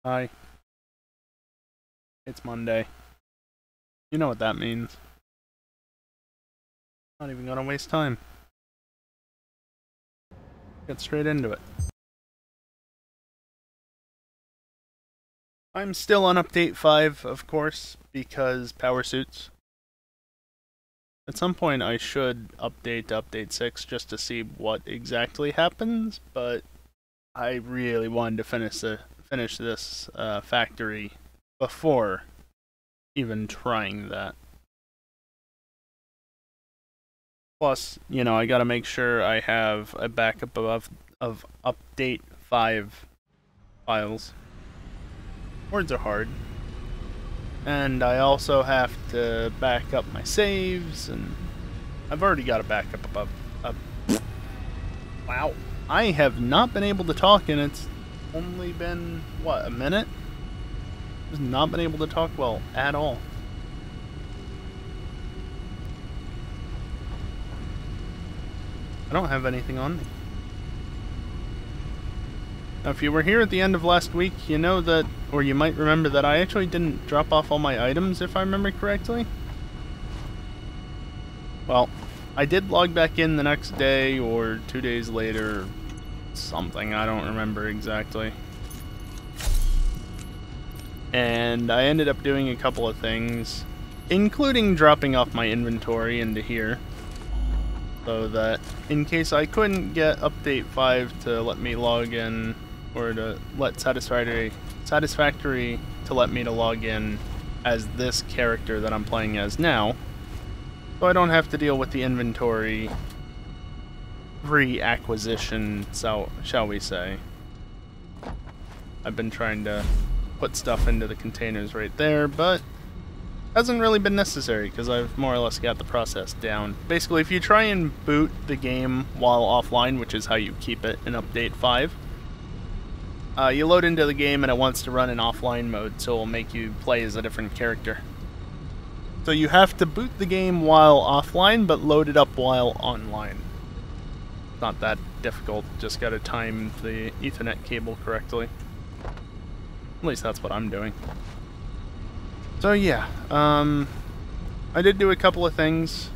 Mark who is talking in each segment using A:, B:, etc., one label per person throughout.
A: Hi, it's Monday. You know what that means. Not even gonna waste time. Get straight into it. I'm still on update 5, of course, because powersuits. At some point I should update to update 6 just to see what exactly happens, but I really wanted to finish this factory before even trying that. Plus, I gotta make sure I have a backup of update 5 files. Words are hard. And I also have to back up my saves, and I've already got a backup above. Wow. I have not been able to talk, and it's only been, what, a minute? I've not been able to talk well at all. I don't have anything on me. Now, if you were here at the end of last week, you know that, or you might remember that I actually didn't drop off all my items, if I remember correctly. Well, I did log back in the next day, or 2 days later, or something, I don't remember exactly. And I ended up doing a couple of things, including dropping off my inventory into here, so that in case I couldn't get update 5 to let me log in, or to let Satisfactory to let me to log in as this character that I'm playing as now, so I don't have to deal with the inventory re-acquisition, shall we say. I've been trying to put stuff into the containers right there, but hasn't really been necessary because I've more or less got the process down. Basically, if you try and boot the game while offline, which is how you keep it in update 5, you load into the game and it wants to run in offline mode, so it will make you play as a different character. So you have to boot the game while offline, but load it up while online. It's not that difficult, just gotta time the Ethernet cable correctly. At least that's what I'm doing. So yeah, I did do a couple of things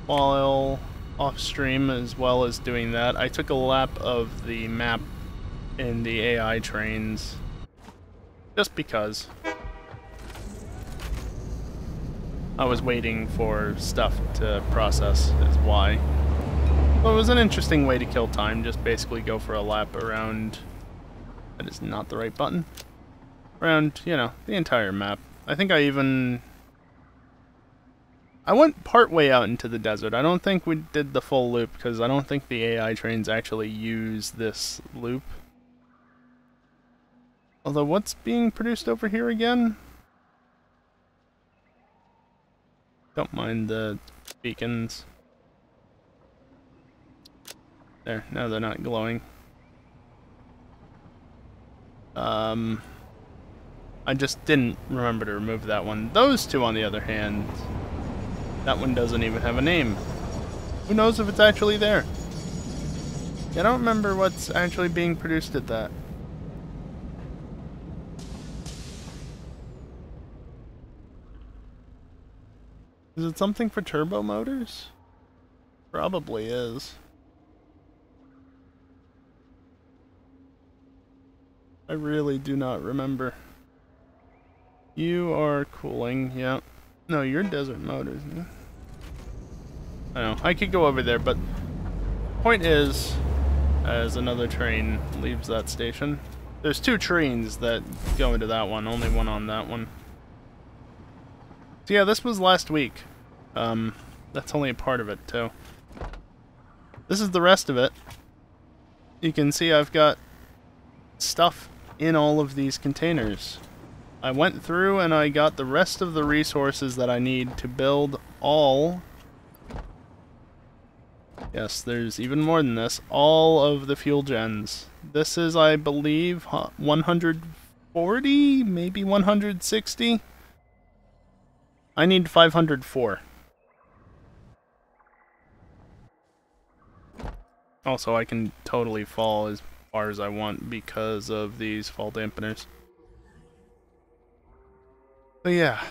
A: while off stream as well as doing that. I took a lap of the map in the AI trains, just because. I was waiting for stuff to process, is why. Well, it was an interesting way to kill time, just basically go for a lap around... That is not the right button. Around, the entire map. I think I went part way out into the desert. I don't think we did the full loop, because I don't think the AI trains actually use this loop. Although, what's being produced over here again? Don't mind the beacons. There, no, they're not glowing. I just didn't remember to remove that one. Those two, on the other hand, that one doesn't even have a name. Who knows if it's actually there? Yeah, I don't remember what's actually being produced at that. Is it something for turbo motors? Probably is. I really do not remember. You are cooling, yeah. No, you're desert motors. Yeah. I know, I could go over there, but point is, as another train leaves that station, there's 2 trains that go into that one, only one on that one. So yeah, this was last week. That's only a part of it, too. This is the rest of it. You can see I've got stuff in all of these containers. I went through and I got the rest of the resources that I need to build all... Yes, there's even more than this. All of the fuel gens. This is, I believe, 140? Maybe 160? I need 504. Also, I can totally fall as far as I want because of these fall dampeners. But yeah,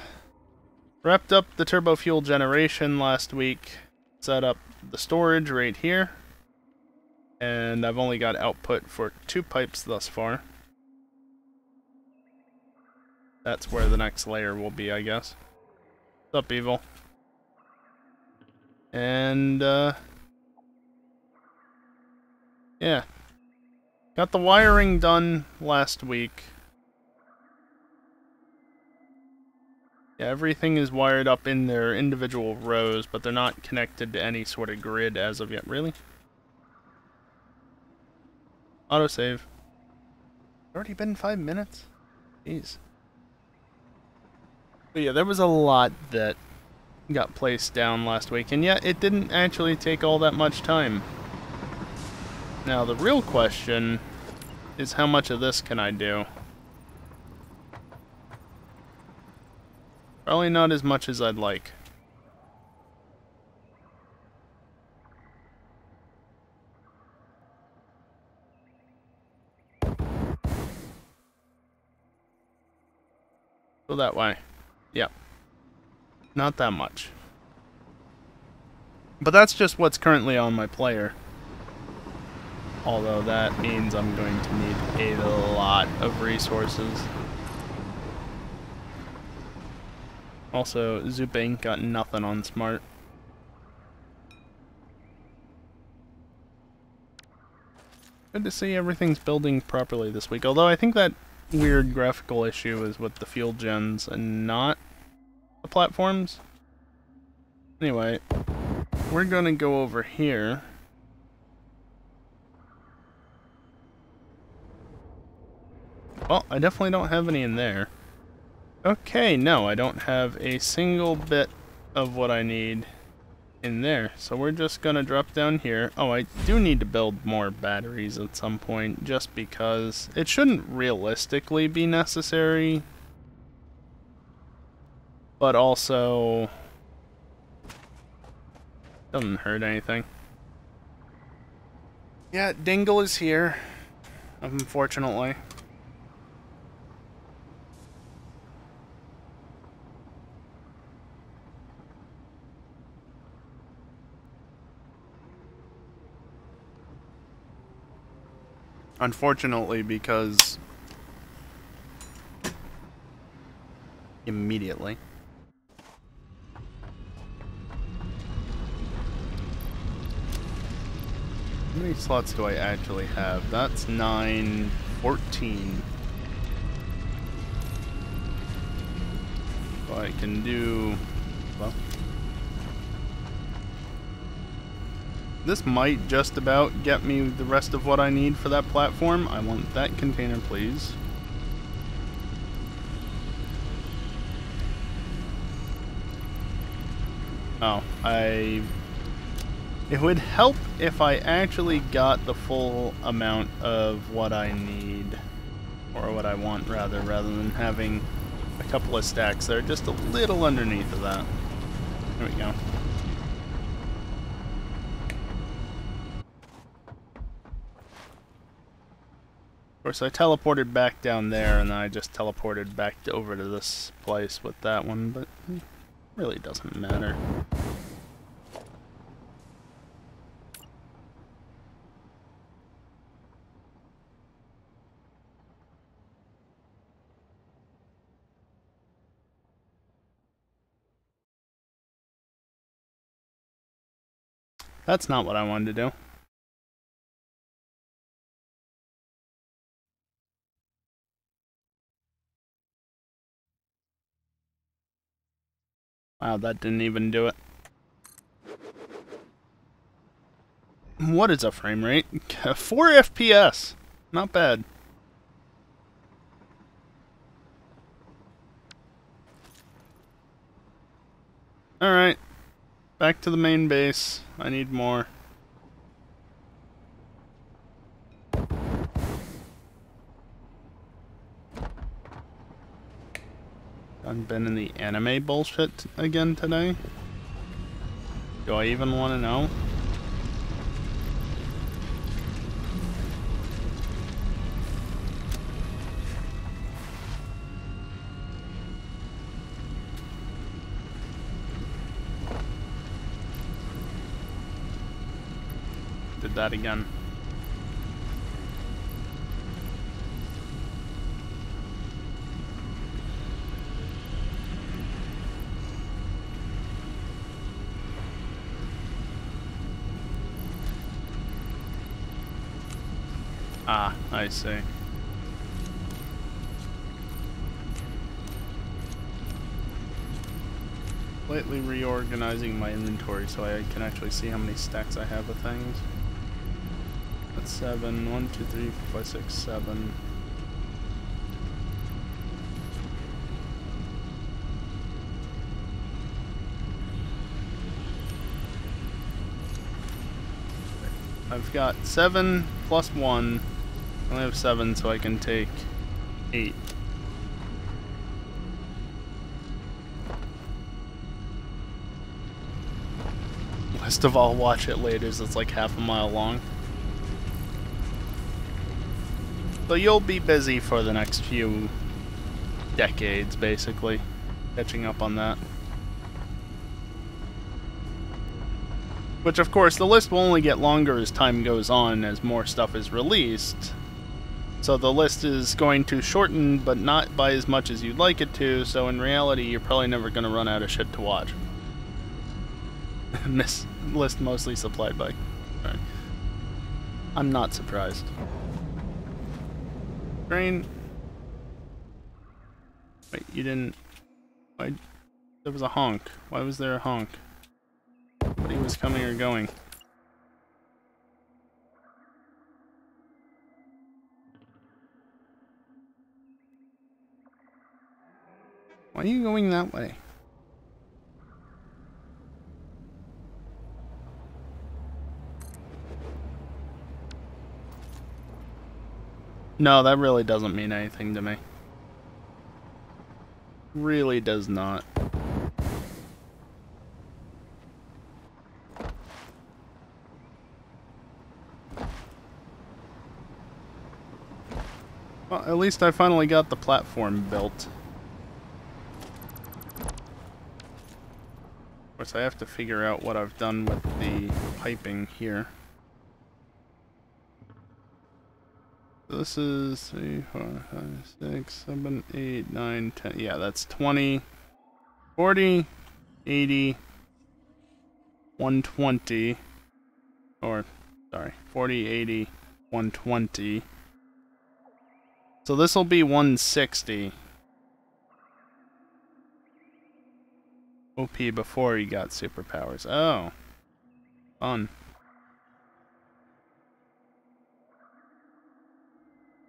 A: wrapped up the turbo fuel generation last week, set up the storage right here, and I've only got output for 2 pipes thus far. That's where the next layer will be, I guess. What's up, Evil? And, yeah. Got the wiring done last week. Yeah, everything is wired up in their individual rows, but they're not connected to any sort of grid as of yet. Really? Autosave. Already been 5 minutes? Jeez. But yeah, there was a lot that got placed down last week, and yet it didn't actually take all that much time. Now, the real question is how much of this can I do? Probably not as much as I'd like. Go that way. Yep. Not that much. But that's just what's currently on my player. Although that means I'm going to need a lot of resources. Also, Zoop ain't got nothing on Smart. Good to see everything's building properly this week. Although I think that weird graphical issue is with the fuel gens and not the platforms. Anyway, we're gonna go over here. Well, I definitely don't have any in there. Okay, no, I don't have a single bit of what I need in there. So we're just gonna drop down here. Oh, I do need to build more batteries at some point, just because it shouldn't realistically be necessary. But also, doesn't hurt anything. Yeah, Dingle is here, unfortunately. Unfortunately, because immediately. How many slots do I actually have? That's 9, 14. So I can do, well, this might just about get me the rest of what I need for that platform. I want that container, please. Oh, it would help if I actually got the full amount of what I need, or what I want rather than having a couple of stacks that are just a little underneath of that. There we go. Of course, I teleported back down there, and then I just teleported back over to this place with that one, but it really doesn't matter. That's not what I wanted to do. Wow, that didn't even do it. What is a frame rate? 4 FPS. Not bad. Alright. Back to the main base. I need more. I've been in the anime bullshit again today. Do I even want to know? did that again. Ah, I see. Slightly reorganizing my inventory so I can actually see how many stacks I have of things. That's 7. 1, 2, 3, 4, 5, 6, 7. I've got 7 plus 1. I only have 7, so I can take 8. List of all watch it laters that's like half a mile long. So you'll be busy for the next few decades, basically, catching up on that. Which, of course, the list will only get longer as time goes on, as more stuff is released. So the list is going to shorten, but not by as much as you'd like it to, so in reality, you're probably never going to run out of shit to watch. This list mostly supplied by... Sorry. I'm not surprised. Train... Wait, you didn't... Why... There was a honk. Why was there a honk? Nobody was coming or going. Why are you going that way? No, that really doesn't mean anything to me. Really does not. Well, at least I finally got the platform built. Of course, I have to figure out what I've done with the piping here. This is 3, 4, 5, 6, 7, 8, 9, 10. Yeah, that's 20, 40, 80, 120. Or, sorry, 40, 80, 120. So this will be 160. OP before he got superpowers. Oh. Fun.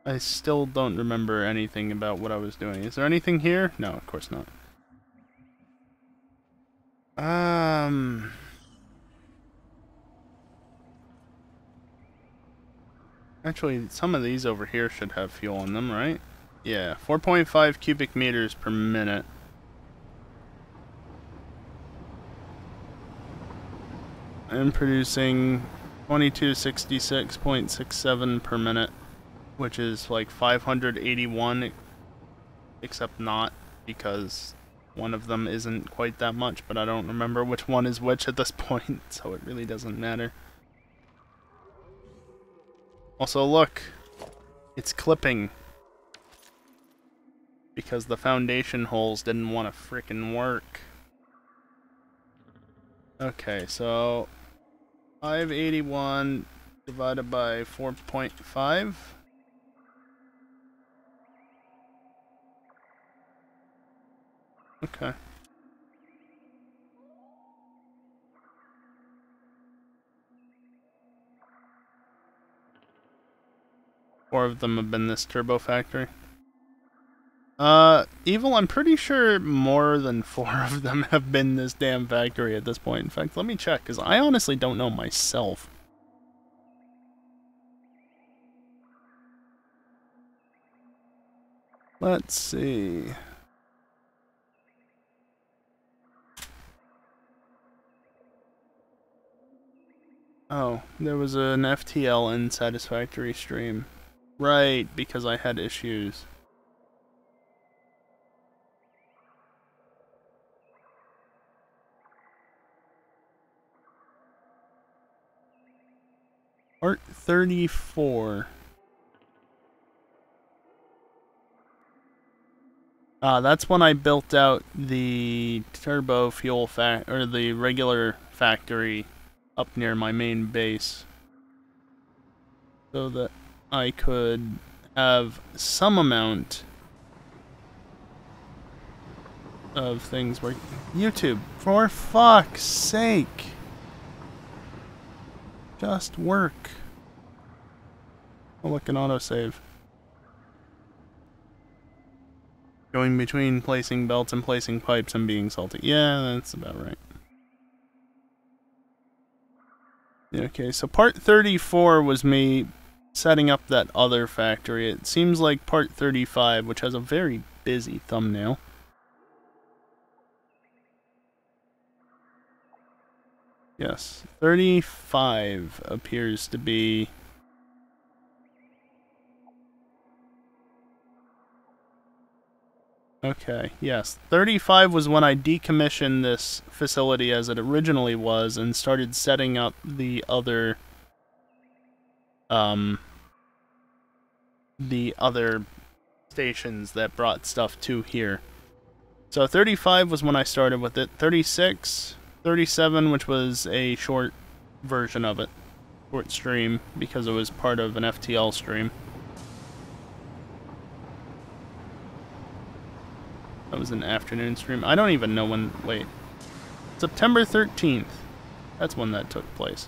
A: I still don't remember anything about what I was doing. Is there anything here? No, of course not. Actually, some of these over here should have fuel in them, right? Yeah, 4.5 cubic meters per minute. I'm producing 2266.67 per minute, which is like 581, except not, because one of them isn't quite that much, but I don't remember which one is which at this point, so it really doesn't matter. Also, look, it's clipping, because the foundation holes didn't want to frickin' work. Okay, so 581 divided by 4.5. Okay. Four of them have been this turbo factory. Evil, I'm pretty sure more than 4 of them have been this damn factory at this point. In fact, let me check, because I honestly don't know myself. Let's see. Oh, there was an FTL in Satisfactory stream. Right, because I had issues. 34. That's when I built out the turbo fuel or the regular factory up near my main base, so that I could have some amount of things working. YouTube, for fuck's sake, just work. I'll look an autosave. Going between placing belts and placing pipes and being salty. Yeah, that's about right. Okay, so part 34 was me setting up that other factory. It seems like part 35, which has a very busy thumbnail. Yes, 35 appears to be... Okay, yes. 35 was when I decommissioned this facility as it originally was and started setting up the other stations that brought stuff to here. So 35 was when I started with it. 36, 37, which was a short version of it. Short stream, because it was part of an FTL stream. That was an afternoon stream. I don't even know when... Wait. September 13th. That's when that took place.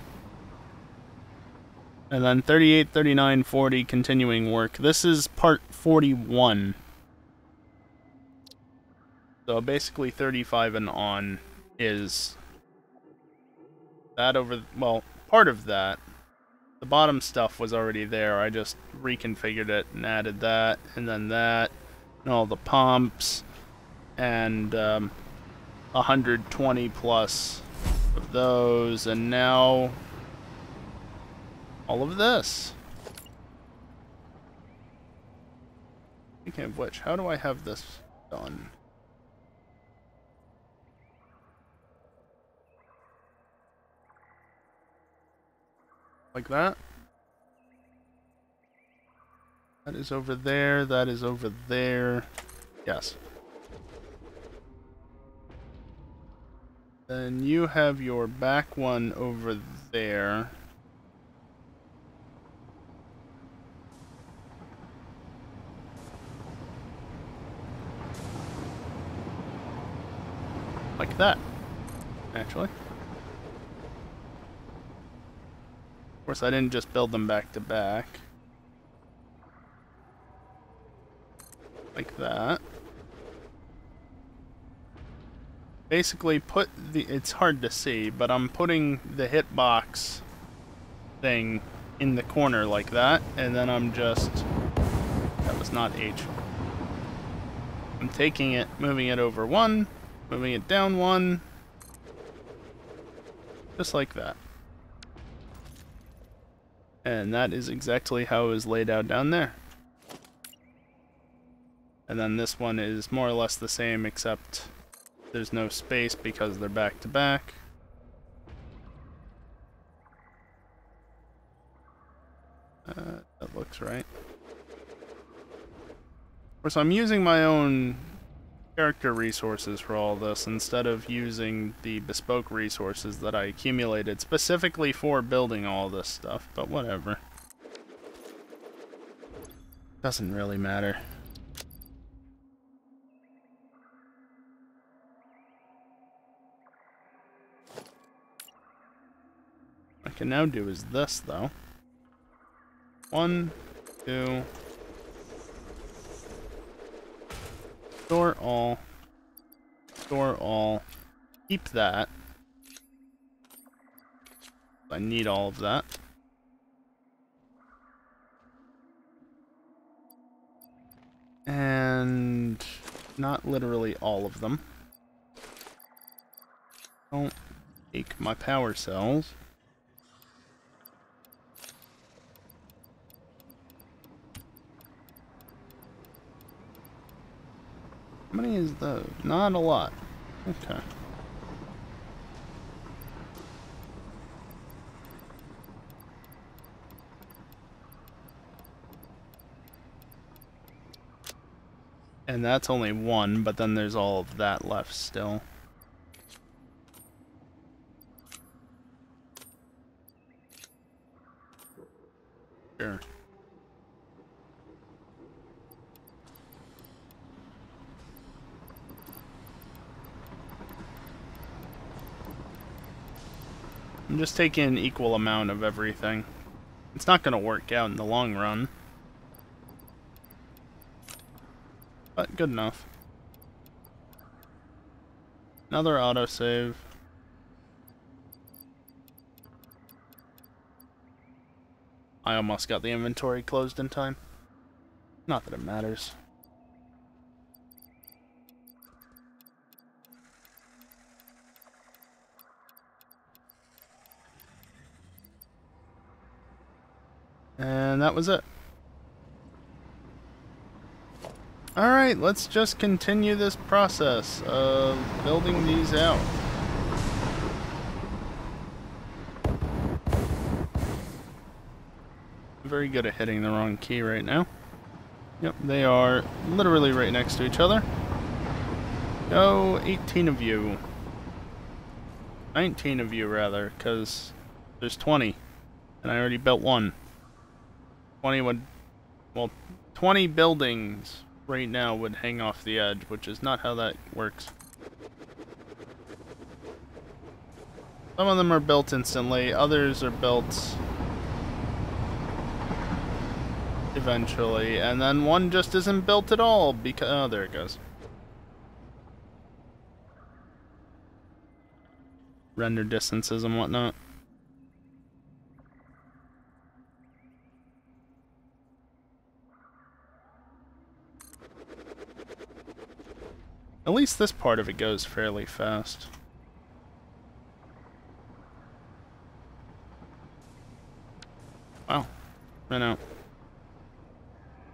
A: And then 38, 39, 40, continuing work. This is part 41. So basically 35 and on is... that over... Well, part of that. The bottom stuff was already there. I just reconfigured it and added that, and then that, and all the pumps... and 120 plus of those, and now all of this. Speaking of which, how do I have this done? Like that? That is over there, that is over there. Yes. Then you have your back one over there. Like that, actually. Of course, I didn't just build them back to back. Like that. Basically put the... it's hard to see, but I'm putting the hitbox thing in the corner like that, and then I'm just... that was not H. I'm taking it, moving it over one, moving it down one, just like that. And that is exactly how it was laid out down there. And then this one is more or less the same, except there's no space because they're back to back. That looks right. Of course, I'm using my own character resources for all this instead of using the bespoke resources that I accumulated specifically for building all this stuff, but whatever. Doesn't really matter. What I can now do is this, though. 1, 2... store all. Store all. Keep that. I need all of that. And not literally all of them. Don't take my power cells. How many is those? Not a lot. Okay. And that's only one, but then there's all of that left still. Sure. I'm just taking an equal amount of everything. It's not going to work out in the long run. But good enough. Another autosave. I almost got the inventory closed in time. Not that it matters. And that was it. Alright, let's just continue this process of building these out. I'm very good at hitting the wrong key right now. Yep, they are literally right next to each other. Go 18 of you. 19 of you, rather, because there's 20. And I already built one. 20 would... Well, 20 buildings right now would hang off the edge, which is not how that works. Some of them are built instantly, others are built eventually, and then one just isn't built at all because... Oh, there it goes. Render distances and whatnot. At least this part of it goes fairly fast. Wow. Ran out.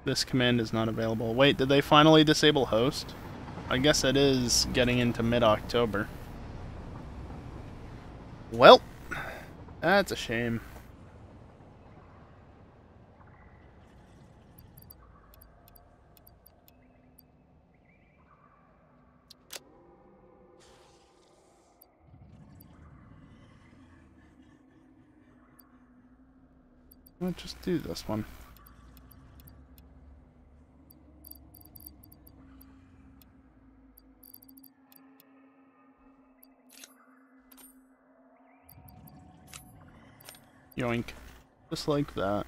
A: This command is not available. Wait, did they finally disable host? I guess it is getting into mid-October. Well, that's a shame. Let's just do this one. Yoink. Just like that.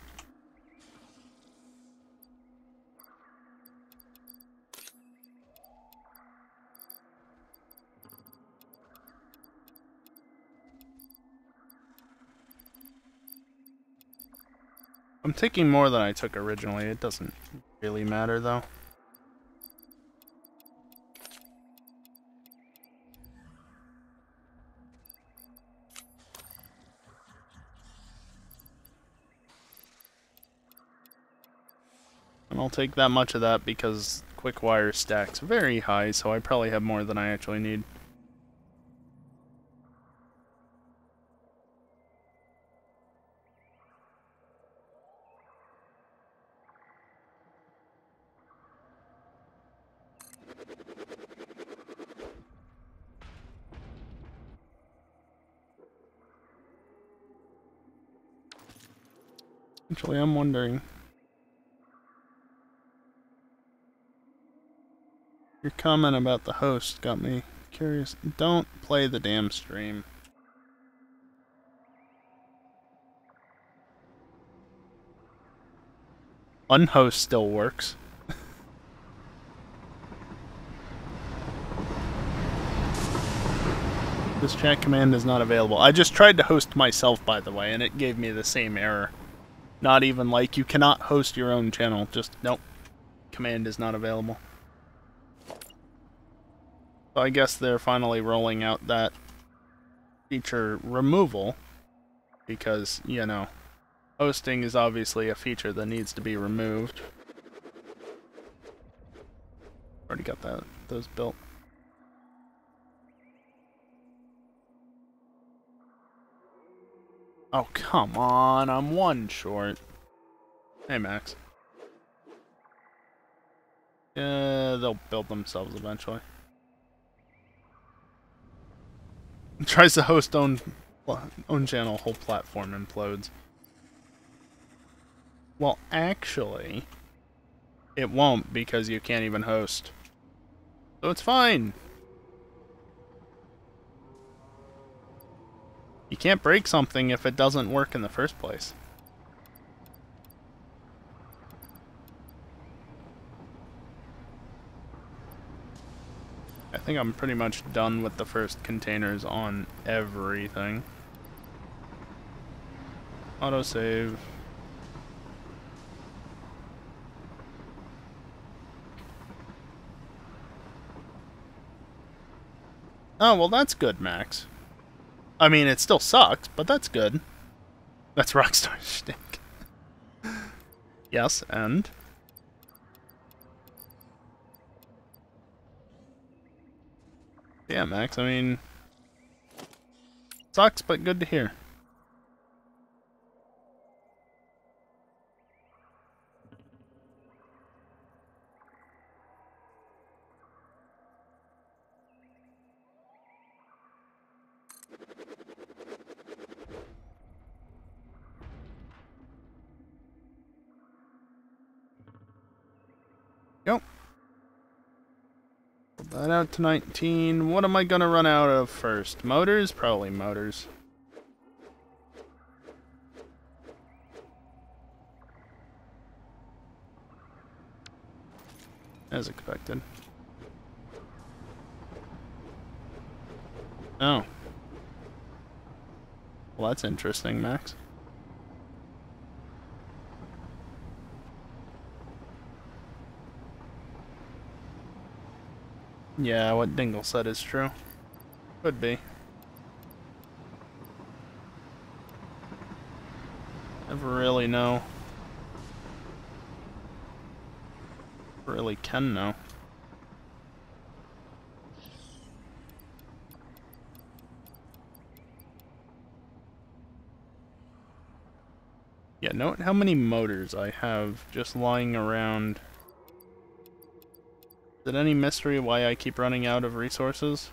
A: I'm taking more than I took originally. It doesn't really matter, though. And I'll take that much of that because quick wire stacks very high, so I probably have more than I actually need. Actually, I'm wondering. Your comment about the host got me curious. Don't play the damn stream. Unhost still works. This chat command is not available. I just tried to host myself, by the way, and it gave me the same error. Not even like, you cannot host your own channel. Just, nope. Command is not available. So I guess they're finally rolling out that feature removal. Because, you know, hosting is obviously a feature that needs to be removed. Already got those built. Oh, come on, I'm one short. Hey, Max. Yeah, they'll build themselves eventually. Tries to host own channel, whole platform implodes. Well, actually, it won't because you can't even host. So it's fine. You can't break something if it doesn't work in the first place. I think I'm pretty much done with the first containers on everything. Autosave. Oh, well that's good, Max. I mean, it still sucks, but that's good. That's Rockstar shtick. Yes, and? Yeah, Max, I mean... Sucks, but good to hear. Yep. Put that out to 19. What am I gonna run out of first? Motors? Probably motors. As expected. Oh. Well, that's interesting, Max. Yeah, what Dingle said is true. Could be. Never really know. Really can know. Yeah, note how many motors I have just lying around. Is it any mystery why I keep running out of resources?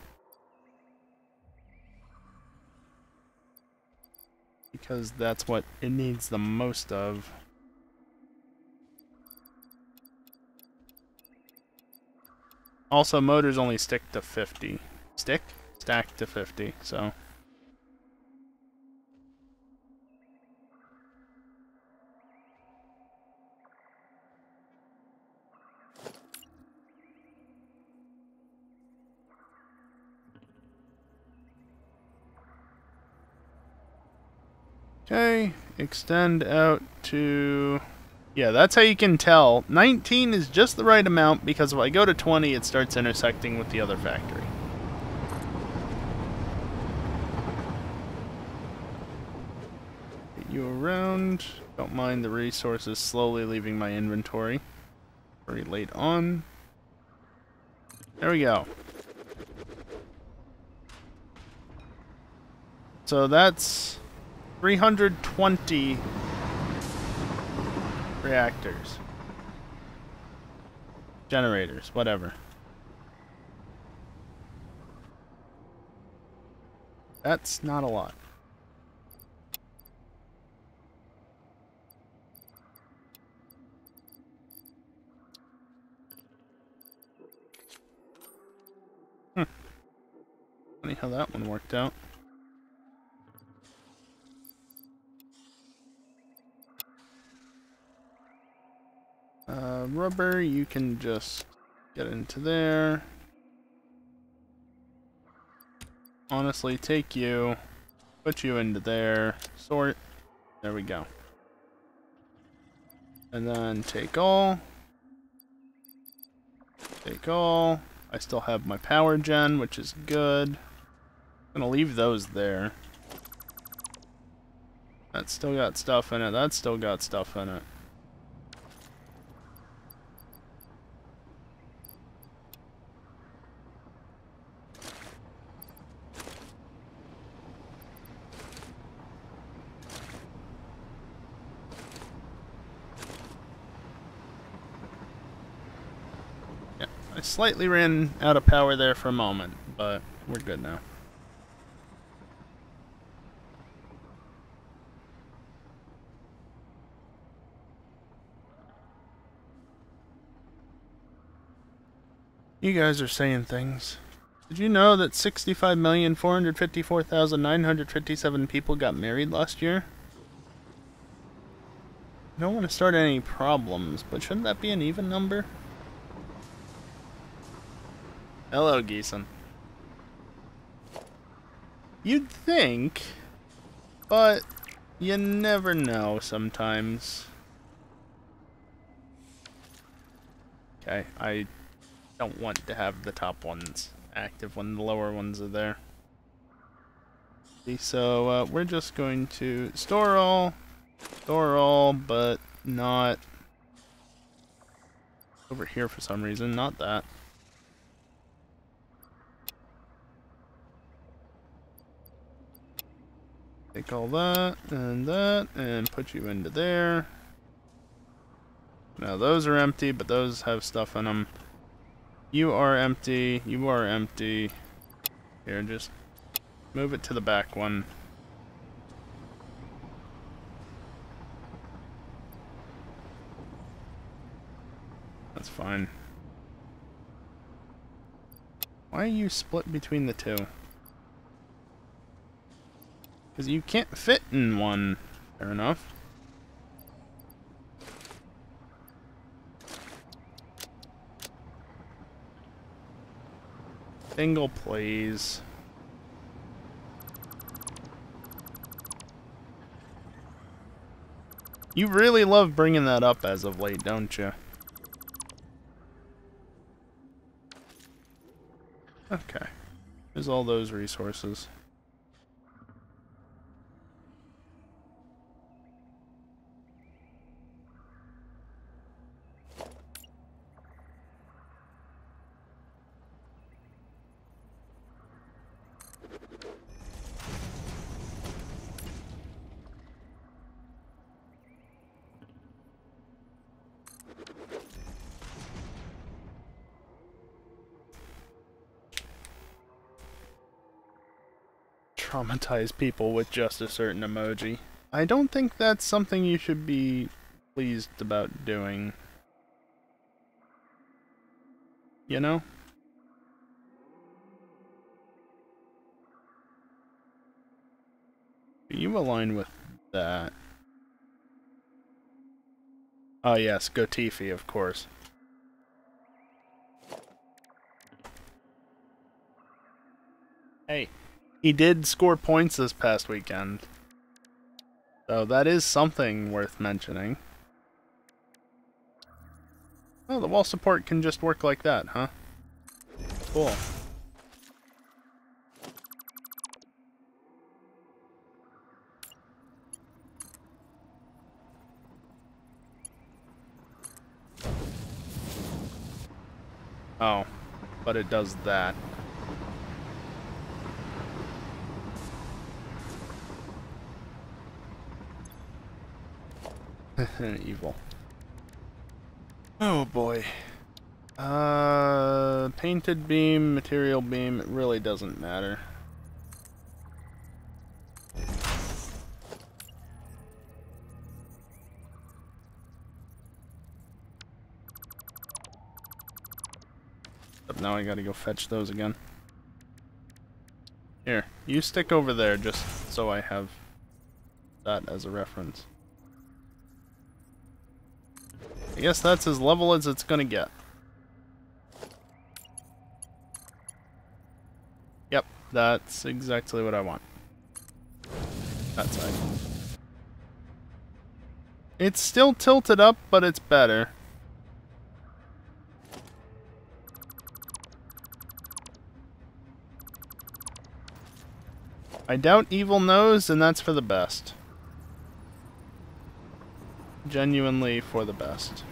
A: Because that's what it needs the most of. Also, motors only stick to 50. Stick? Stack to 50, so... Okay, extend out to... Yeah, that's how you can tell. 19 is just the right amount, because if I go to 20, it starts intersecting with the other factory. Get you around. Don't mind the resources slowly leaving my inventory. Very late on. There we go. So that's 320 reactors. Generators, whatever. That's not a lot. Funny how that one worked out. Rubber, you can just get into there. Honestly, take you, put you into there, sort. There we go. And then take all. Take all. I still have my power gen, which is good. I'm gonna leave those there. That's still got stuff in it. That's still got stuff in it. I slightly ran out of power there for a moment, but we're good now. You guys are saying things. Did you know that 65,454,957 people got married last year? I don't want to start any problems, but shouldn't that be an even number? Hello, Geeson. You'd think, but you never know sometimes. Okay, I don't want to have the top ones active when the lower ones are there. So we're just going to store all, but not over here for some reason, not that. Take all that, and put you into there. Now those are empty, but those have stuff in them. You are empty, you are empty. Here, just move it to the back one. That's fine. Why are you split between the two? Because you can't fit in one. Fair enough. Single, please. You really love bringing that up as of late, don't you? Okay. There's all those resources. Traumatize people with just a certain emoji. I don't think that's something you should be pleased about doing. You know? You align with that. Oh yes, Gotifi, of course. Hey. He did score points this past weekend. So that is something worth mentioning. Oh, the wall support can just work like that, huh? Cool. Oh, but it does that. Evil. Oh boy. Painted beam, material beam, it really doesn't matter. But now I gotta go fetch those again. Here, you stick over there just so I have that as a reference. I guess that's as level as it's gonna get. Yep, that's exactly what I want. That side. It's still tilted up, but it's better. I doubt Evil knows, and that's for the best. Genuinely for the best.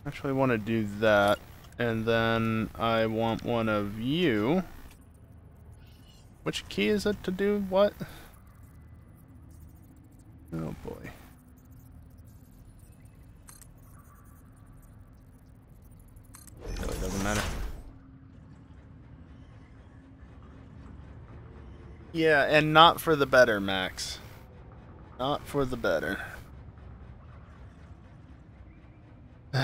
A: Actually want to do that. And then I want one of you. Which key is it to do what? Oh boy. Really doesn't matter. Yeah, and not for the better, Max. Not for the better. So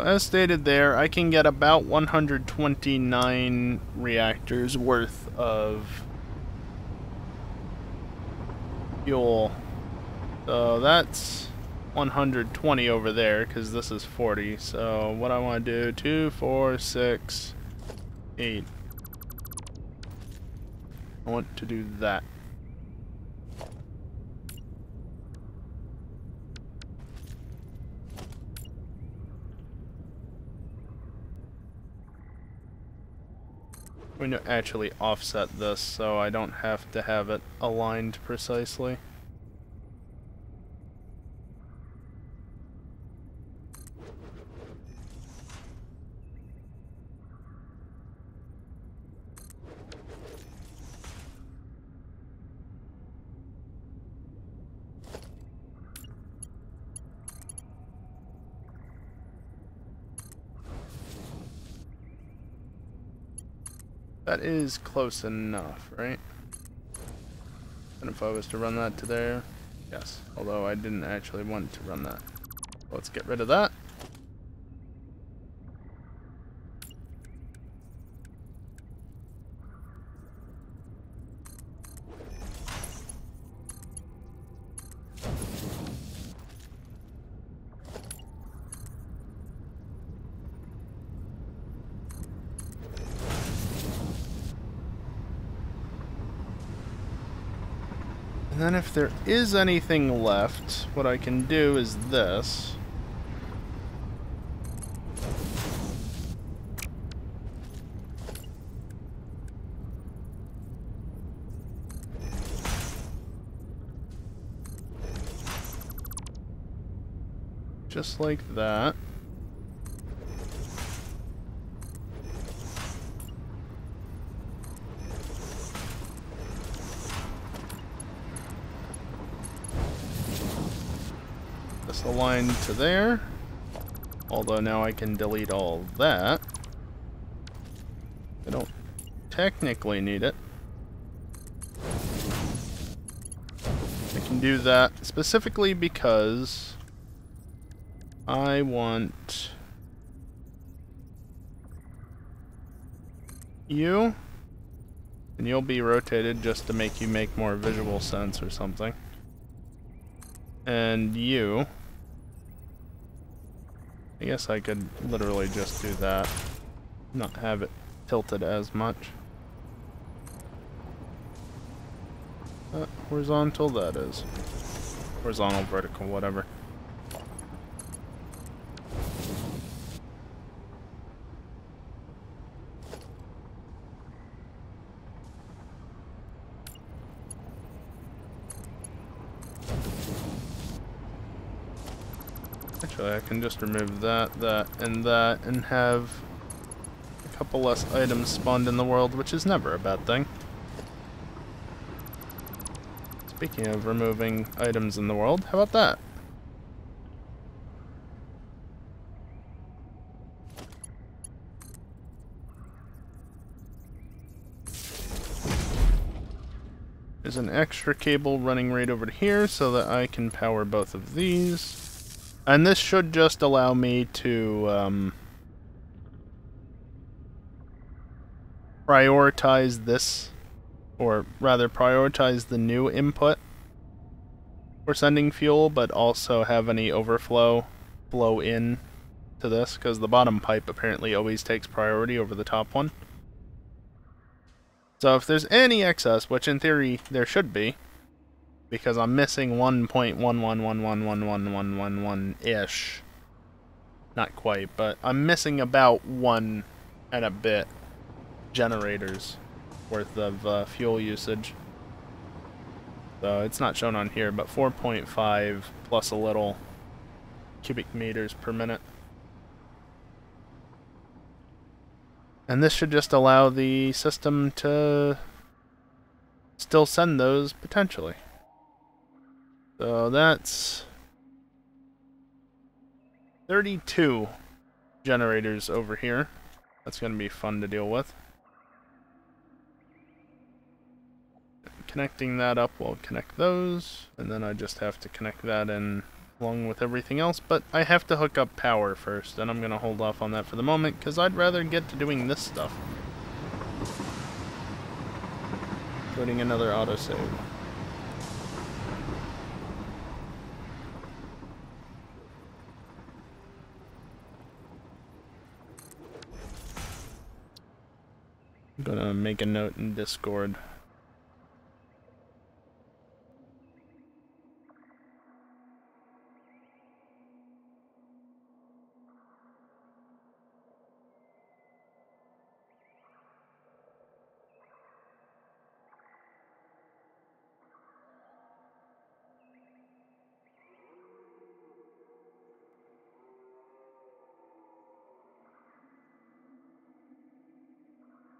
A: as stated there, I can get about 129 reactors worth of fuel. So that's 120 over there, because this is 40. So what I want to do, 2, 4, 6, 8. I want to do that. I'm going to actually offset this so I don't have to have it aligned precisely. That is close enough, right? And if I was to run that to there, yes. Although I didn't actually want to run that. Let's get rid of that. And then if there is anything left, what I can do is this. Just like that. This aligned to there. Although now I can delete all that. I don't technically need it. I can do that specifically because I want you, and you'll be rotated just to make you make more visual sense or something. And you, I guess I could literally just do that, not have it tilted as much. Horizontal, that is. Horizontal, vertical, whatever. Actually, I can just remove that, and have a couple less items spawned in the world, which is never a bad thing. Speaking of removing items in the world, how about that? There's an extra cable running right over to here so that I can power both of these. And this should just allow me to prioritize this, or rather prioritize the new input for sending fuel, but also have any overflow flow in to this, because the bottom pipe apparently always takes priority over the top one. So if there's any excess, which in theory there should be, because I'm missing 1.111111111-ish. Not quite, but I'm missing about 1 and a bit generators worth of fuel usage. So it's not shown on here, but 4.5 plus a little cubic meters per minute. And this should just allow the system to still send those potentially. So that's 32 generators over here. That's going to be fun to deal with. Connecting that up will connect those, and then I just have to connect that in along with everything else, but I have to hook up power first, and I'm going to hold off on that for the moment, because I'd rather get to doing this stuff. Putting another autosave. I'm going to make a note in Discord.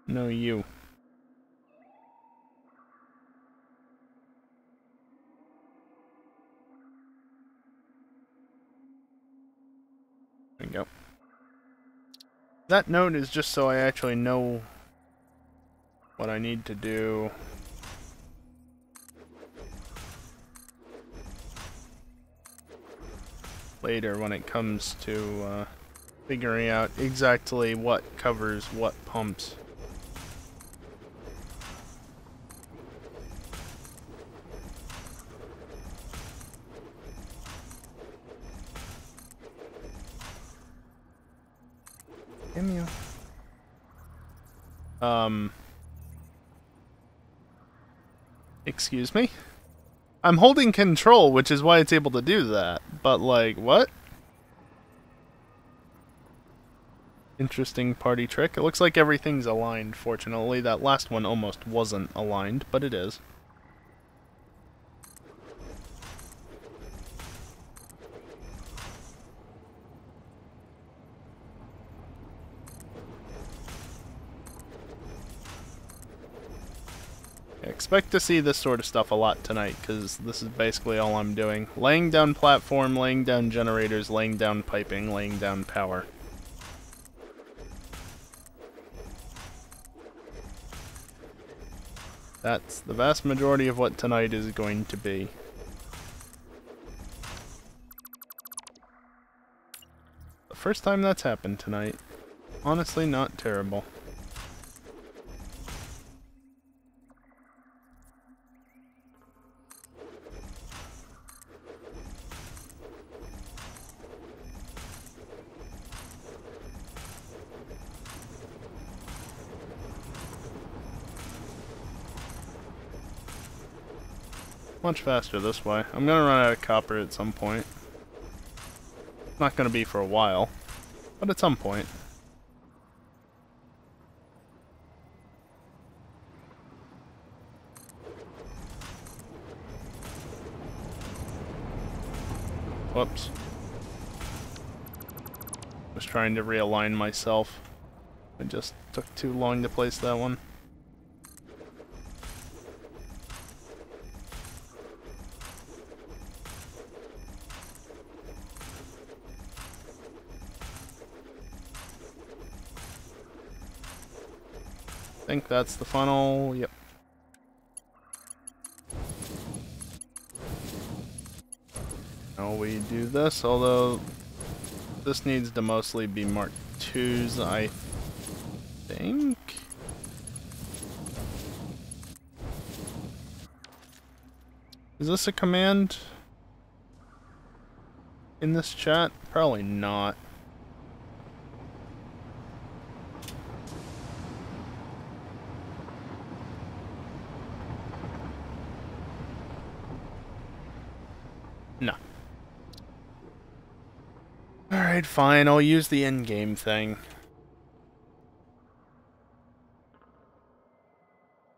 A: No, you. There we go. That note is just so I actually know what I need to do. Later when it comes to figuring out exactly what covers what pumps. Damn you. Excuse me? I'm holding control, which is why it's able to do that. But, like, what? Interesting party trick. It looks like everything's aligned, fortunately. That last one almost wasn't aligned, but it is. Expect to see this sort of stuff a lot tonight, because this is basically all I'm doing. Laying down platform, laying down generators, laying down piping, laying down power. That's the vast majority of what tonight is going to be. The first time that's happened tonight. Honestly, not terrible. Much faster this way. I'm gonna run out of copper at some point. Not gonna be for a while, but at some point. Whoops. Was trying to realign myself. It just took too long to place that one. I think that's the funnel. Yep. Now we do this, although this needs to mostly be Mark IIs, I think. Is this a command in this chat? Probably not. No. Alright, fine. I'll use the in-game thing.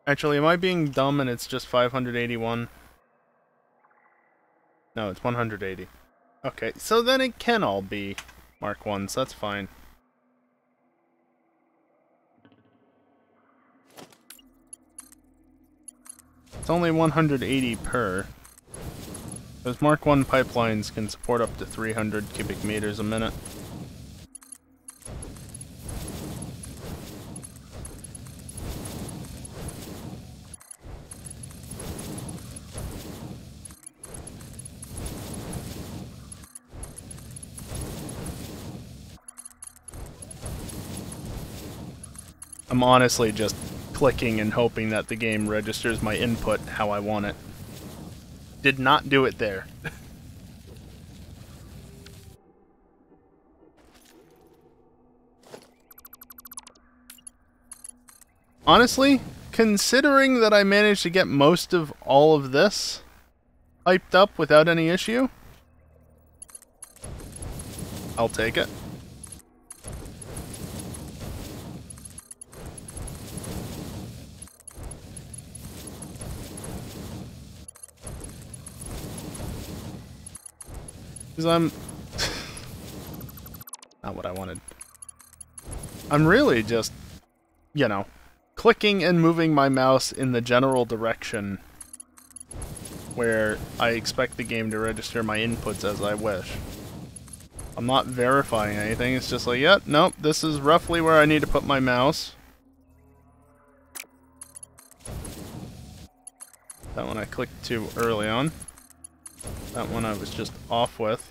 A: Actually, am I being dumb and it's just 581? No, it's 180. Okay, so then it can all be Mark 1s, that's fine. It's only 180 per. Those Mark 1 pipelines can support up to 300 cubic meters a minute. I'm honestly just clicking and hoping that the game registers my input how I want it. Did not do it there. Honestly, considering that I managed to get most of all of this hyped up without any issue, I'll take it. Because I'm... not what I wanted. I'm really just, you know, clicking and moving my mouse in the general direction where I expect the game to register my inputs as I wish. I'm not verifying anything, it's just like, yep, nope, this is roughly where I need to put my mouse. That one I clicked too early on. That one I was just off with.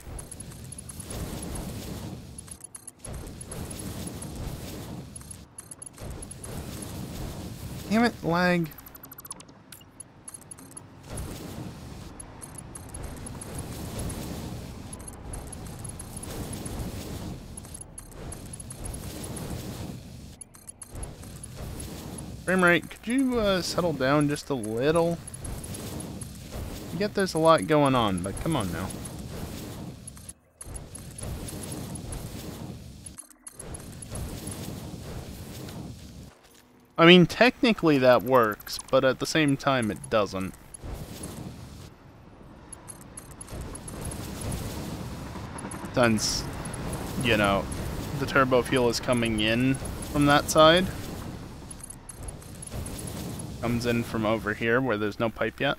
A: Damn it, lag. Frame rate, could you settle down just a little? I get there's a lot going on, but come on now. I mean, technically that works, but at the same time it doesn't. Since, you know, the turbo fuel is coming in from that side. Comes in from over here where there's no pipe yet.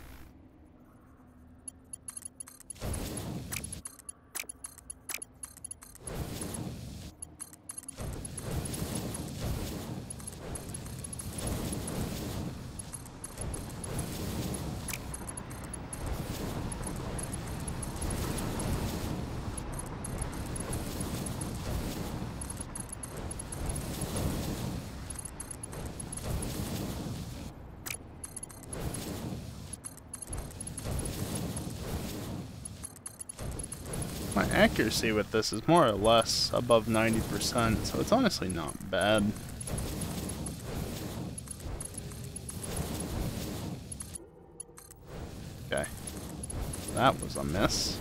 A: My accuracy with this is more or less above 90%, so it's honestly not bad. Okay. That was a miss.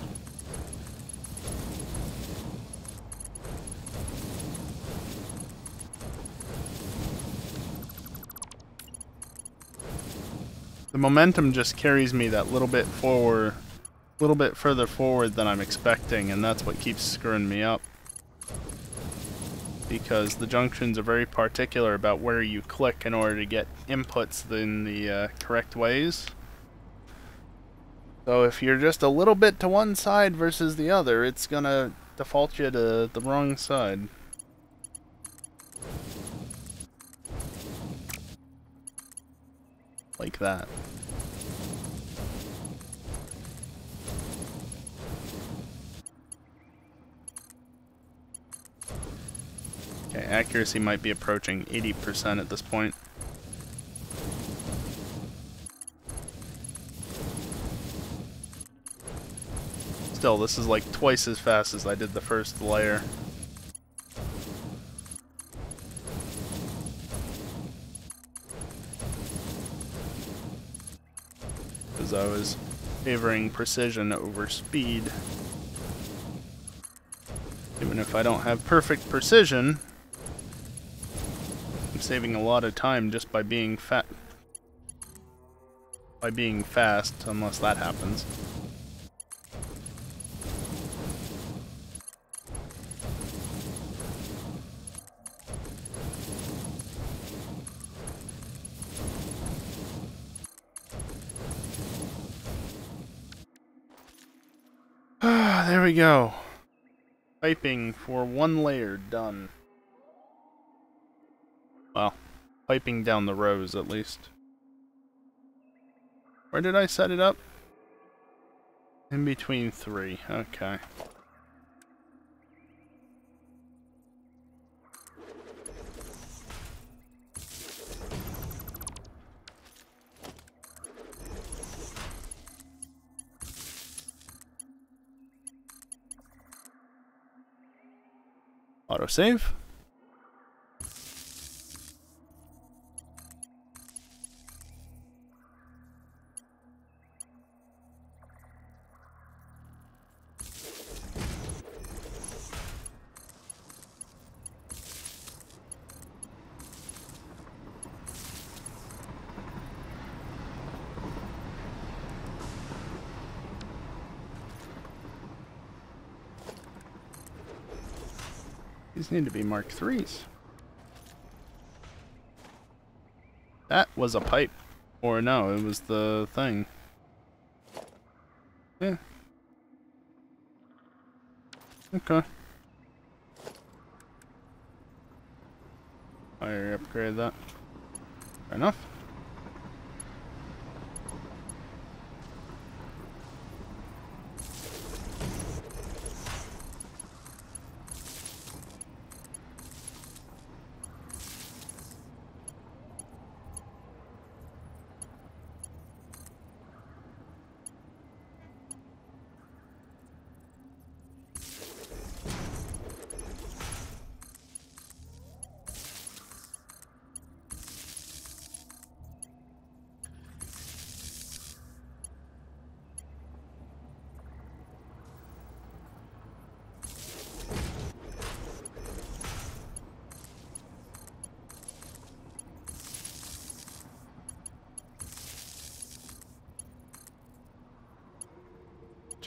A: The momentum just carries me that little bit forward. Little bit further forward than I'm expecting, and that's what keeps screwing me up. Because the junctions are very particular about where you click in order to get inputs in the correct ways. So if you're just a little bit to one side versus the other, it's gonna default you to the wrong side. Like that. Okay, accuracy might be approaching 80% at this point. Still, this is like twice as fast as I did the first layer. Because I was favoring precision over speed. Even if I don't have perfect precision, I'm saving a lot of time just by being fat. by being fast, unless that happens. There we go. Piping for 1 layer done. Well, piping down the rows at least. Where did I set it up? In between 3. Okay. Autosave. These need to be Mark IIIs. That was a pipe. Or no, it was the thing. Yeah. Okay. I already upgraded that. Fair enough.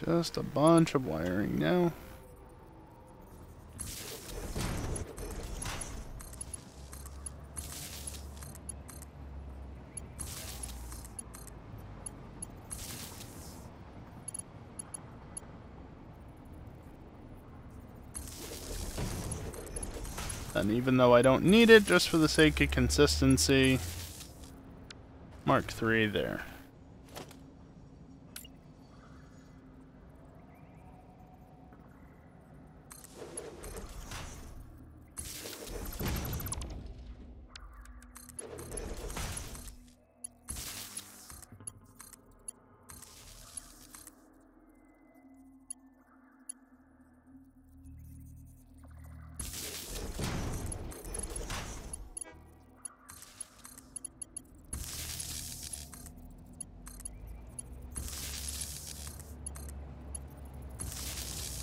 A: Just a bunch of wiring now. And even though I don't need it, just for the sake of consistency, Mark III there.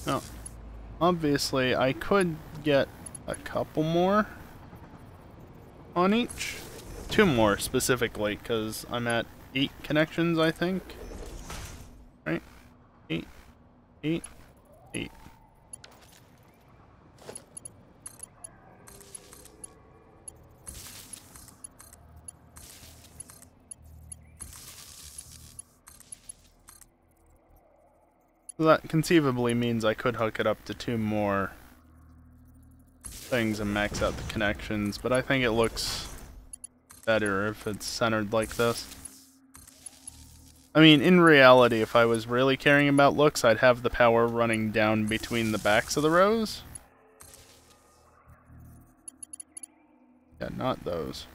A: Oh, obviously I could get a couple more on each. 2 more specifically, because I'm at 8 connections, I think. Right? 8, 8, 8. So that conceivably means I could hook it up to 2 more things and max out the connections, but I think it looks better if it's centered like this. I mean, in reality, if I was really caring about looks, I'd have the power running down between the backs of the rows. Yeah, not those.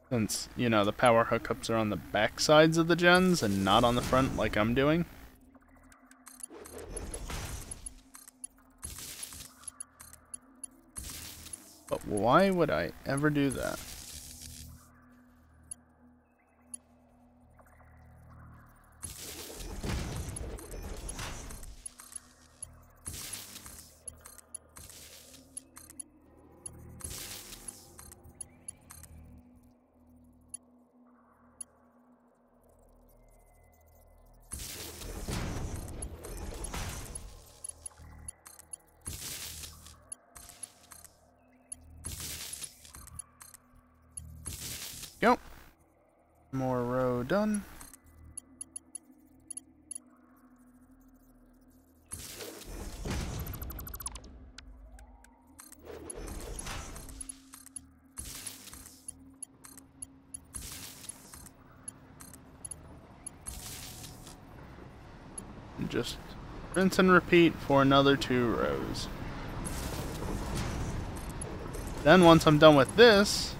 A: Since, you know, the power hookups are on the back sides of the gens and not on the front like I'm doing. But why would I ever do that? More row done. And just rinse and repeat for another 2 rows. Then once I'm done with this,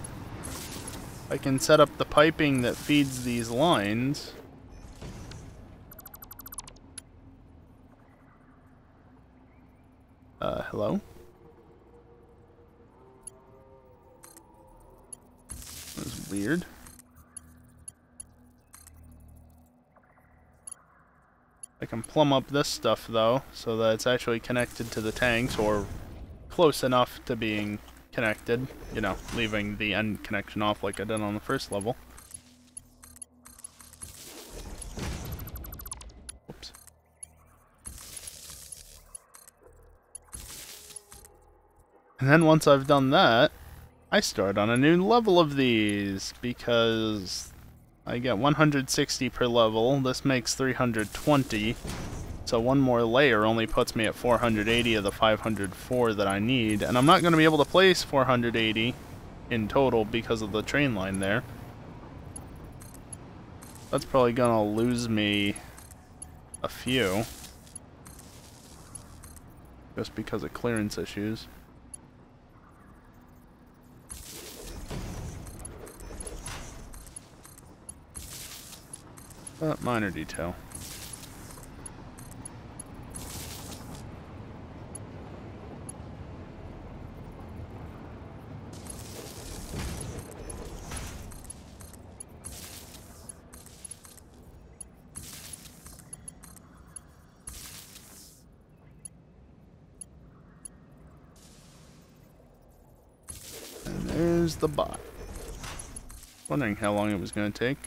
A: I can set up the piping that feeds these lines. Hello? That was weird. I can plumb up this stuff though, so that it's actually connected to the tanks, or close enough to being connected, you know, leaving the end connection off like I did on the first level. Whoops. And then once I've done that, I start on a new level of these, because I get 160 per level. This makes 320. So one more layer only puts me at 480 of the 504 that I need. And I'm not going to be able to place 480 in total because of the train line there. That's probably going to lose me a few. Just because of clearance issues. But minor detail. And there's the bot. Wondering how long it was going to take.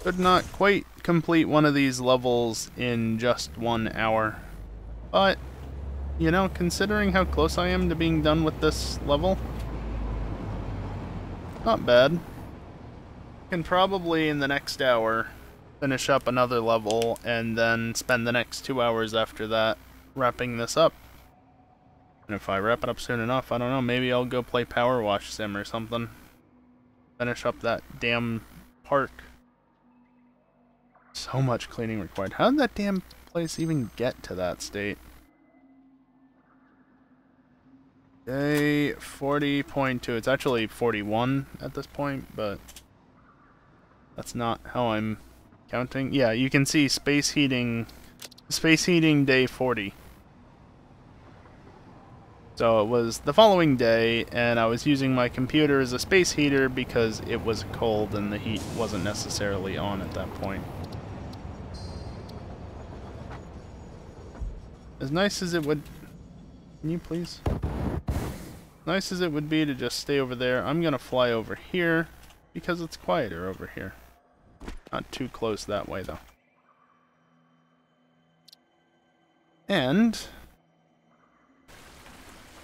A: Could not quite complete one of these levels in just 1 hour. But, you know, considering how close I am to being done with this level, not bad. Can probably, in the next hour, finish up another level and then spend the next 2 hours after that wrapping this up. And if I wrap it up soon enough, I don't know, maybe I'll go play Powerwash Sim or something. Finish up that damn park. So much cleaning required. How did that damn place even get to that state? Okay, 40.2. It's actually 41 at this point, but that's not how I'm counting. Yeah, you can see space heating day 40. So it was the following day, and I was using my computer as a space heater because it was cold and the heat wasn't necessarily on at that point. As nice as it would... Can you please? Nice as it would be to just stay over there, I'm gonna fly over here because it's quieter over here. Not too close that way though. And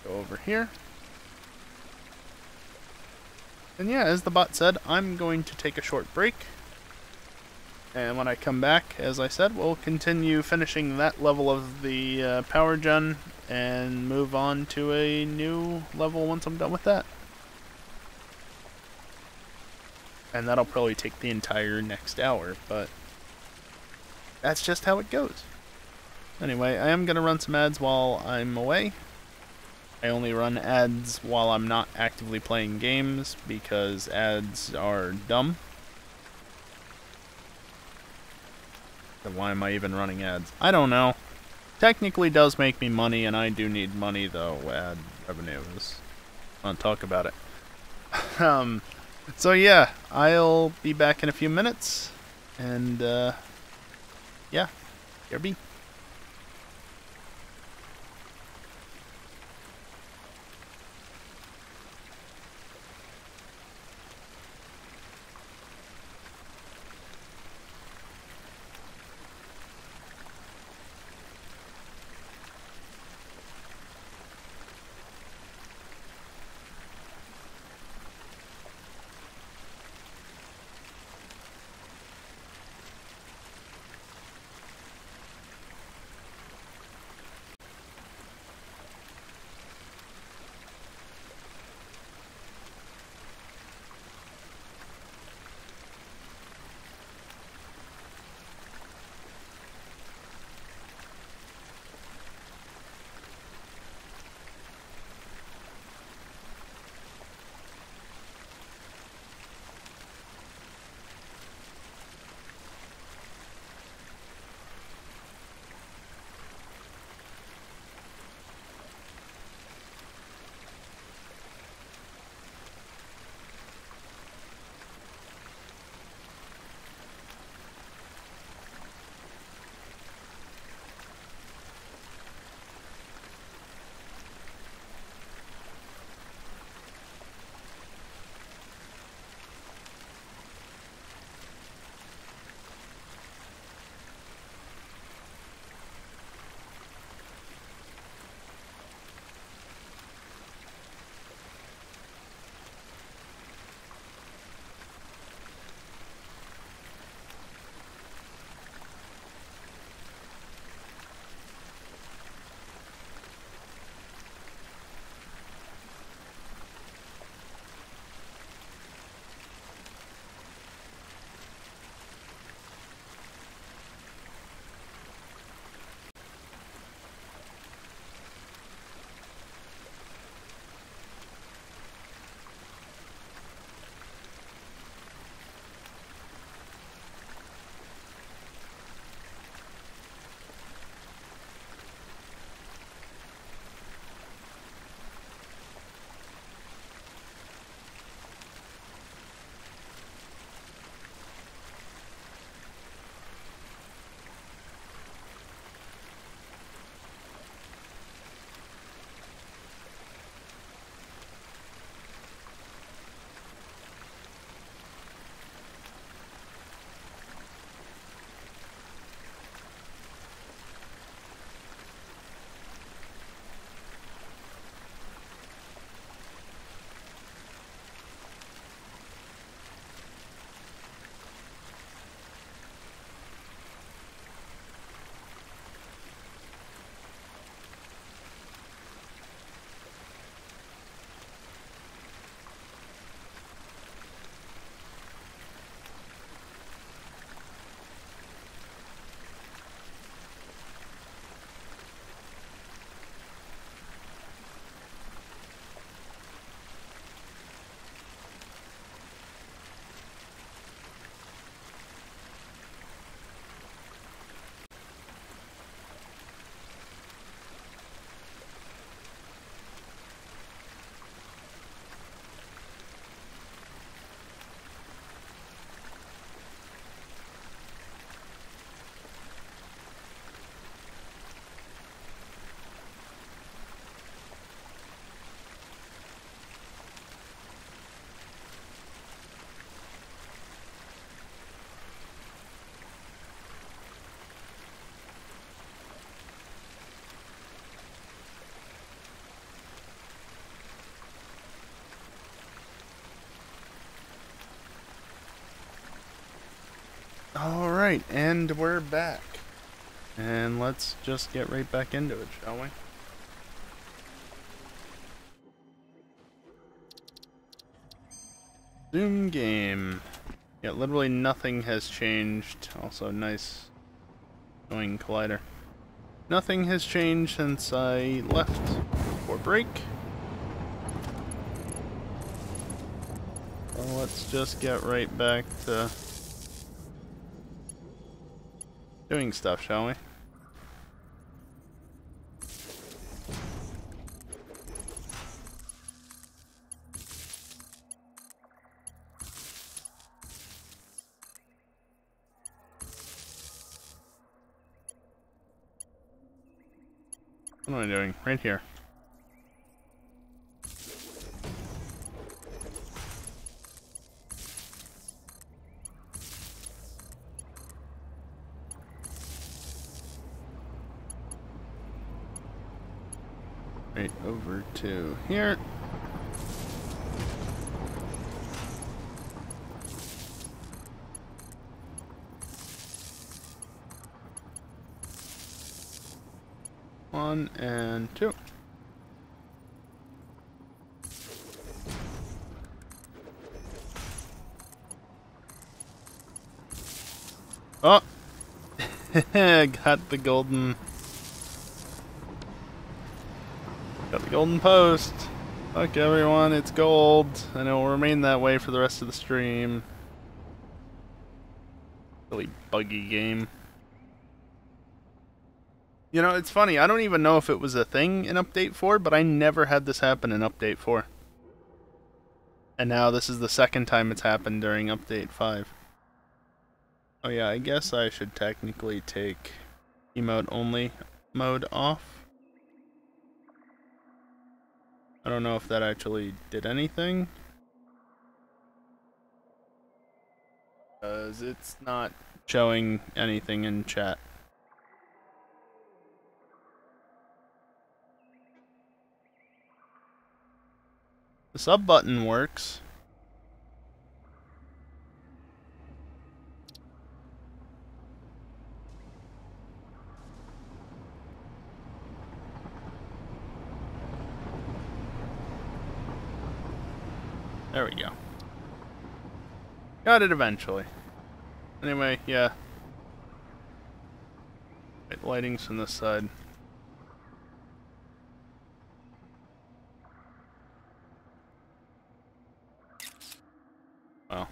A: go over here. And yeah, as the bot said, I'm going to take a short break. And when I come back, as I said, we'll continue finishing that level of the power gen and move on to a new level once I'm done with that. And that'll probably take the entire next hour, but that's just how it goes. Anyway, I am going to run some ads while I'm away. I only run ads while I'm not actively playing games because ads are dumb. Then why am I even running ads? I don't know. Technically does make me money, and I do need money, though. Ad revenue is... I won't talk about it. So yeah, I'll be back in a few minutes, and yeah, here be. Alright, and we're back. And let's just get right back into it, shall we? Zoom game. Yeah, literally nothing has changed. Also, nice annoying collider. Nothing has changed since I left for break. So let's just get right back to doing stuff, shall we? What am I doing? Right here. Right over to here. One and two. Oh! Got the golden post. Look everyone, it's gold, and it will remain that way for the rest of the stream. Really buggy game. You know, it's funny, I don't even know if it was a thing in Update 4, but I never had this happen in Update 4. And now this is the second time it's happened during Update 5. Oh yeah, I guess I should technically take emote only mode off. I don't know if that actually did anything. Because it's not showing anything in chat. The sub button works. There we go. Got it eventually. Anyway, yeah. Wait, lighting's from this side. Well.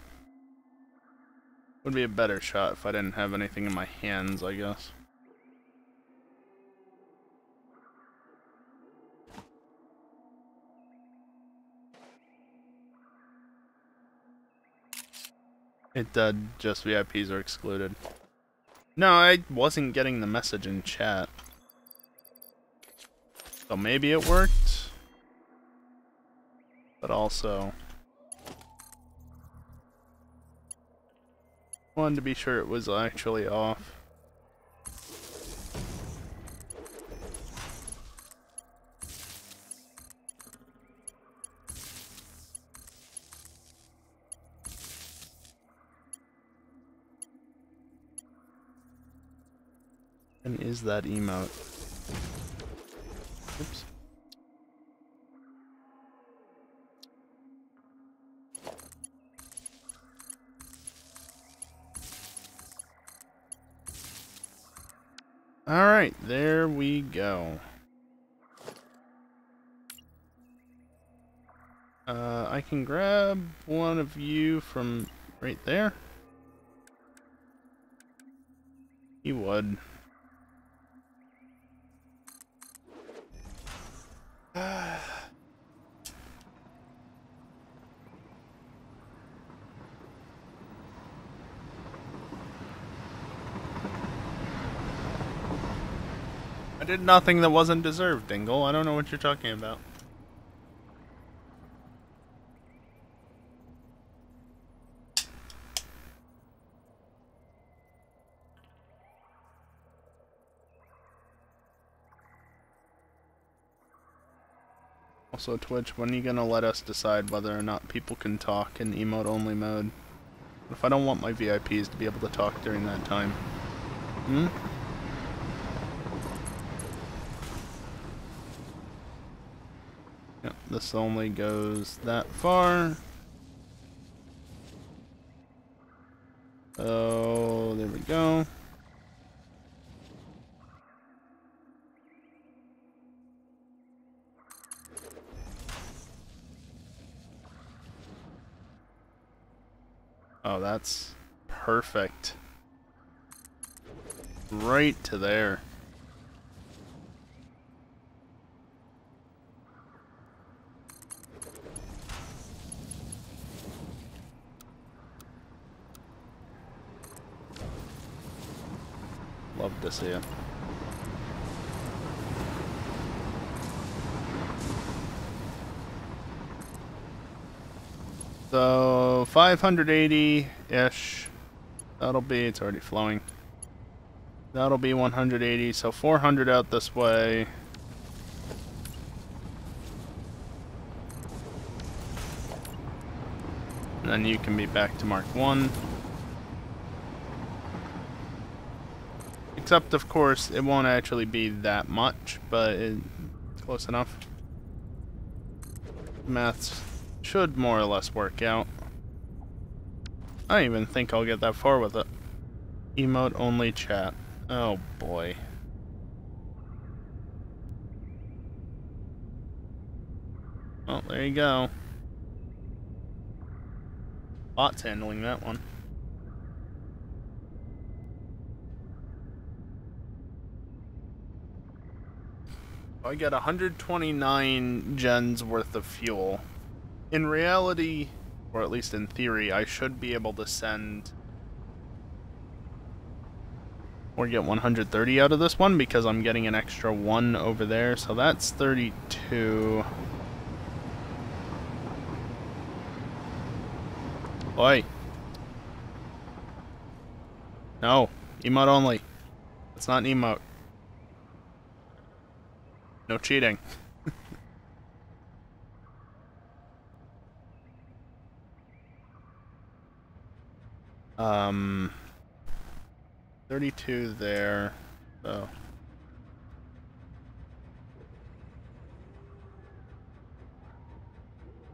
A: Would be a better shot if I didn't have anything in my hands, I guess. It just VIPs are excluded. No, I wasn't getting the message in chat. So maybe it worked. But also wanted to be sure it was actually off. And is that emote? Oops. Alright, there we go. I can grab one of you from right there. He would. I did nothing that wasn't deserved, Dingle. I don't know what you're talking about. Also, Twitch, when are you gonna let us decide whether or not people can talk in emote only mode? if I don't want my VIPs to be able to talk during that time? Hmm? Yep, this only goes that far. Oh, there we go. Oh, that's perfect. Right to there. Love to see it. So 580-ish. That'll be, it's already flowing. That'll be 180, so 400 out this way. And then you can be back to Mark 1. Except, of course, it won't actually be that much, but it's close enough. Maths should more or less work out. I don't even think I'll get that far with it. Emote only chat. Oh boy. Well, there you go. Bot's handling that one. I got 129 gens worth of fuel. In reality, or at least in theory, I should be able to send or get 130 out of this one because I'm getting an extra 1 over there, so that's 32. Oi. No, emote only. It's not an emote. No cheating. 32 there, so.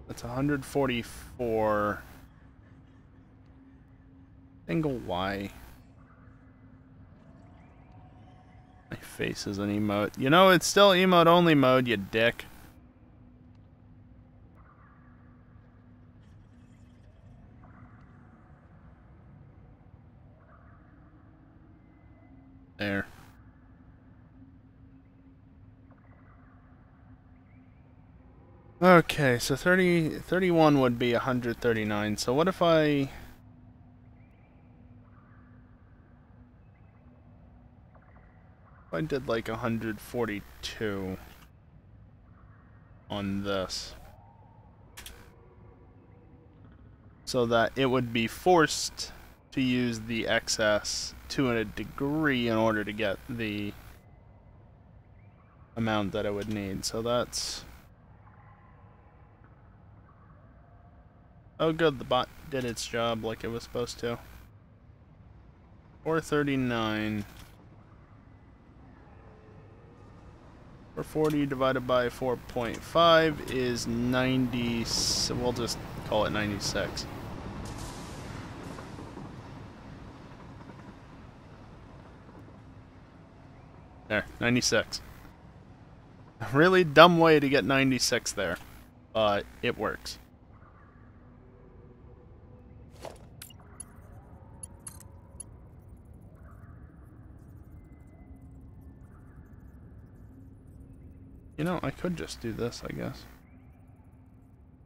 A: That's 144. Single Y. My face is an emote. You know, it's still emote only mode, you dick. There. Okay, so 31 would be 139. So what if I did like 142 on this? So that it would be forced to use the excess to a degree in order to get the amount that I would need. So that's... Oh good, the bot did its job like it was supposed to. 439. 440 divided by 4.5 is 90, so we'll just call it 96. There, 96. A really dumb way to get 96 there, but it works. You know, I could just do this, I guess.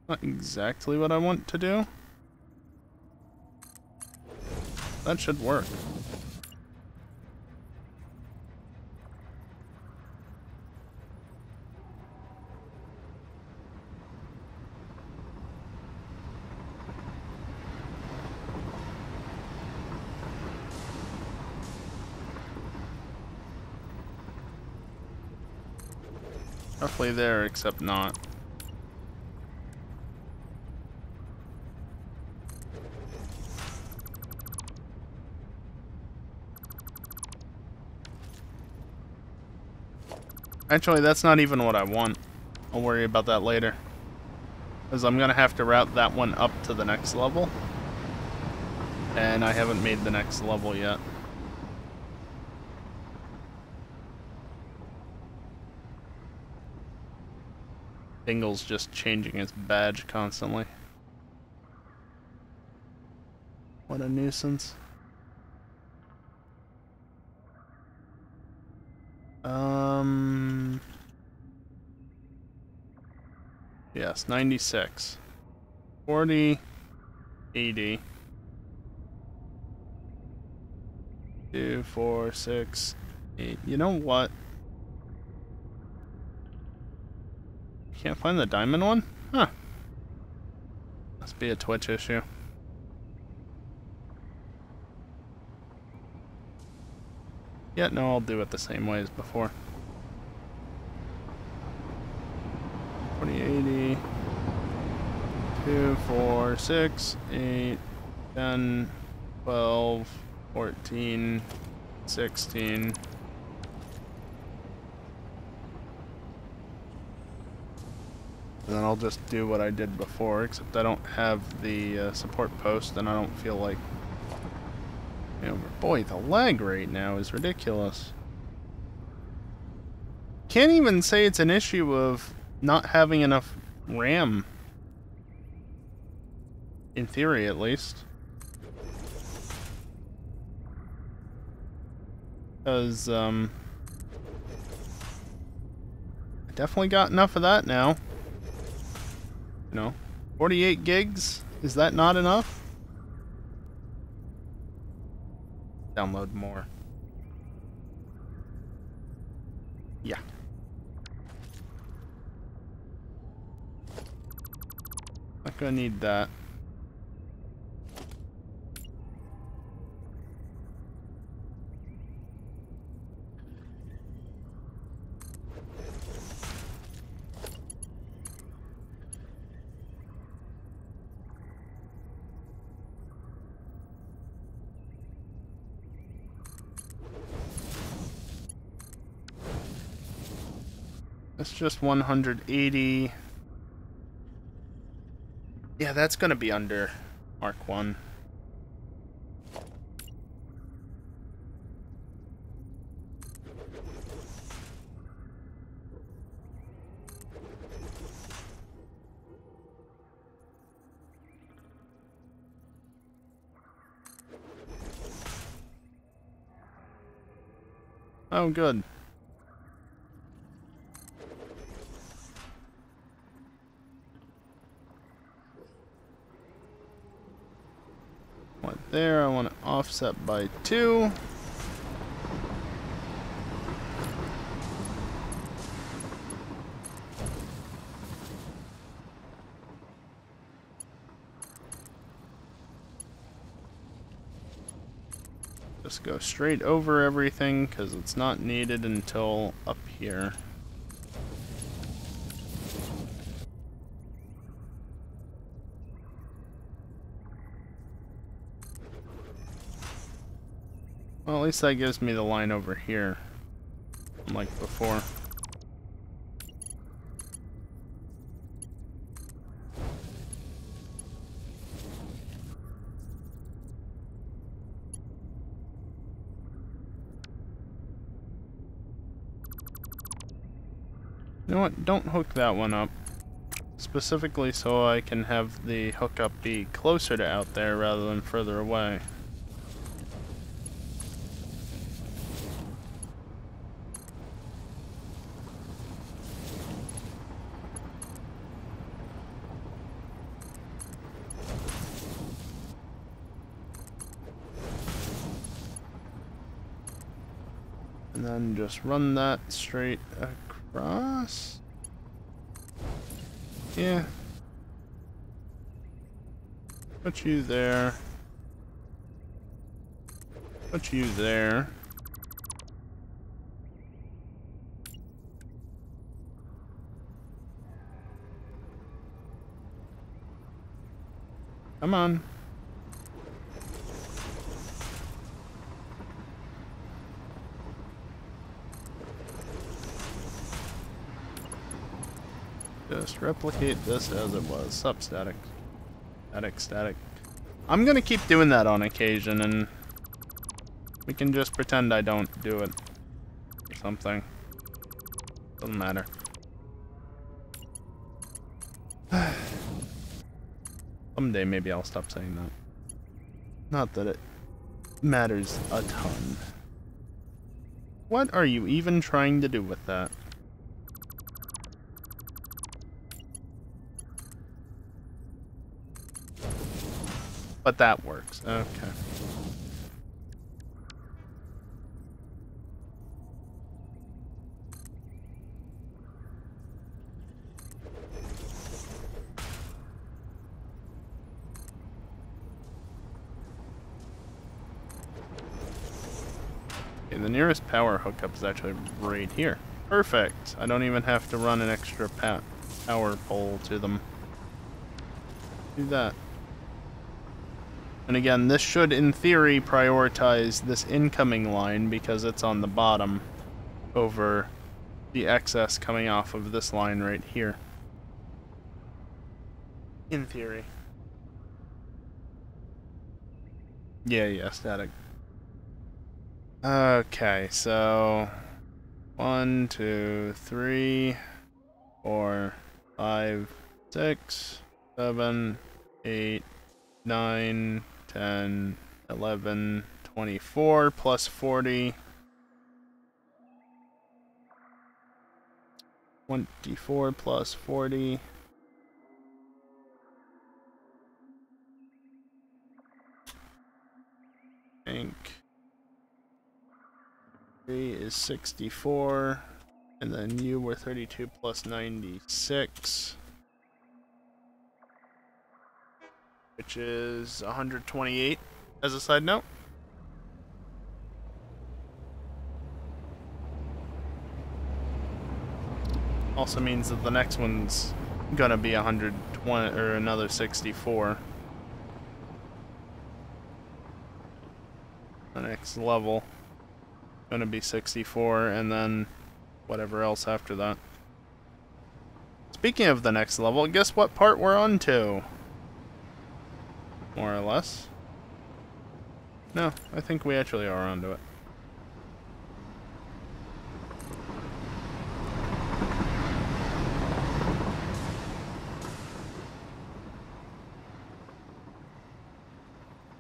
A: Not exactly what I want to do. That should work. Roughly there, except not. Actually, that's not even what I want. I'll worry about that later. Because I'm going to have to route that one up to the next level. And I haven't made the next level yet. Dingle's just changing his badge constantly. What a nuisance. Yes, 96. 40, 80. 2, 4, 6, 8. You know what? Can't find the diamond one? Huh. Must be a Twitch issue. Yeah, no, I'll do it the same way as before. 40, 80. 2, 4, 6, 8, 10, 12, 14, 16. And then I'll just do what I did before, except I don't have the support post, and I don't feel like... You know, boy, the lag right now is ridiculous. Can't even say it's an issue of not having enough RAM. In theory, at least. Because, I definitely got enough of that now. You know, 48 gigs? Is that not enough? Download more. Yeah. Not gonna need that. That's just 180. Yeah, that's gonna be under Mark 1. Oh, good. What there? I want to offset by 2. Just go straight over everything because it's not needed until up here. Well, at least that gives me the line over here, like before. You know what? Don't hook that one up. Specifically so I can have the hookup be closer to out there rather than further away. And then just run that straight across. Yeah. Put you there. Put you there. Come on. Just replicate this as it was. Sup, static. Static, static. I'm gonna keep doing that on occasion, and we can just pretend I don't do it. Or something. Doesn't matter. Someday maybe I'll stop saying that. Not that it matters a ton. What are you even trying to do with that? But that works. Okay. Okay, the nearest power hookup is actually right here. Perfect. I don't even have to run an extra power pole to them. Do that. And again, this should, in theory, prioritize this incoming line because it's on the bottom over the excess coming off of this line right here. In theory. Yeah, static. Okay, so 1, 2, 3, 4, 5, 6, 7, 8, 9, 10, 11, 24 plus 40. 24 plus 40. I think 3 is 64. And then you were 32 plus 96. Which is 128 as a side note. Also means that the next one's gonna be 120 or another 64. The next level gonna be 64, and then whatever else after that. Speaking of the next level, guess what part we're on to? More or less. No, I think we actually are onto it.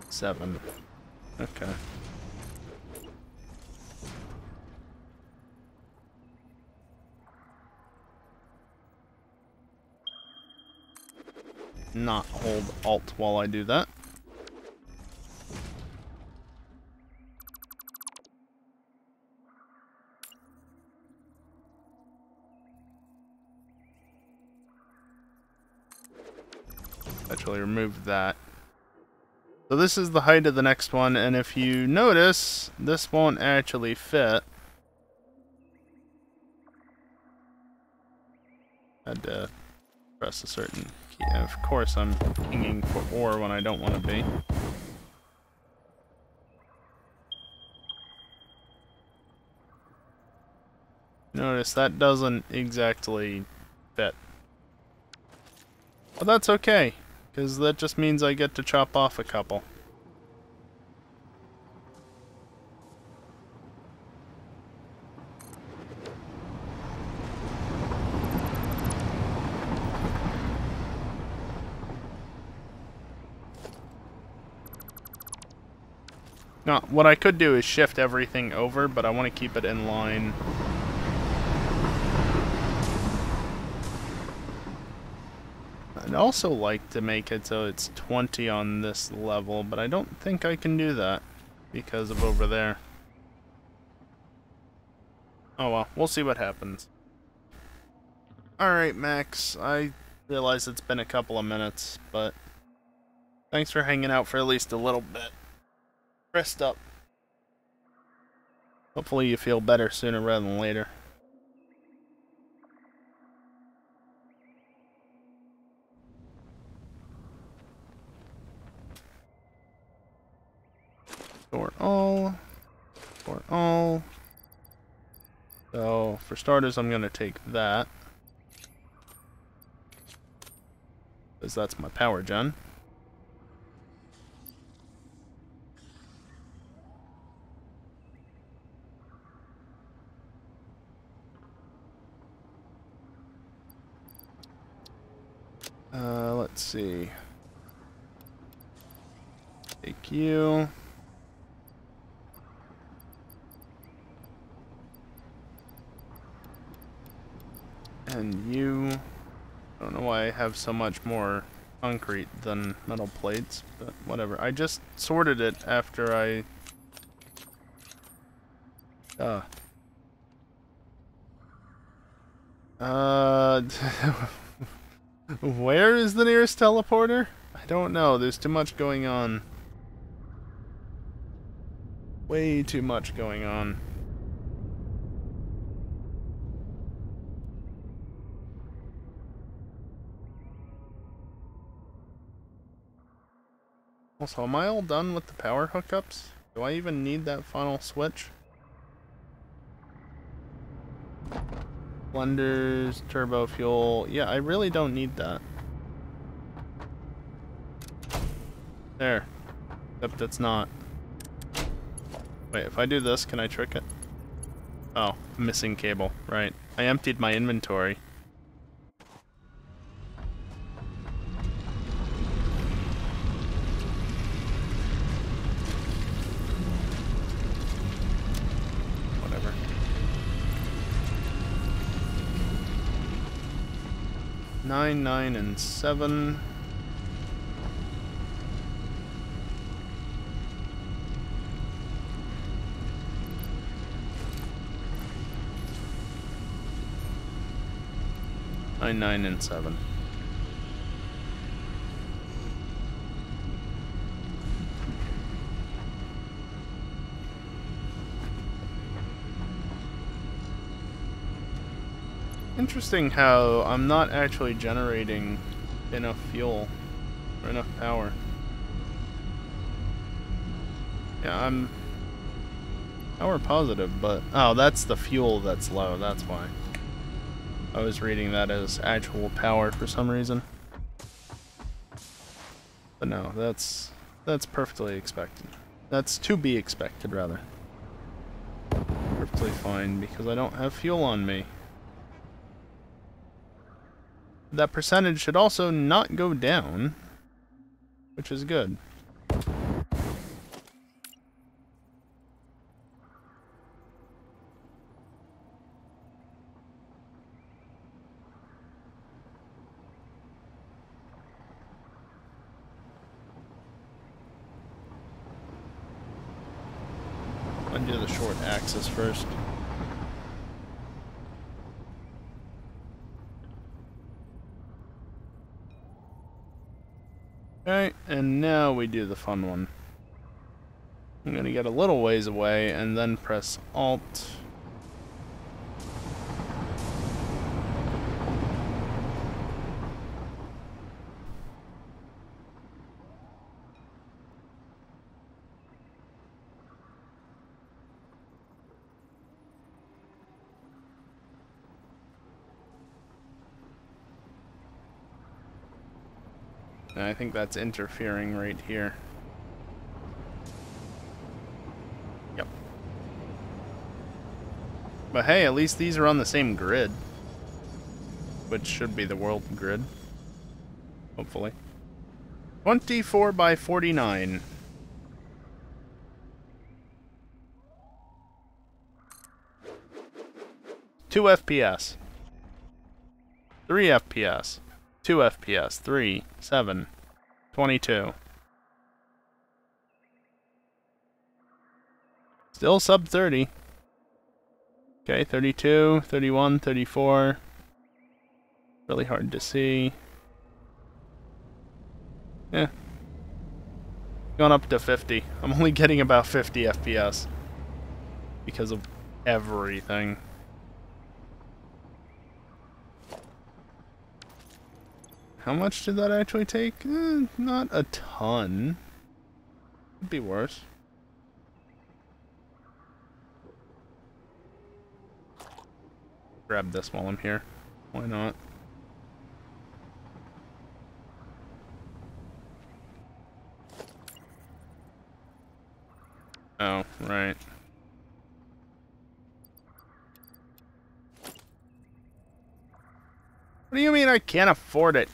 A: Seven. Okay. Not hold Alt while I do that. Actually remove that. So this is the height of the next one, and if you notice, this won't actually fit. Had to press a certain key. And of course I'm pinging for ore when I don't want to be. Notice that doesn't exactly fit. But that's okay, because that just means I get to chop off a couple. Now, what I could do is shift everything over, but I want to keep it in line. I'd also like to make it so it's 20 on this level, but I don't think I can do that because of over there. Oh well, we'll see what happens. Alright, Max, I realize it's been a couple of minutes, but thanks for hanging out for at least a little bit. Rest up. Hopefully you feel better sooner rather than later. Store all. Store all. So, for starters, I'm going to take that. because that's my power gen. Let's see. Take you. And you. I don't know why I have so much more concrete than metal plates, but whatever. I just sorted it after I... Where is the nearest teleporter? I don't know. There's too much going on. Way too much going on. Also, am I all done with the power hookups? Do I even need that final switch? Blenders, turbo fuel. Yeah, I really don't need that. There. Except it's not. Wait, if I do this, can I trick it? Oh, missing cable. Right. I emptied my inventory. Whatever. 9, 9, and 7. Nine, 9, and 7. Interesting how I'm not actually generating enough fuel or enough power. Yeah, I'm power positive, but oh, that's the fuel that's low, that's why. I was reading that as actual power for some reason. But no, that's perfectly expected. That's to be expected, rather. Perfectly fine, because I don't have fuel on me. That percentage should also not go down, which is good. Undo the short axis first. Okay, and now we do the fun one. I'm gonna get a little ways away and then press Alt. And I think that's interfering right here. Yep. But hey, at least these are on the same grid. Which should be the world grid. Hopefully. 24 by 49. Two FPS. 3 FPS. 2 FPS. 3, 7, 22. Still sub 30. Okay, 32, 31, 34. Really hard to see. Yeah. Gone up to 50. I'm only getting about 50 FPS. Because of everything. How much did that actually take? Not a ton. Could be worse. Grab this while I'm here. Why not? Oh, right. What do you mean I can't afford it?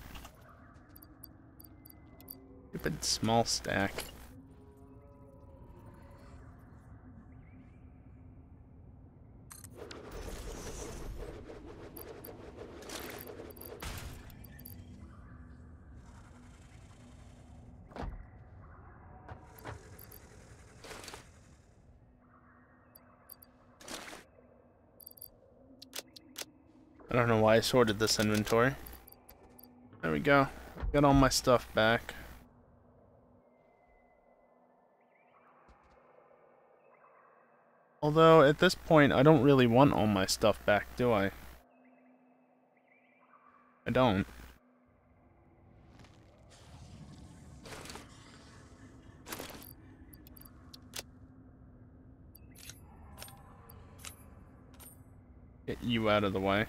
A: Stupid small stack. I don't know why I sorted this inventory. There we go. Got all my stuff back. Although, at this point, I don't really want all my stuff back, do I? I don't. Get you out of the way.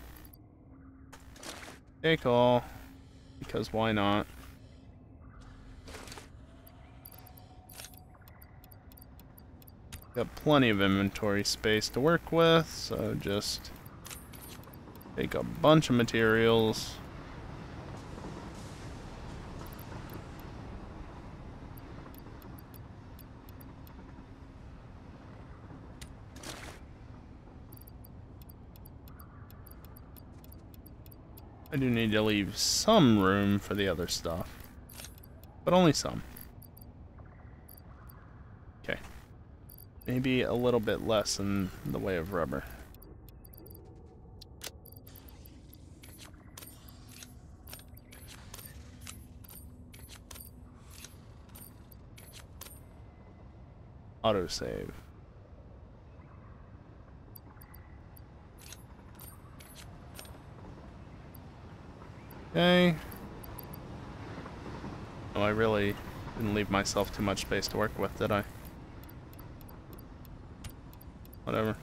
A: Take all. Because why not? Got plenty of inventory space to work with, so just take a bunch of materials. I do need to leave some room for the other stuff, but only some. Okay. Maybe a little bit less in the way of rubber. Autosave. Okay. Oh, I really didn't leave myself too much space to work with, did I? Whatever.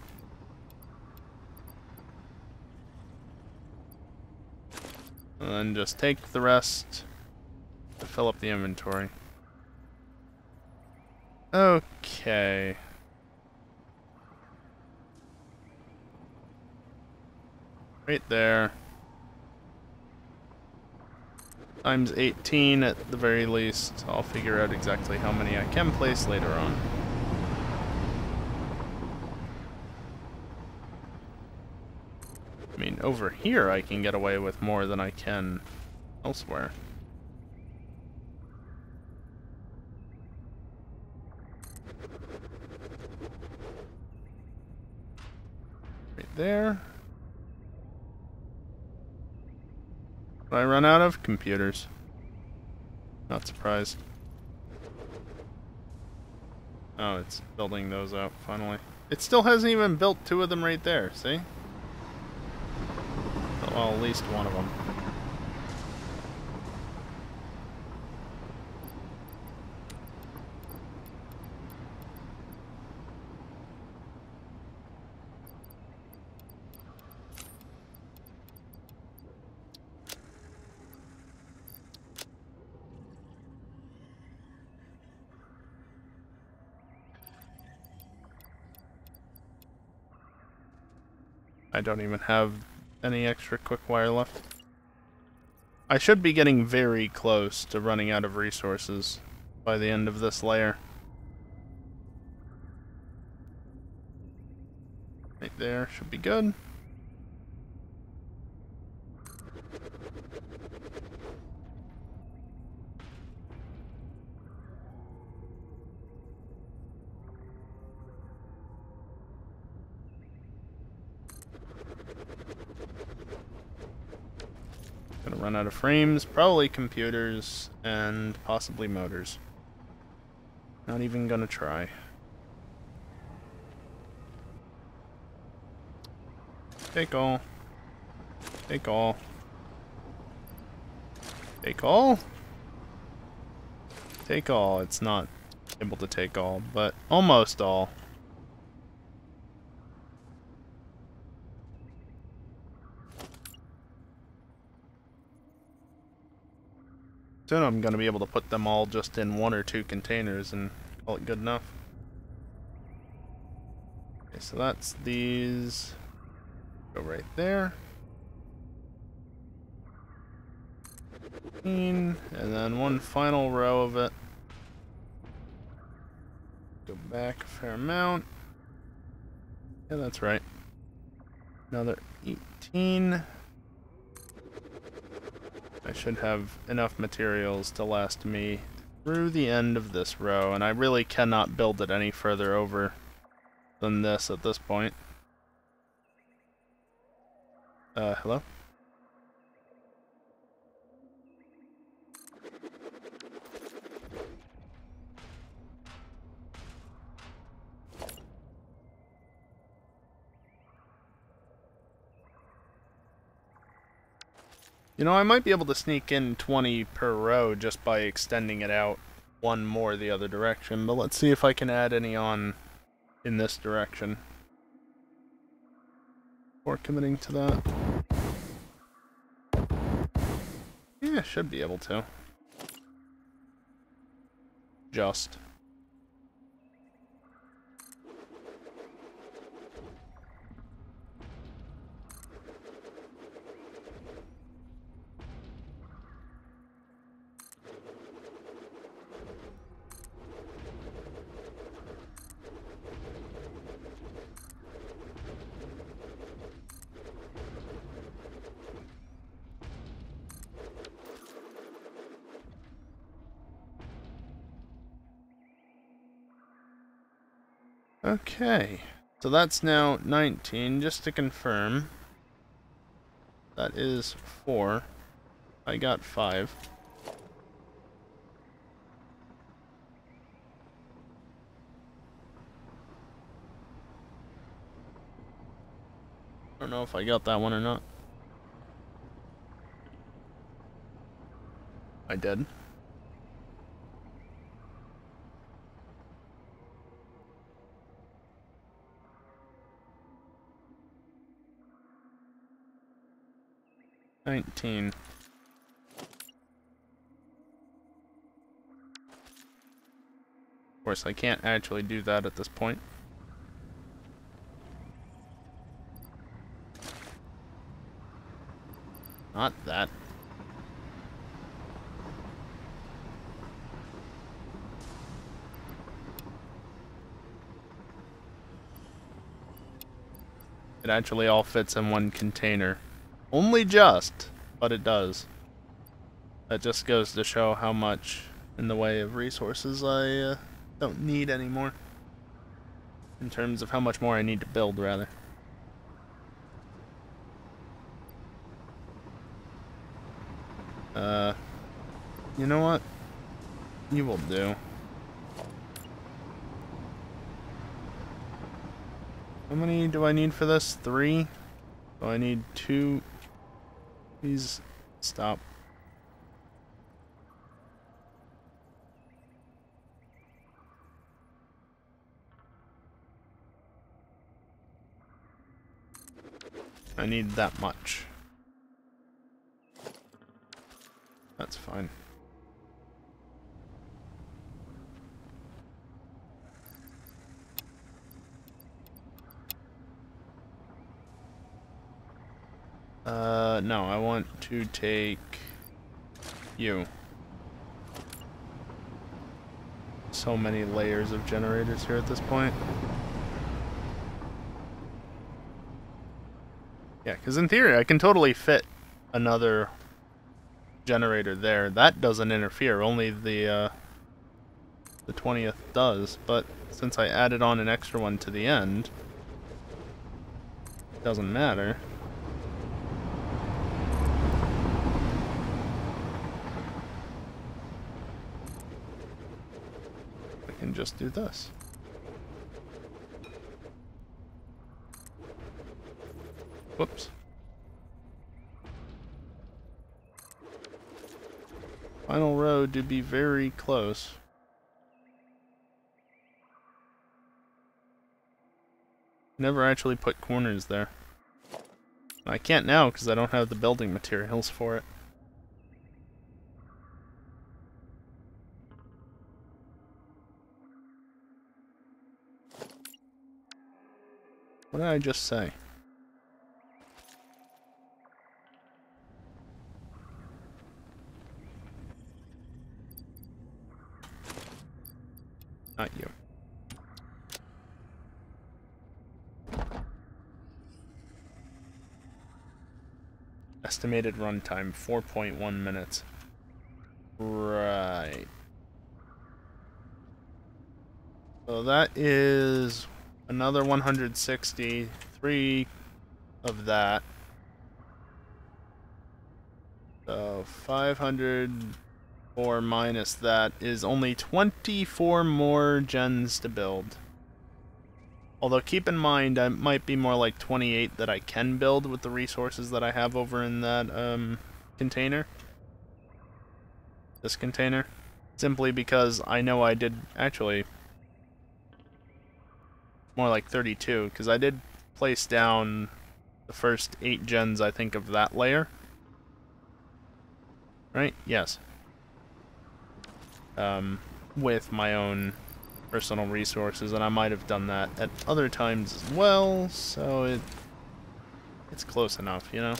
A: And then just take the rest to fill up the inventory. Okay. Right there. Times 18 at the very least. I'll figure out exactly how many I can place later on. I mean, over here I can get away with more than I can elsewhere. Right there. Did I run out of computers? Not surprised. Oh, it's building those out finally. It still hasn't even built two of them right there, see? Well, at least one of them. I don't even have any extra quick wire left. I should be getting very close to running out of resources by the end of this layer. Right there, should be good. Gonna run out of frames, probably computers, and possibly motors. Not even gonna try. Take all. Take all. Take all? Take all. It's not able to take all, but almost all. Soon I'm going to be able to put them all just in one or two containers and call it good enough. Okay, so that's these. Go right there. And then one final row of it. Go back a fair amount. Yeah, that's right. Another 18. I should have enough materials to last me through the end of this row, and I really cannot build it any further over than this at this point. Hello? You know, I might be able to sneak in 20 per row just by extending it out one more the other direction, but let's see if I can add any on in this direction before committing to that. Yeah, should be able to. Just. Okay, so that's now 19, just to confirm. That is 4. I got 5. I don't know if I got that one or not. I did. $19. Of course, I can't actually do that at this point. Not that. It actually all fits in one container. Only just, but it does. That just goes to show how much in the way of resources I don't need anymore. In terms of how much more I need to build, rather. You know what? You will do. How many do I need for this? 3? So I need 2. Please stop. I need that much. That's fine. No, I want to take you. So many layers of generators here at this point. Yeah, because in theory, I can totally fit another generator there. That doesn't interfere, only the 20th does. But since I added on an extra one to the end, it doesn't matter. I can just do this. Whoops. Final row to be very close. Never actually put corners there. I can't now because I don't have the building materials for it. What did I just say? Not you. Estimated runtime, 4.1 minutes. Right. So that is another 163 of that. So 504 minus that is only 24 more gens to build. Although keep in mind, I might be more like 28 that I can build with the resources that I have over in that container. This container. Simply because I know I did, actually, more like 32, because I did place down the first 8 gens, I think, of that layer. Right? Yes. With my own personal resources, and I might have done that at other times as well, so it's close enough, you know?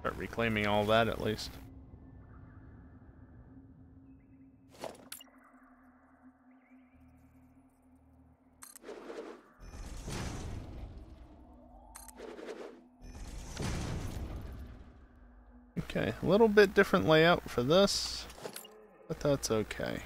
A: Start reclaiming all that at least. Okay, a little bit different layout for this, but that's okay.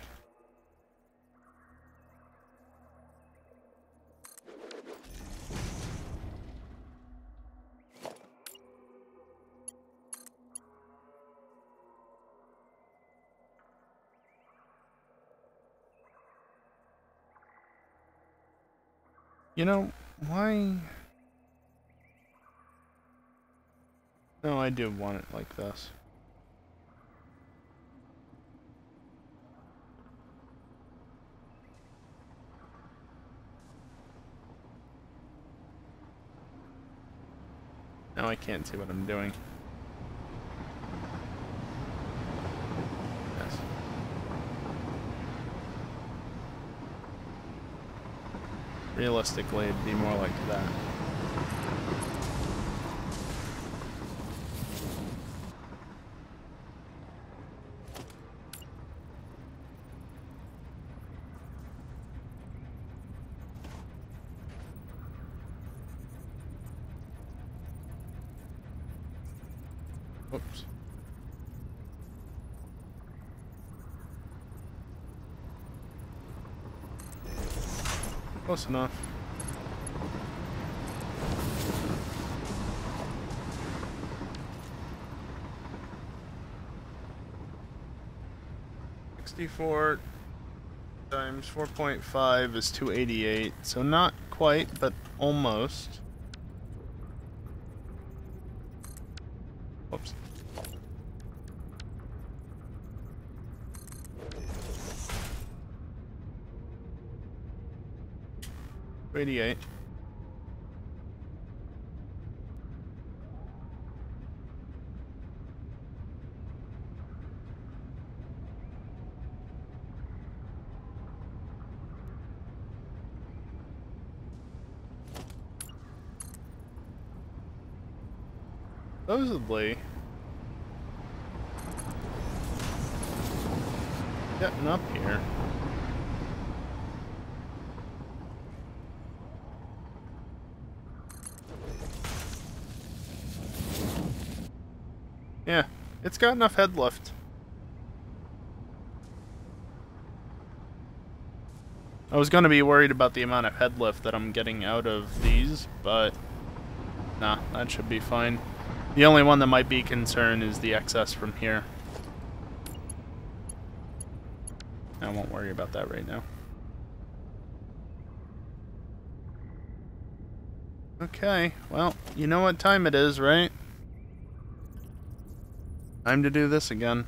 A: You know, why? No, I do want it like this. Now I can't see what I'm doing. Yes. Realistically, it'd be more like that. Oops. Close enough. $64 times 4.5 is 288, so not quite, but almost. Oops. 288. Supposedly, getting up here. Yeah, it's got enough head lift. I was going to be worried about the amount of head lift that I'm getting out of these, but nah, that should be fine. The only one that might be concerned is the excess from here. I won't worry about that right now. Okay, well, you know what time it is, right? Time to do this again.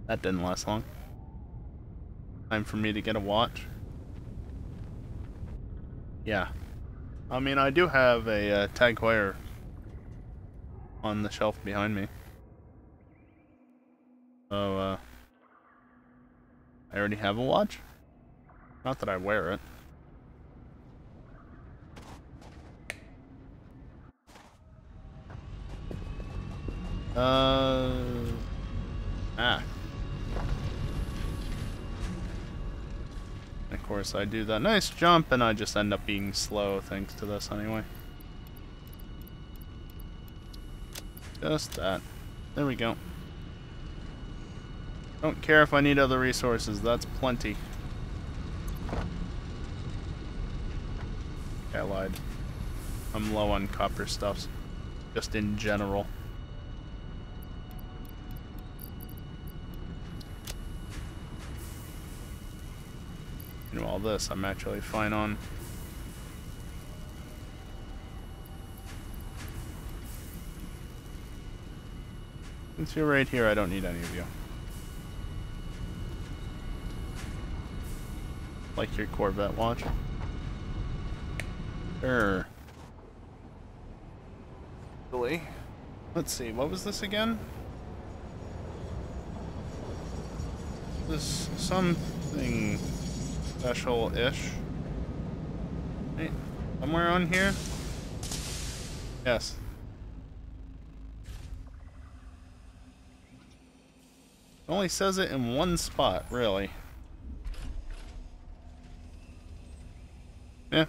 A: That didn't last long. Time for me to get a watch. Yeah. I mean, I do have a Tag Heuer on the shelf behind me. So, I already have a watch. Not that I wear it. Of course, I do that nice jump, and I just end up being slow thanks to this anyway. Just that. There we go. Don't care if I need other resources, that's plenty. Okay, I lied. I'm low on copper stuffs, just in general. All this I'm actually fine on. Since you're right here, I don't need any of you. Like your Corvette watch. Sure. Let's see, what was this again? This something special-ish. Hey, somewhere on here? Yes. It only says it in one spot, really. Yeah.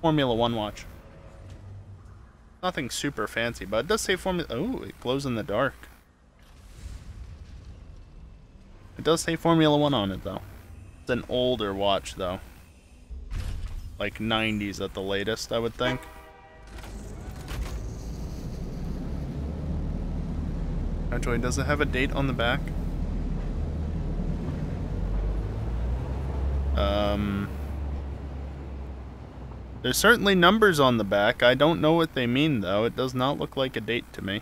A: Formula 1 watch. Nothing super fancy, but it does say Formula... Oh, it glows in the dark. It does say Formula 1 on it, though. It's an older watch, though. Like 90s at the latest, I would think. Actually, does it have a date on the back? There's certainly numbers on the back. I don't know what they mean, though. It does not look like a date to me.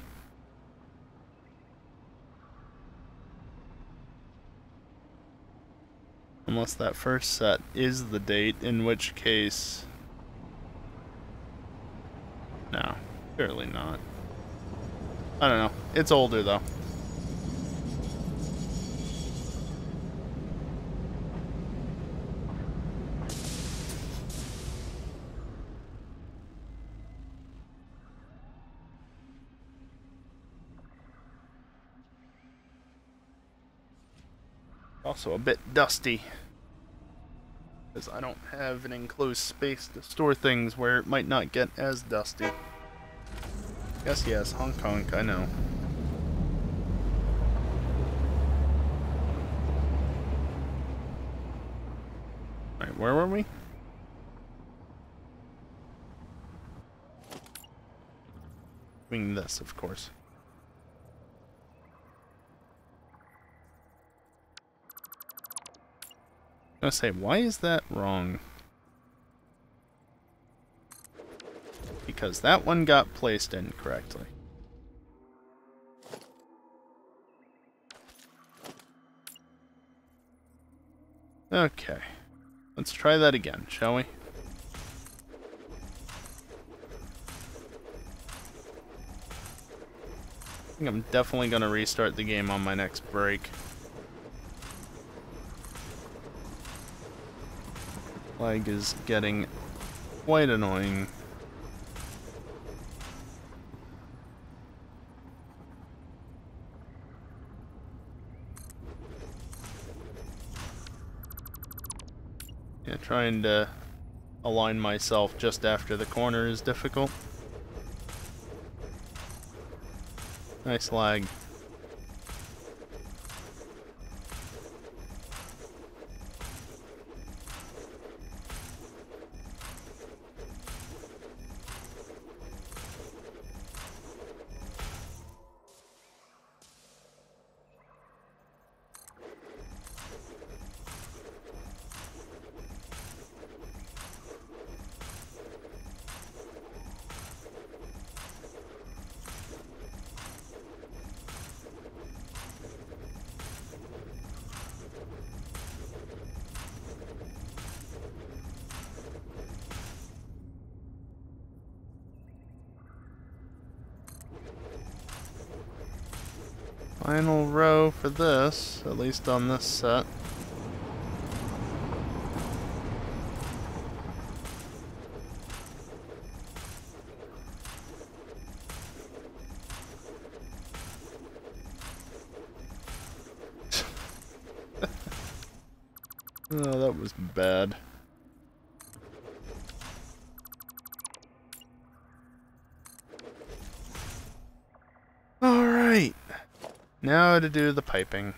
A: Unless that first set is the date, in which case... No, surely not. I don't know. It's older, though. Also a bit dusty, because I don't have an enclosed space to store things where it might not get as dusty. Yes, honk honk, I know. Alright, where were we? Doing this, of course. I was gonna say, why is that wrong? Because that one got placed incorrectly. Okay. Let's try that again, shall we? I think I'm definitely gonna restart the game on my next break. Lag is getting quite annoying. Yeah, trying to align myself just after the corner is difficult. Nice lag. Final row for this, at least on this set. Oh, that was bad. Alright. Now to do the piping.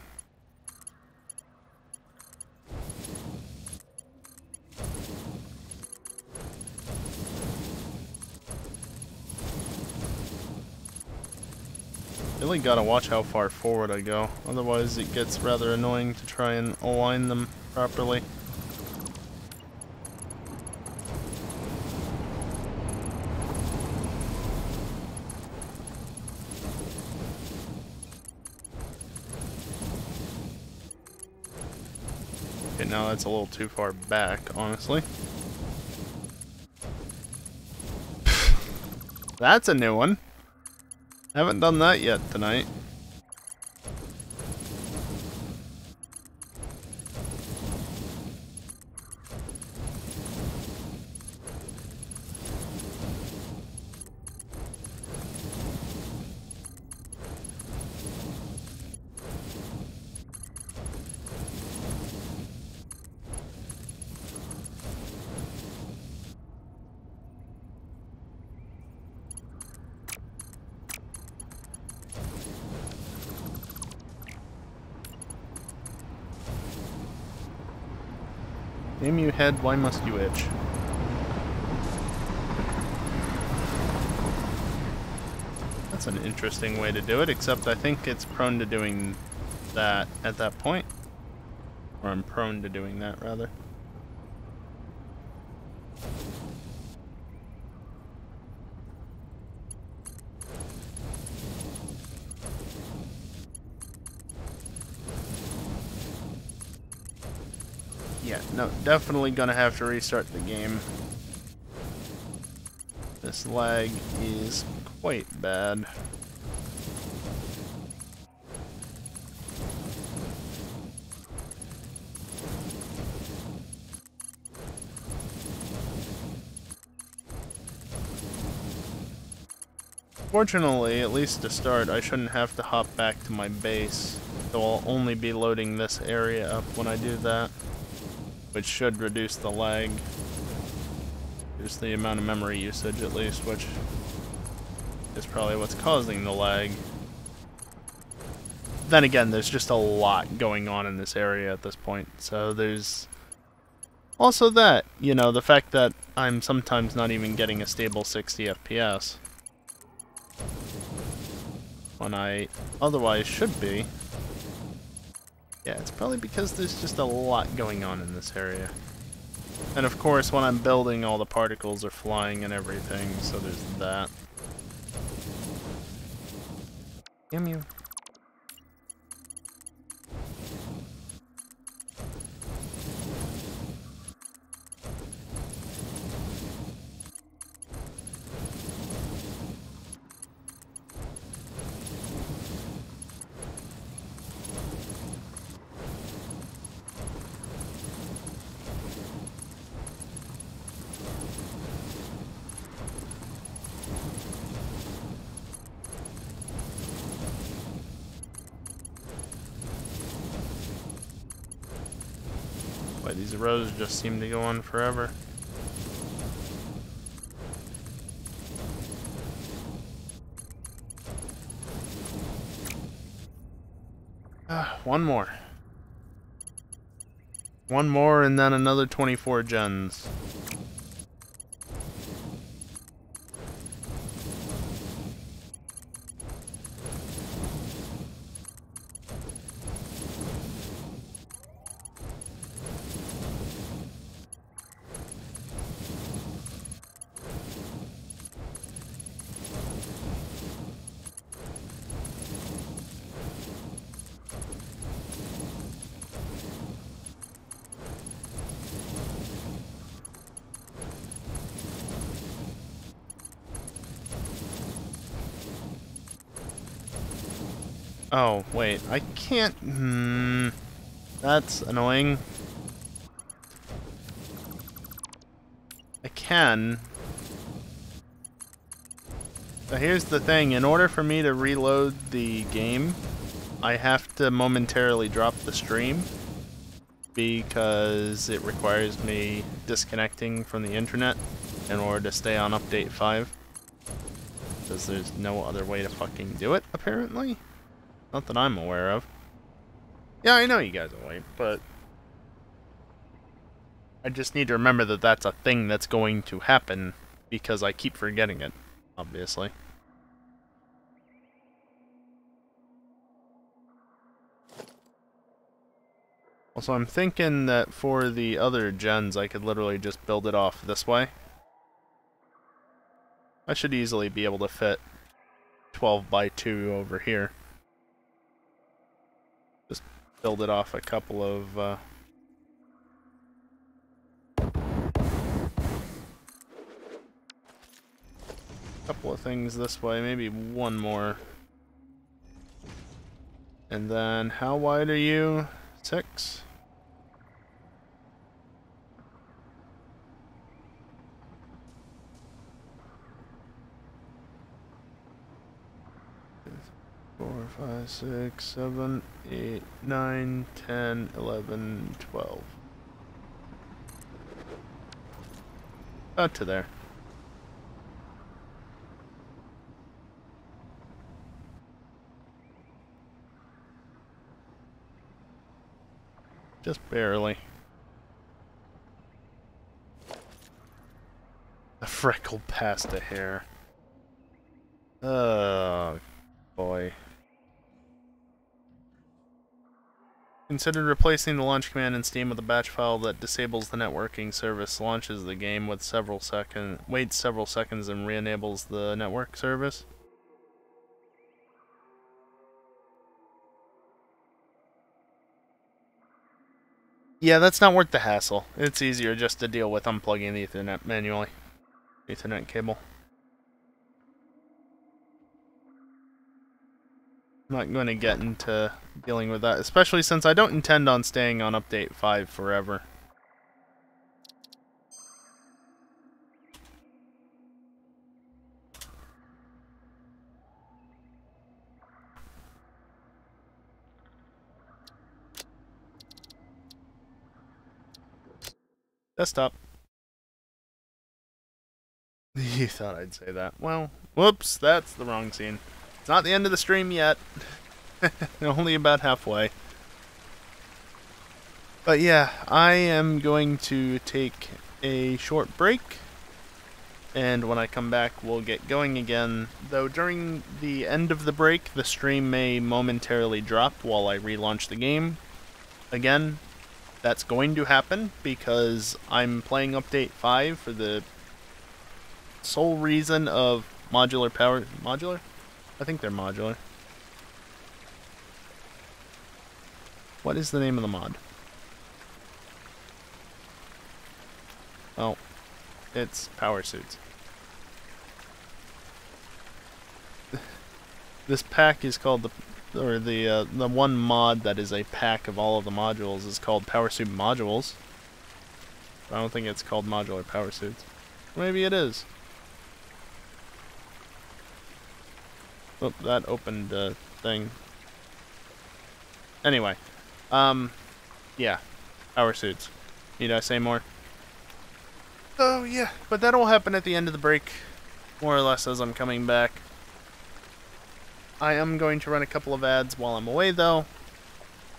A: Really gotta watch how far forward I go, otherwise it gets rather annoying to try and align them properly. Okay, now that's a little too far back, honestly. That's a new one. Haven't done that yet tonight. Damn you head, why must you itch? That's an interesting way to do it, except I think it's prone to doing that at that point. Or I'm prone to doing that, rather. Yeah, no, definitely gonna have to restart the game. This lag is quite bad. Fortunately, at least to start, I shouldn't have to hop back to my base, so I'll only be loading this area up when I do that, which should reduce the lag. Reduce the amount of memory usage at least, which is probably what's causing the lag. Then again, there's just a lot going on in this area at this point, so there's also that, you know, the fact that I'm sometimes not even getting a stable 60 FPS. When I otherwise should be. Yeah, it's probably because there's just a lot going on in this area. And of course, when I'm building, all the particles are flying and everything, so there's that. Damn you. Why, these rows just seem to go on forever. One more. One more and then another 24 gens. Oh, wait, I can't... that's annoying. I can. But here's the thing, in order for me to reload the game, I have to momentarily drop the stream because it requires me disconnecting from the internet in order to stay on update 5. Because there's no other way to fucking do it, apparently. Not that I'm aware of. Yeah, I know you guys will wait, but I just need to remember that that's a thing that's going to happen because I keep forgetting it, obviously. Also, I'm thinking that for the other gens, I could literally just build it off this way. I should easily be able to fit 12 by 2 over here. Just build it off a couple of, things this way, maybe one more. And then, how wide are you? 6? Four, 5, 6, 7, 8, 9, 10, 11, 12. About to there. Just barely. The freckled pasta hair. Oh, boy. Considered replacing the launch command in Steam with a batch file that disables the networking service, launches the game with waits several seconds and re-enables the network service. Yeah, that's not worth the hassle. It's easier just to deal with unplugging the Ethernet manually. Ethernet cable. I'm not going to get into dealing with that, especially since I don't intend on staying on update 5 forever. Desktop. You thought I'd say that. Well, whoops, that's the wrong scene. It's not the end of the stream yet. Only about halfway. But yeah, I am going to take a short break. And when I come back, we'll get going again. Though during the end of the break, the stream may momentarily drop while I relaunch the game. Again, that's going to happen because I'm playing Update 5 for the sole reason of modular power... Modular? I think they're modular. What is the name of the mod? Oh, it's Powersuits. This pack is called the one mod that is a pack of all of the modules is called Powersuit Modules. I don't think it's called Modular Powersuits. Maybe it is. Oh, that opened a thing. Anyway, yeah, Powersuits. Need I say more? Oh yeah, but that'll happen at the end of the break, more or less as I'm coming back. I am going to run a couple of ads while I'm away though.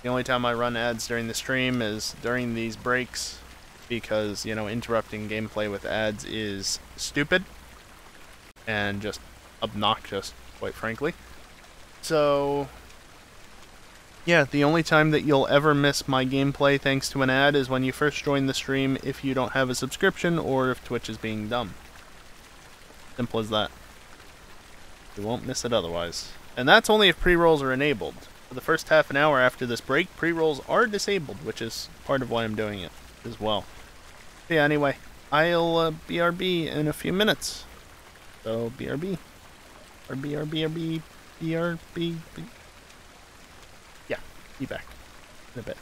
A: The only time I run ads during the stream is during these breaks, because, you know, interrupting gameplay with ads is stupid and just obnoxious, quite frankly. So, yeah, the only time that you'll ever miss my gameplay thanks to an ad is when you first join the stream if you don't have a subscription or if Twitch is being dumb. Simple as that. You won't miss it otherwise. And that's only if pre-rolls are enabled. For the first half an hour after this break, pre-rolls are disabled, which is part of why I'm doing it as well. But yeah, anyway, I'll BRB in a few minutes. So, BRB. Or BRB, BRB, Be back in a bit.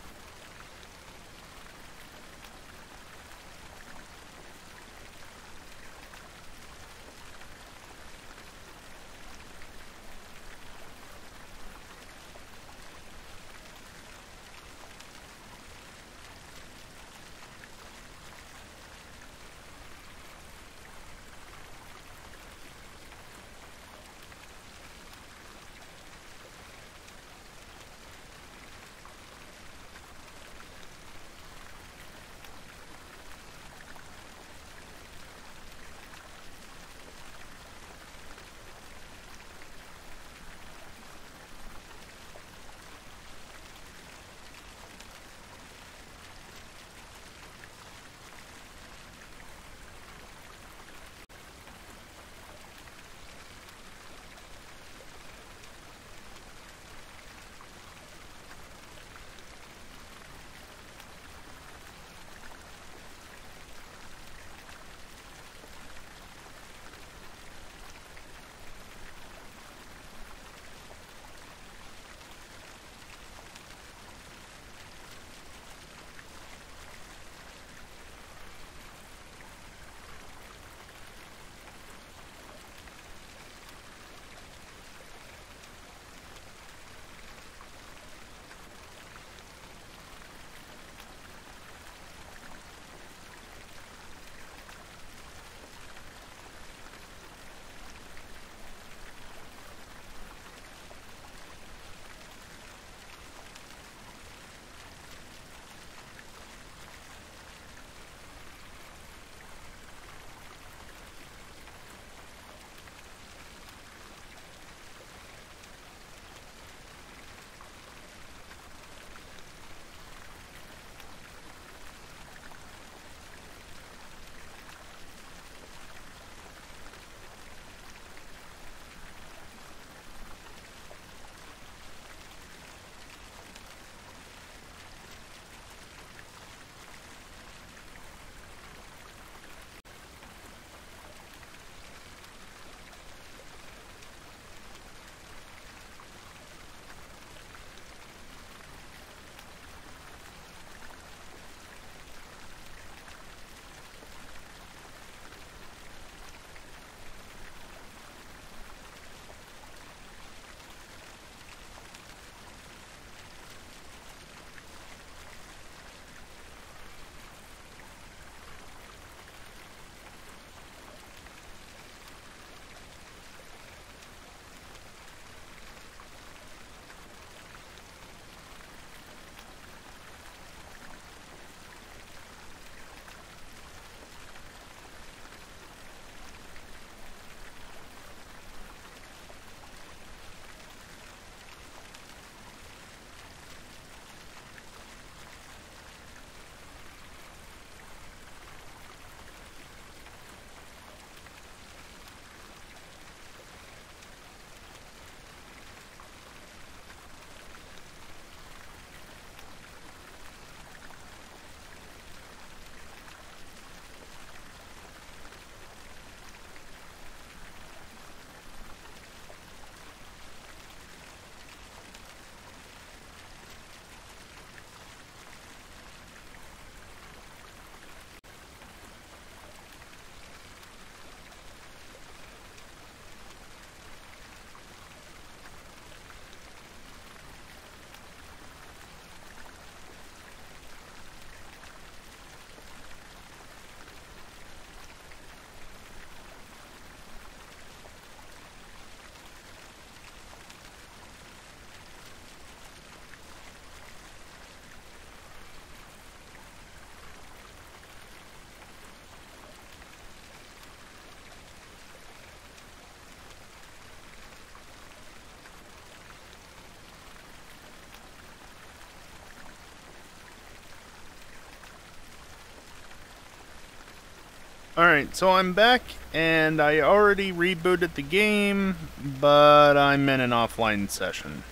A: Alright, so I'm back, and I already rebooted the game, but I'm in an offline session.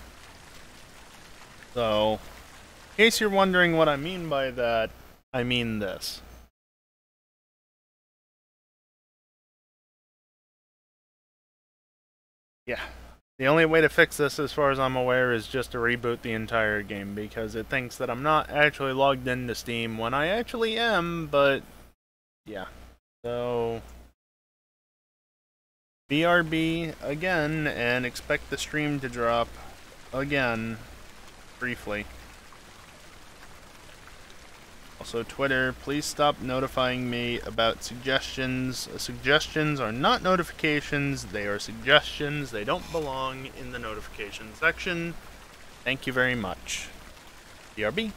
A: So, in case you're wondering what I mean by that, I mean this. Yeah, The only way to fix this, as far as I'm aware, is just to reboot the entire game, because it thinks that I'm not actually logged into Steam when I actually am, but yeah. So, BRB again, and expect the stream to drop again, briefly. Also, Twitter, please stop notifying me about suggestions. Suggestions are not notifications, they are suggestions. They don't belong in the notification section. Thank you very much. BRB.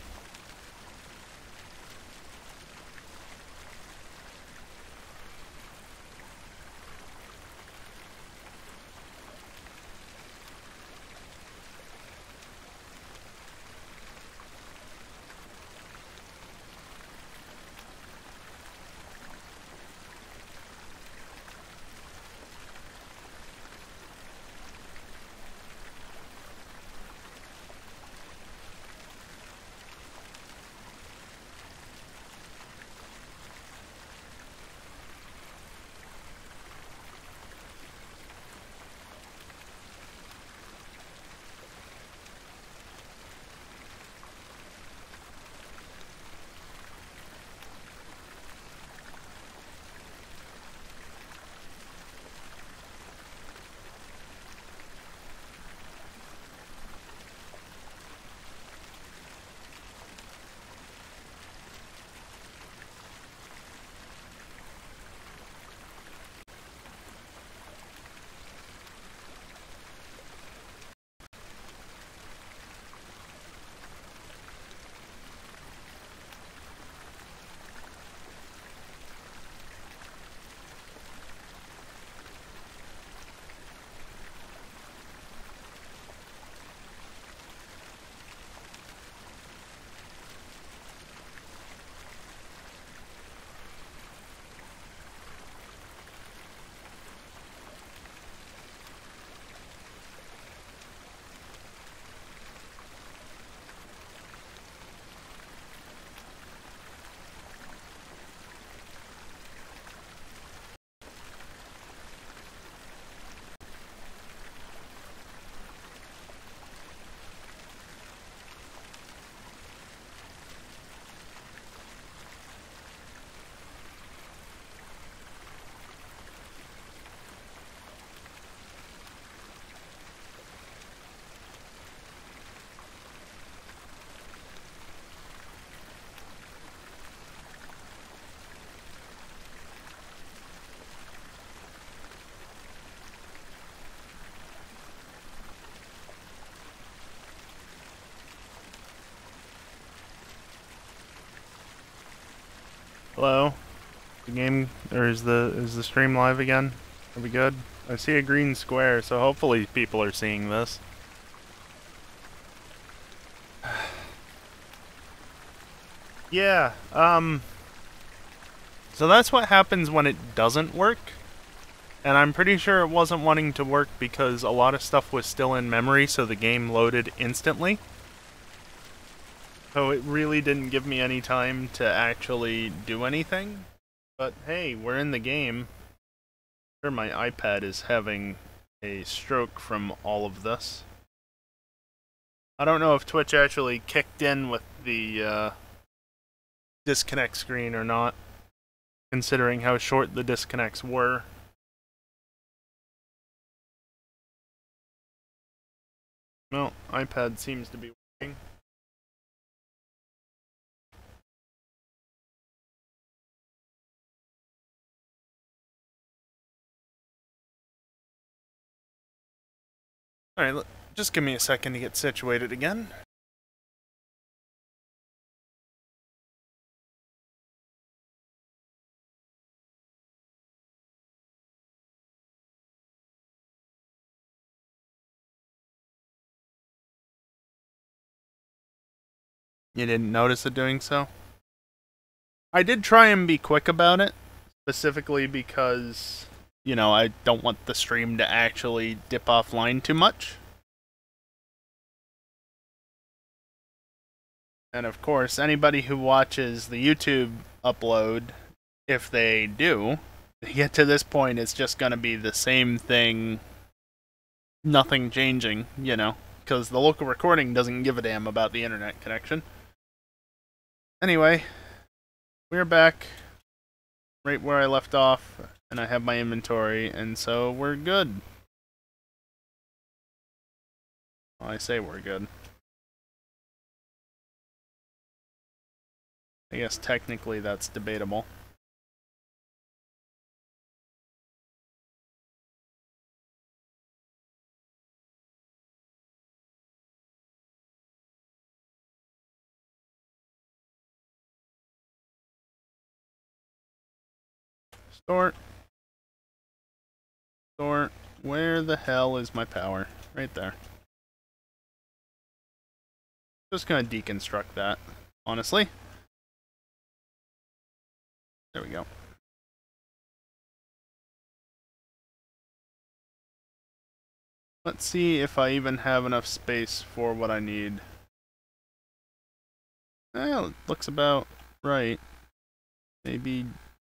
A: Hello? The game, or is the stream live again? Are we good? I see a green square, so hopefully people are seeing this. Yeah, so that's what happens when it doesn't work. And I'm pretty sure it wasn't wanting to work because a lot of stuff was still in memory, so the game loaded instantly. So it really didn't give me any time to actually do anything. But hey, we're in the game. Sure, my iPad is having a stroke from all of this. I don't know if Twitch actually kicked in with the disconnect screen or not, considering how short the disconnects were. Well, iPad seems to be working. Alright, just give me a second to get situated again. You didn't notice it doing so? I did try and be quick about it, specifically because, you know, I don't want the stream to actually dip offline too much. And of course, anybody who watches the YouTube upload, if they do, they get to this point, it's just going to be the same thing nothing changing, you know, because the local recording doesn't give a damn about the internet connection. Anyway, we're back right where I left off, and I have my inventory, and so we're good. Well, I say we're good. I guess technically that's debatable. Store. Store. Where the hell is my power? Right there. Just gonna deconstruct that, honestly. There we go. Let's see if I even have enough space for what I need. Well, it looks about right. Maybe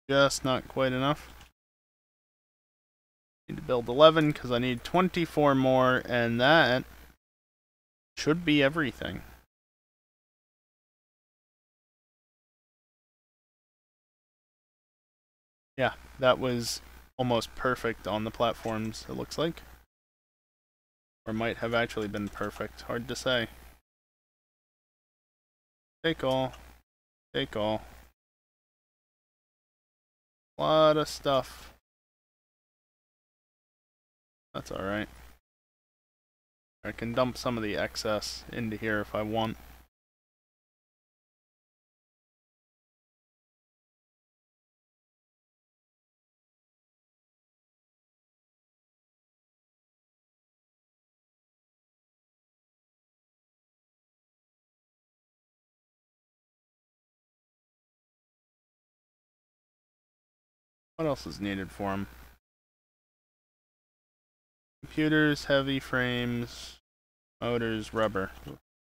A: just not quite enough. Need to build 11 because I need 24 more, and that should be everything. Yeah, that was almost perfect on the platforms, it looks like. Or might have actually been perfect. Hard to say. Take all. Take all. Lot of stuff. That's alright. I can dump some of the excess into here if I want. What else is needed for them? Computers, heavy frames, motors, rubber.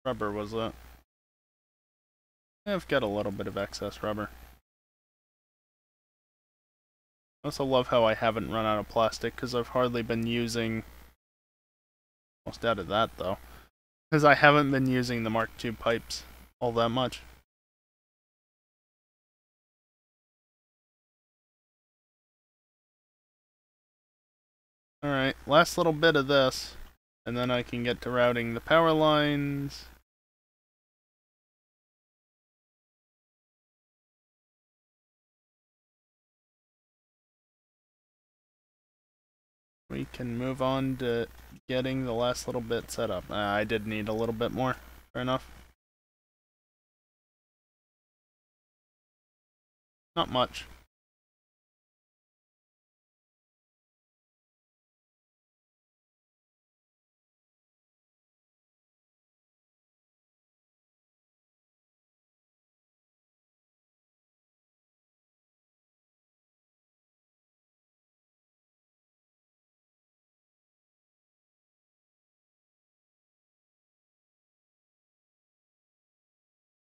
A: Rubber was that? I've got a little bit of excess rubber. I also love how I haven't run out of plastic because I've hardly been using... Almost out of that though. Because I haven't been using the Mark II pipes all that much. Alright, last little bit of this. And then I can get to routing the power lines. We can move on to getting the last little bit set up. I did need a little bit more. Fair enough. Not much.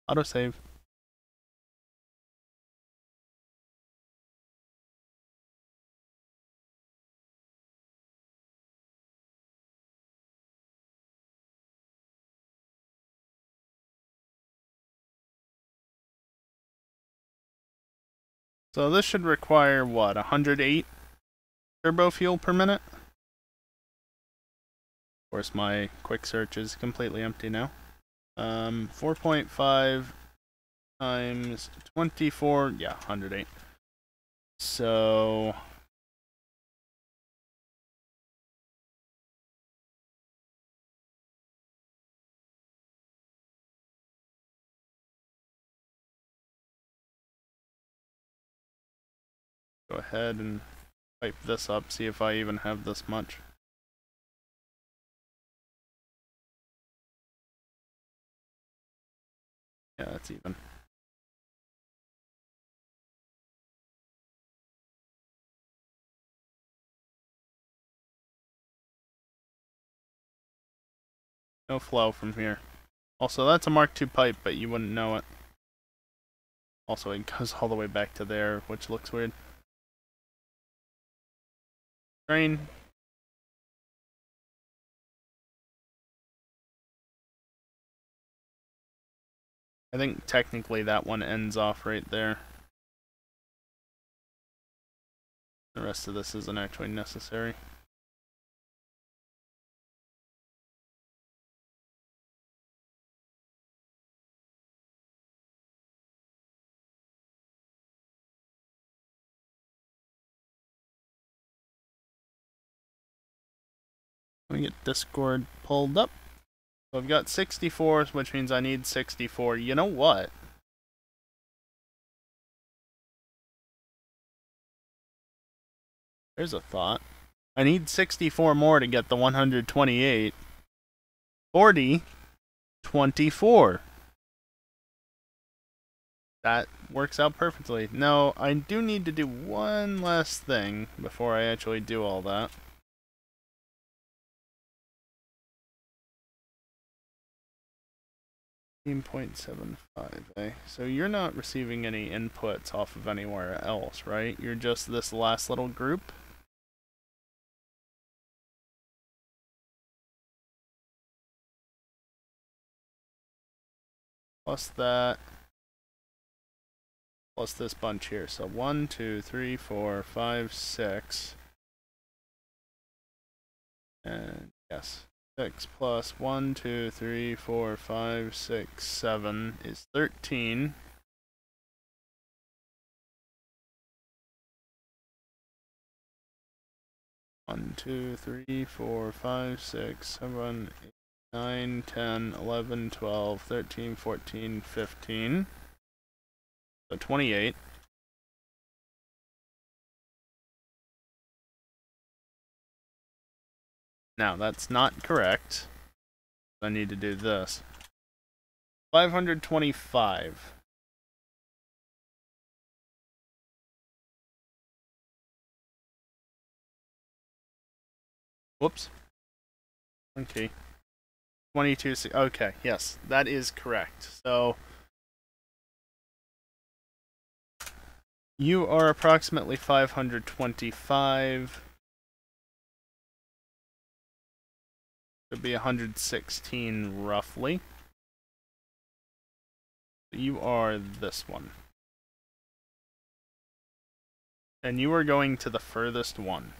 A: Autosave. So this should require, what, 108 turbo fuel per minute? Of course, my quick search is completely empty now. 4.5 times 24, yeah, 108. So... go ahead and pipe this up, see if I even have this much. Yeah, that's even. No flow from here. Also, that's a Mark II pipe, but you wouldn't know it. Also, it goes all the way back to there, which looks weird. Drain. I think technically that one ends off right there. The rest of this isn't actually necessary. Let me get Discord pulled up. So I've got 64, which means I need 64. You know what? There's a thought. I need 64 more to get the 128. 40, 24. That works out perfectly. No, I do need to do one last thing before I actually do all that. .75, eh? So you're not receiving any inputs off of anywhere else, right? You're just this last little group? Plus that. Plus this bunch here. So 1, 2, 3, 4, 5, 6. And yes. 6 plus 1, 2, 3, 4, 5, 6, 7 is 13. One, 2, 3, 4, 5, 6, 7, 8, 9, 10, 11, 12, 13, 14, 15. So 28. Now, that's not correct. I need to do this. 525. Whoops. Okay. 22. Okay, yes, that is correct. So, you are approximately 525. Should be 116 roughly. You are this one. And you are going to the furthest one.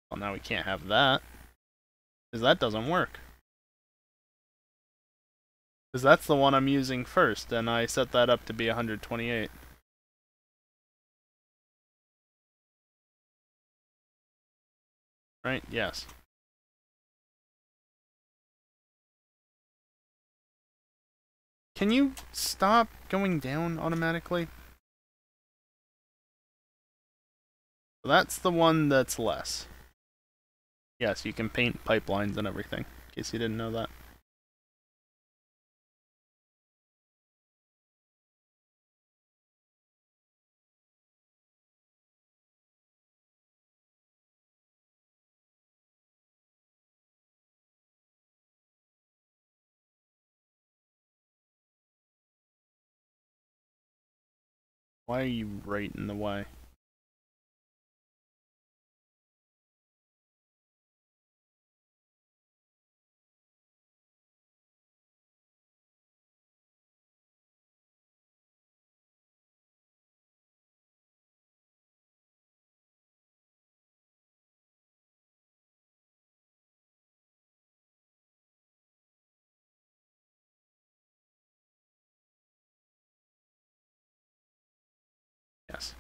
A: Well, now we can't have that. Because that doesn't work. Because that's the one I'm using first, and I set that up to be 128. Right? Yes. Can you stop going down automatically? So that's the one that's less. Yes, you can paint pipelines and everything, in case you didn't know that. Why are you right in the way? Yes.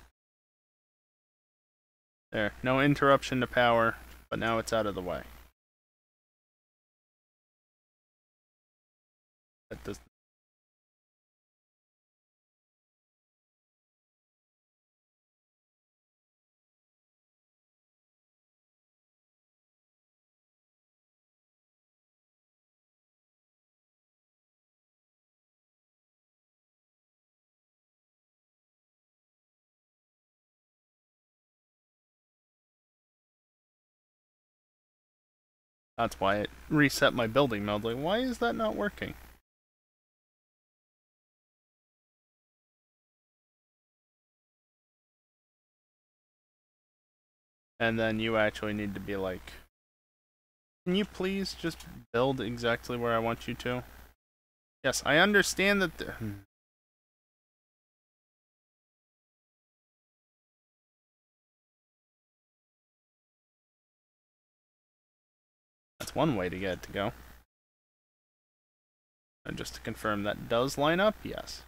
A: There. No interruption to power, but now it's out of the way. That does. That's why it reset my building mode. Like, why is that not working? And then you actually need to be like, can you please just build exactly where I want you to? Yes, I understand that that's one way to get it to go. And just to confirm, that does line up? Yes.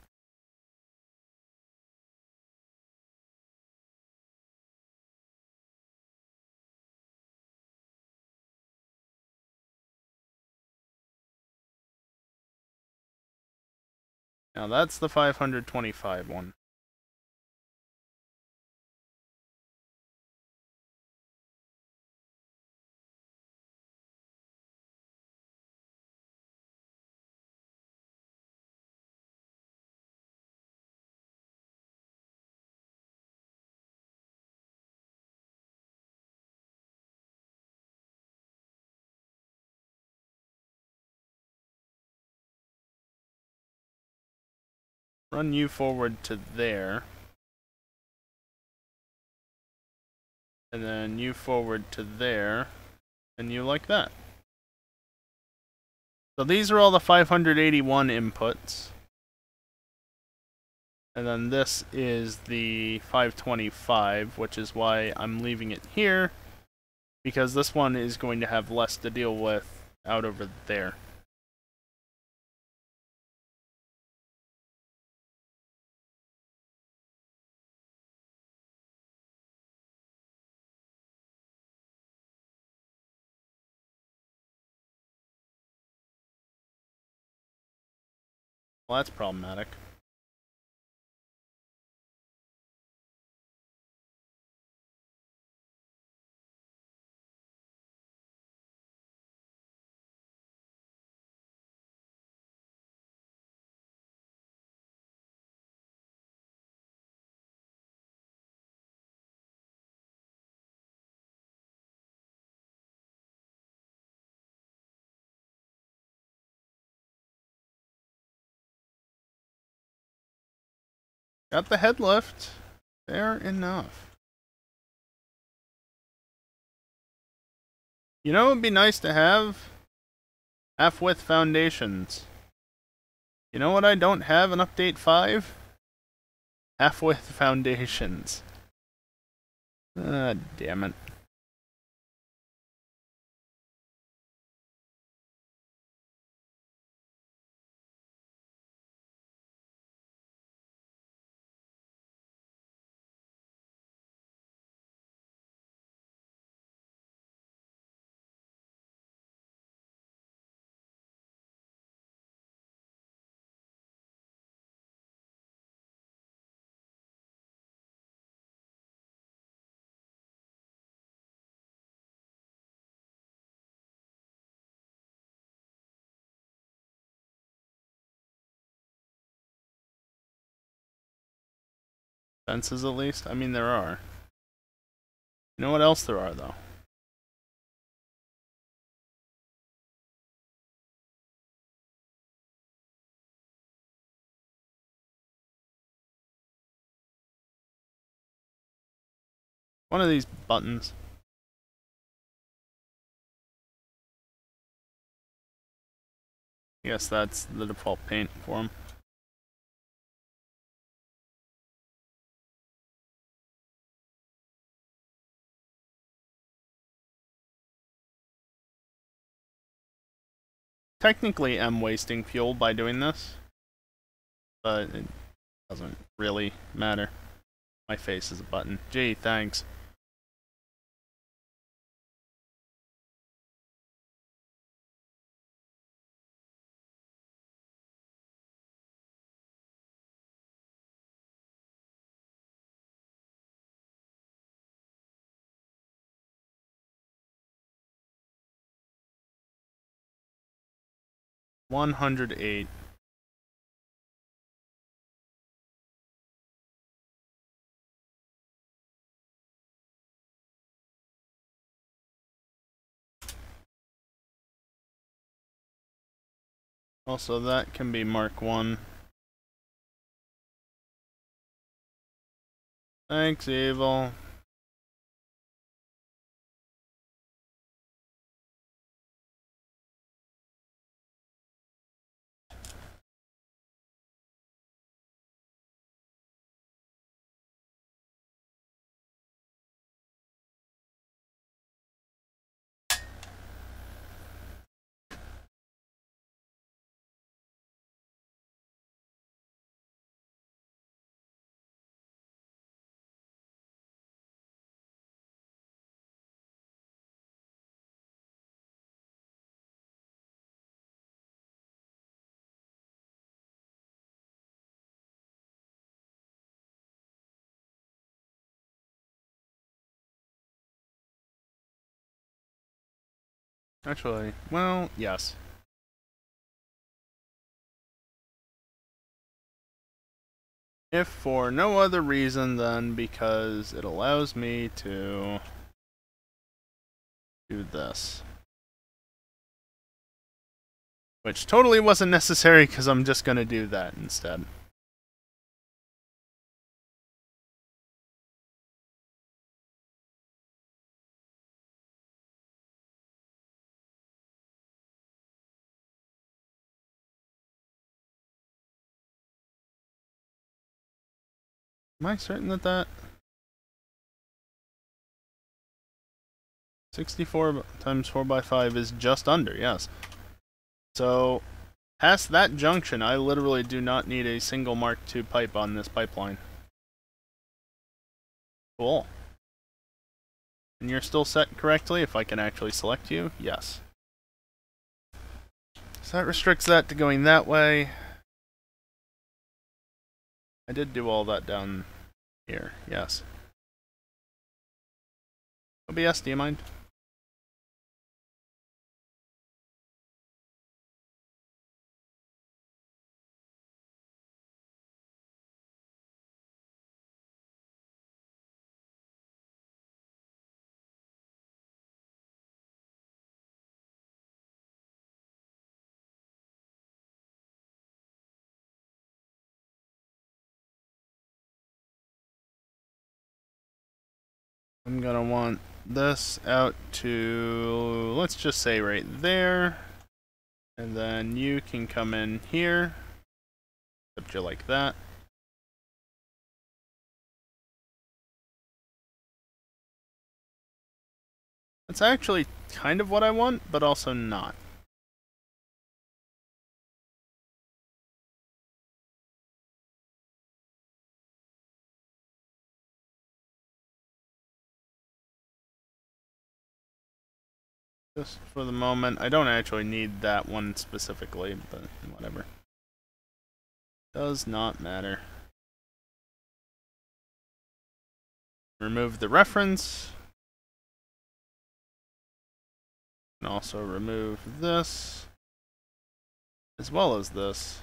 A: Now that's the 525 one. Run you forward to there. And then you forward to there. And you like that. So these are all the 581 inputs. And then this is the 525, which is why I'm leaving it here. Because this one is going to have less to deal with out over there. Well, that's problematic. Got the head lift. Fair enough. You know, it'd be nice to have half-width foundations. You know what I don't have in Update 5? Half-width foundations. Ah, damn it. Fences, at least? I mean, there are. You know what else there are, though? One of these buttons. I guess that's the default paint for them. Technically, I'm wasting fuel by doing this, but it doesn't really matter. My face is a button. Gee, thanks. $108. Also, that can be Mark 1. Thanks, Evil. Actually, well, yes. If for no other reason than because it allows me to do this. Which totally wasn't necessary because I'm just going to do that instead. Am I certain that 64 times 4 by 5 is just under? Yes. So, past that junction, I literally do not need a single Mark II pipe on this pipeline. Cool. And you're still set correctly if I can actually select you? Yes. So that restricts that to going that way. I did do all that down here, yes. OBS, do you mind? I'm gonna want this out to, let's just say right there. And then you can come in here. Except you like that. That's actually kind of what I want, but also not. Just for the moment, I don't actually need that one specifically, but whatever. Does not matter. Remove the reference. And also remove this. As well as this.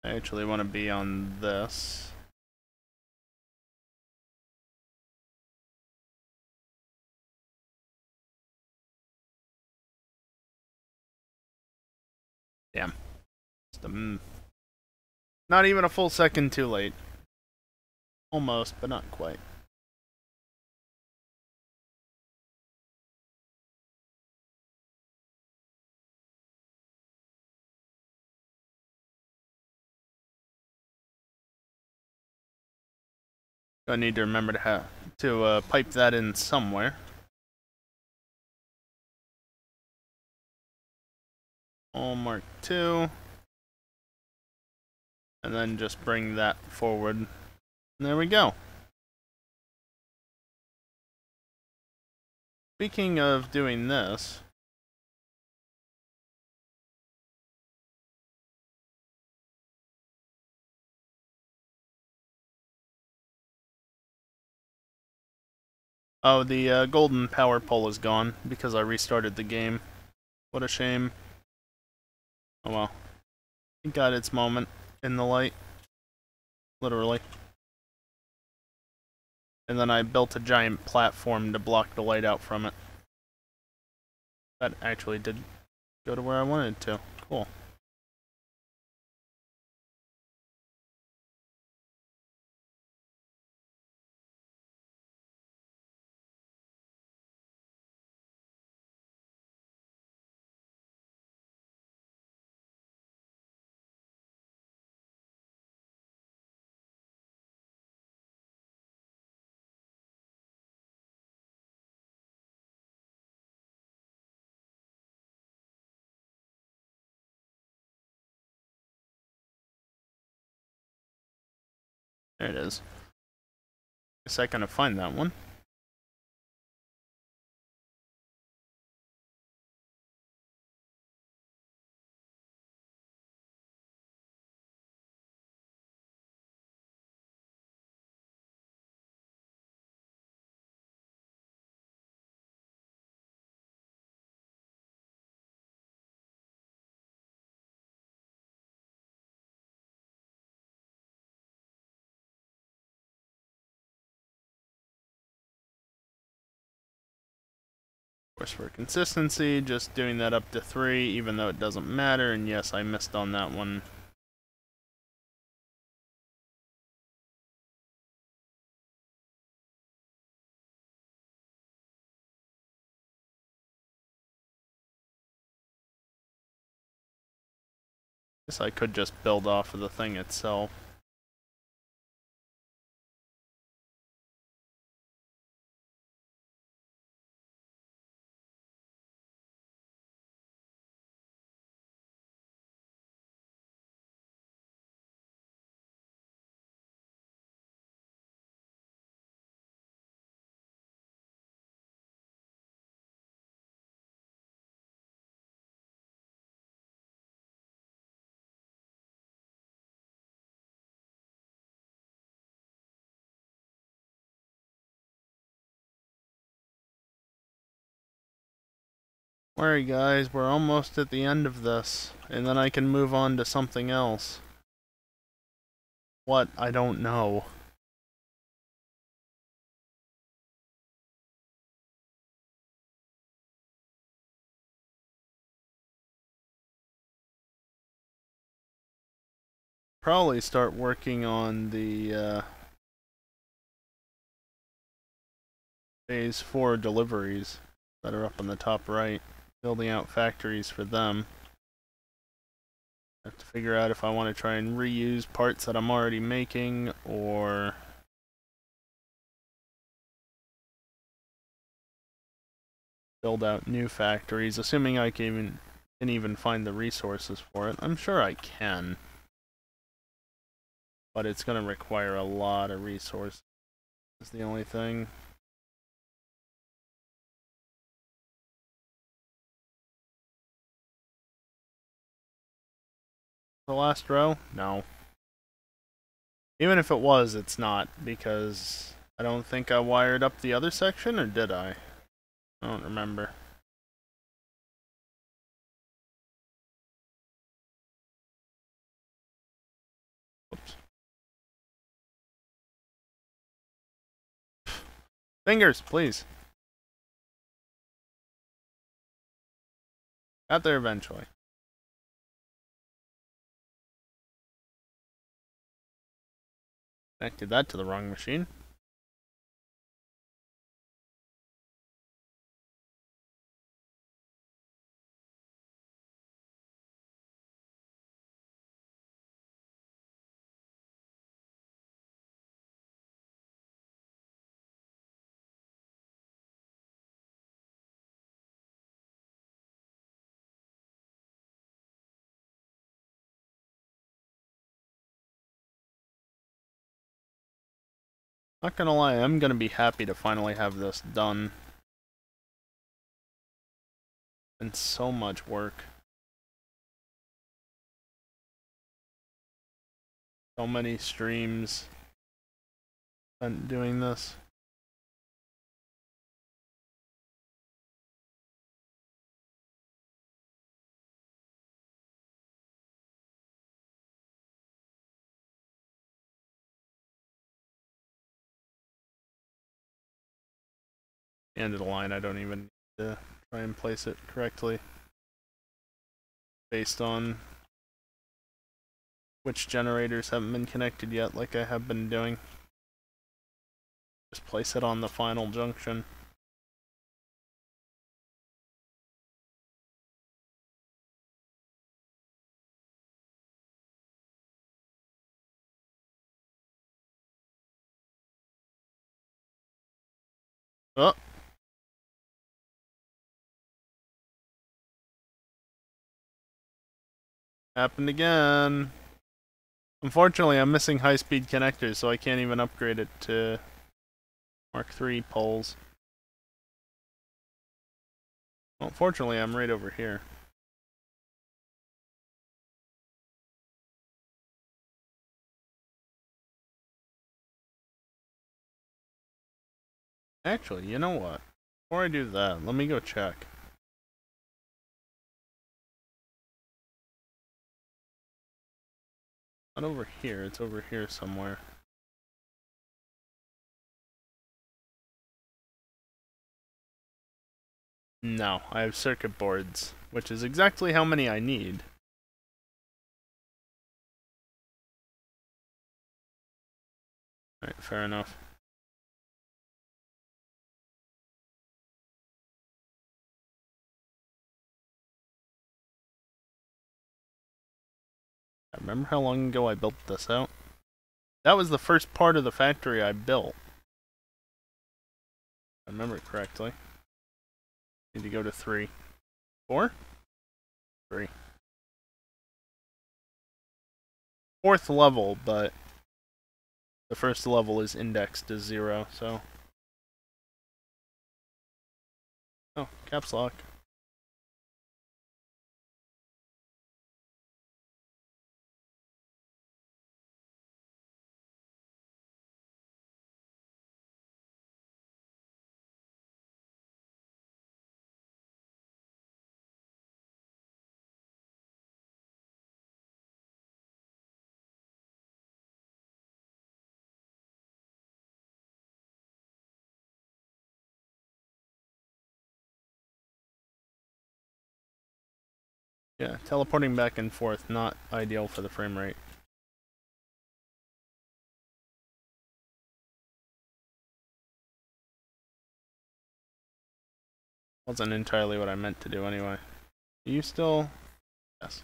A: I actually want to be on this. Damn. Not even a full second too late. Almost, but not quite. I need to remember to pipe that in somewhere. All Mark II. And then just bring that forward. And there we go. Speaking of doing this, oh, the golden power pole is gone because I restarted the game. What a shame. Oh well. It got its moment in the light. Literally. And then I built a giant platform to block the light out from it. That actually did go to where I wanted it to. Cool. There it is. Guess I kind of find that one. course, for consistency, just doing that up to 3, even though it doesn't matter, and yes, I missed on that one. Guess I could just build off of the thing itself. Alright guys, we're almost at the end of this, and then I can move on to something else. What? I don't know. Probably start working on the phase 4 deliveries that are up on the top right. Building out factories for them. I have to figure out if I want to try and reuse parts that I'm already making, or build out new factories, assuming I can even find the resources for it. I'm sure I can, but it's going to require a lot of resources. Is the only thing. The last row? No. Even if it was, it's not, because I don't think I wired up the other section, or did I? I don't remember. Oops. Fingers, please. Got there eventually. Connected that to the wrong machine. Not gonna lie, I'm gonna be happy to finally have this done. Been so much work. So many streams spent doing this. The end of the line, I don't even need to try and place it correctly based on which generators haven't been connected yet, like I have been doing. Just place it on the final junction. Oh! Happened again. Unfortunately, I'm missing high-speed connectors, so I can't even upgrade it to Mark III poles. Well, fortunately, I'm right over here. Actually, you know what? Before I do that, let me go check. Not over here, it's over here somewhere. No, I have circuit boards, which is exactly how many I need. Alright, fair enough. I remember how long ago I built this out. That was the first part of the factory I built. If I remember it correctly. Need to go to 3. 4? 3. 4th level, but the first level is indexed as 0, so... Oh, caps lock. Yeah, teleporting back and forth, not ideal for the frame rate. Wasn't entirely what I meant to do anyway. Are you still... Yes.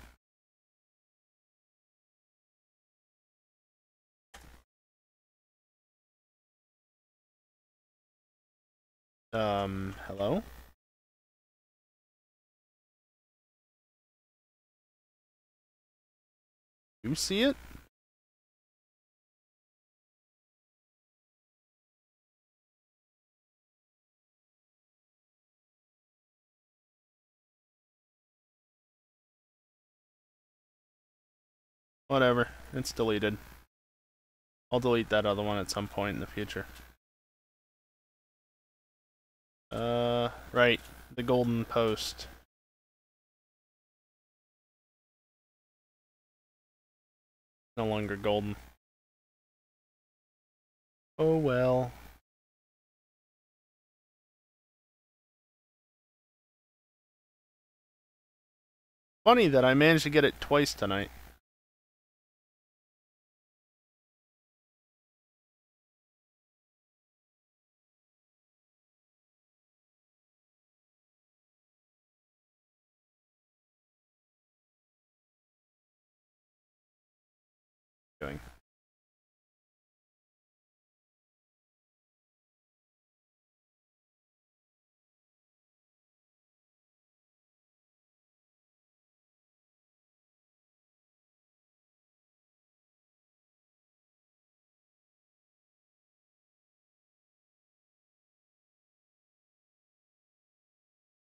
A: Hello? You see it? Whatever, it's deleted. I'll delete that other one at some point in the future. Right. The golden post. No longer golden. Oh well. Funny that I managed to get it twice tonight. Going.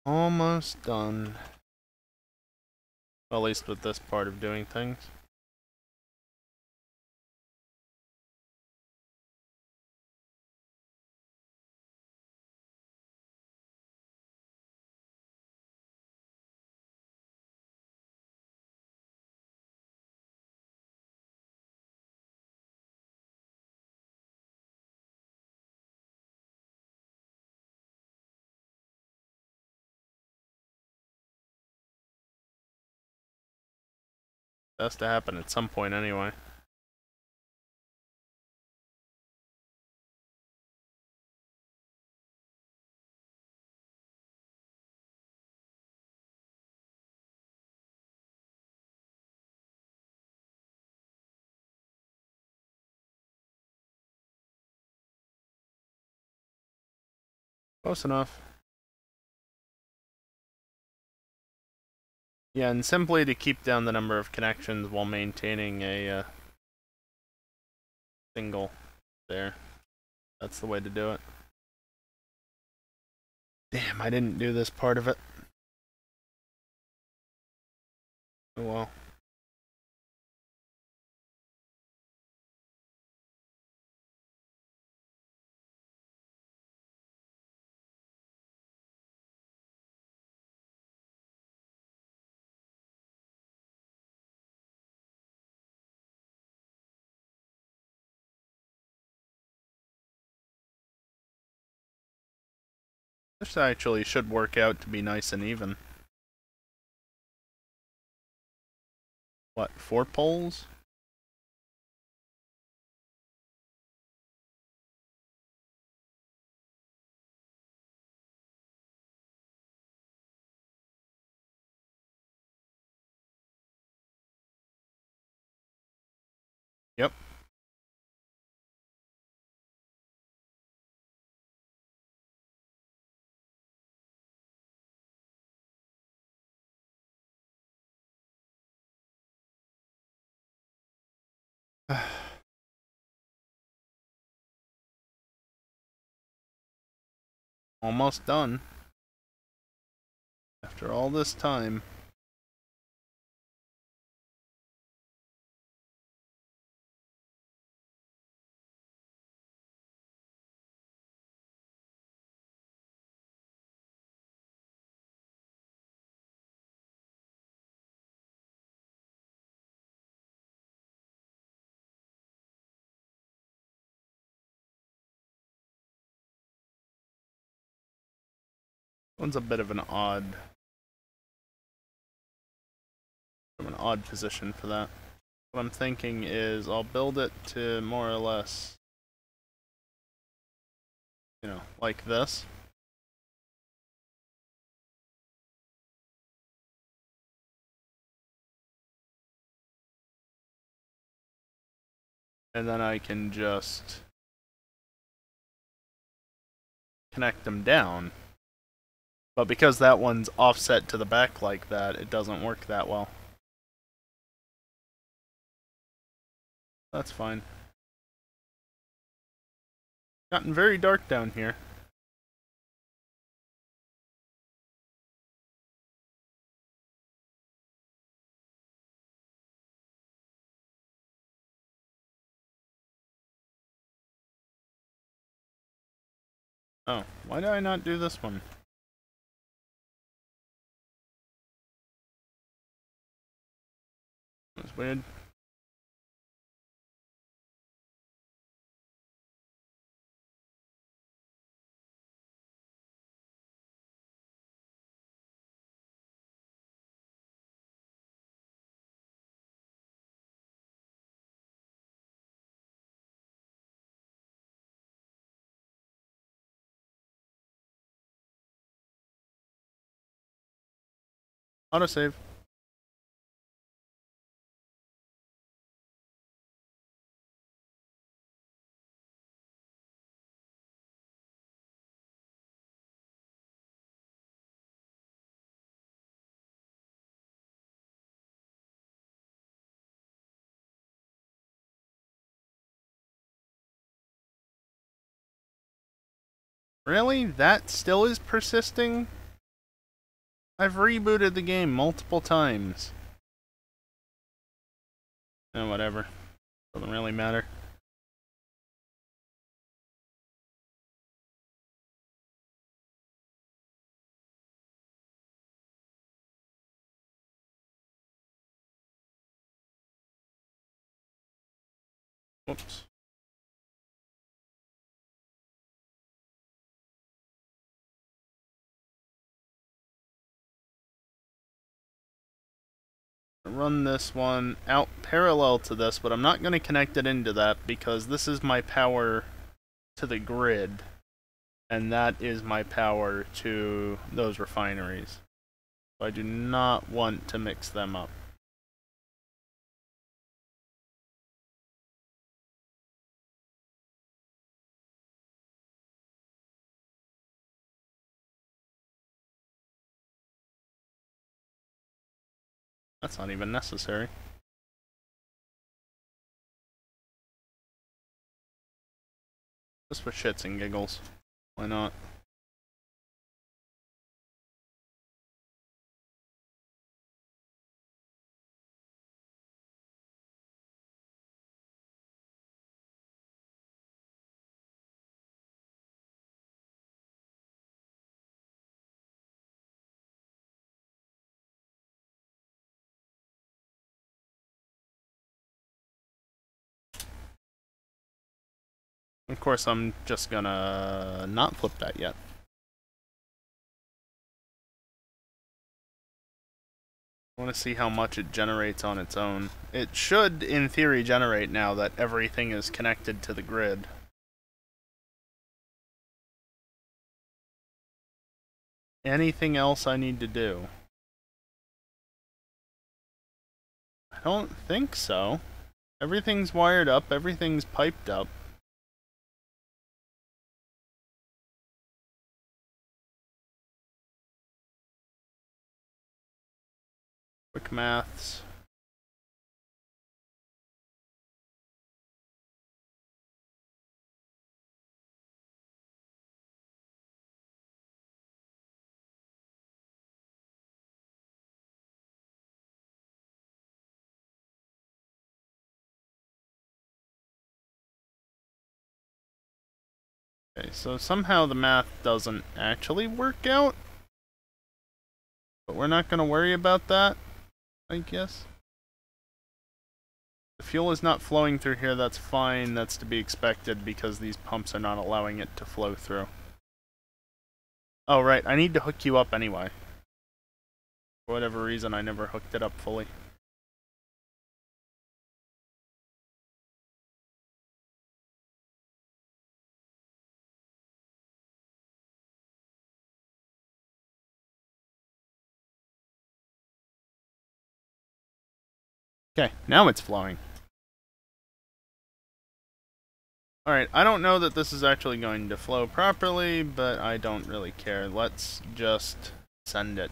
A: Almost done. Well, at least with this part of doing things. It has to happen at some point anyway. Close enough. Yeah, and simply to keep down the number of connections while maintaining a single there. That's the way to do it. Damn, I didn't do this part of it. Oh well. This actually should work out to be nice and even. What, 4 poles? Yep. Almost done. After all this time. One's a bit of an odd position for that. What I'm thinking is I'll build it to more or less, you know, like this. And then I can just connect them down. But because that one's offset to the back like that, it doesn't work that well. That's fine. Gotten very dark down here. Oh, why did I not do this one? That's weird. Autosave. Really? That still is persisting? I've rebooted the game multiple times. Oh, whatever. Doesn't really matter. Whoops. Run this one out parallel to this, but I'm not going to connect it into that because this is my power to the grid, and that is my power to those refineries. So I do not want to mix them up. That's not even necessary. Just for shits and giggles. Why not? Of course, I'm just gonna not flip that yet. I want to see how much it generates on its own. It should, in theory, generate now that everything is connected to the grid. Anything else I need to do? I don't think so. Everything's wired up, everything's piped up. Quick maths. Okay, so somehow the math doesn't actually work out. But we're not going to worry about that, I guess. The fuel is not flowing through here, that's fine, that's to be expected because these pumps are not allowing it to flow through. Oh right, I need to hook you up anyway. For whatever reason, I never hooked it up fully. Okay, now it's flowing. Alright, I don't know that this is actually going to flow properly, but I don't really care. Let's just send it.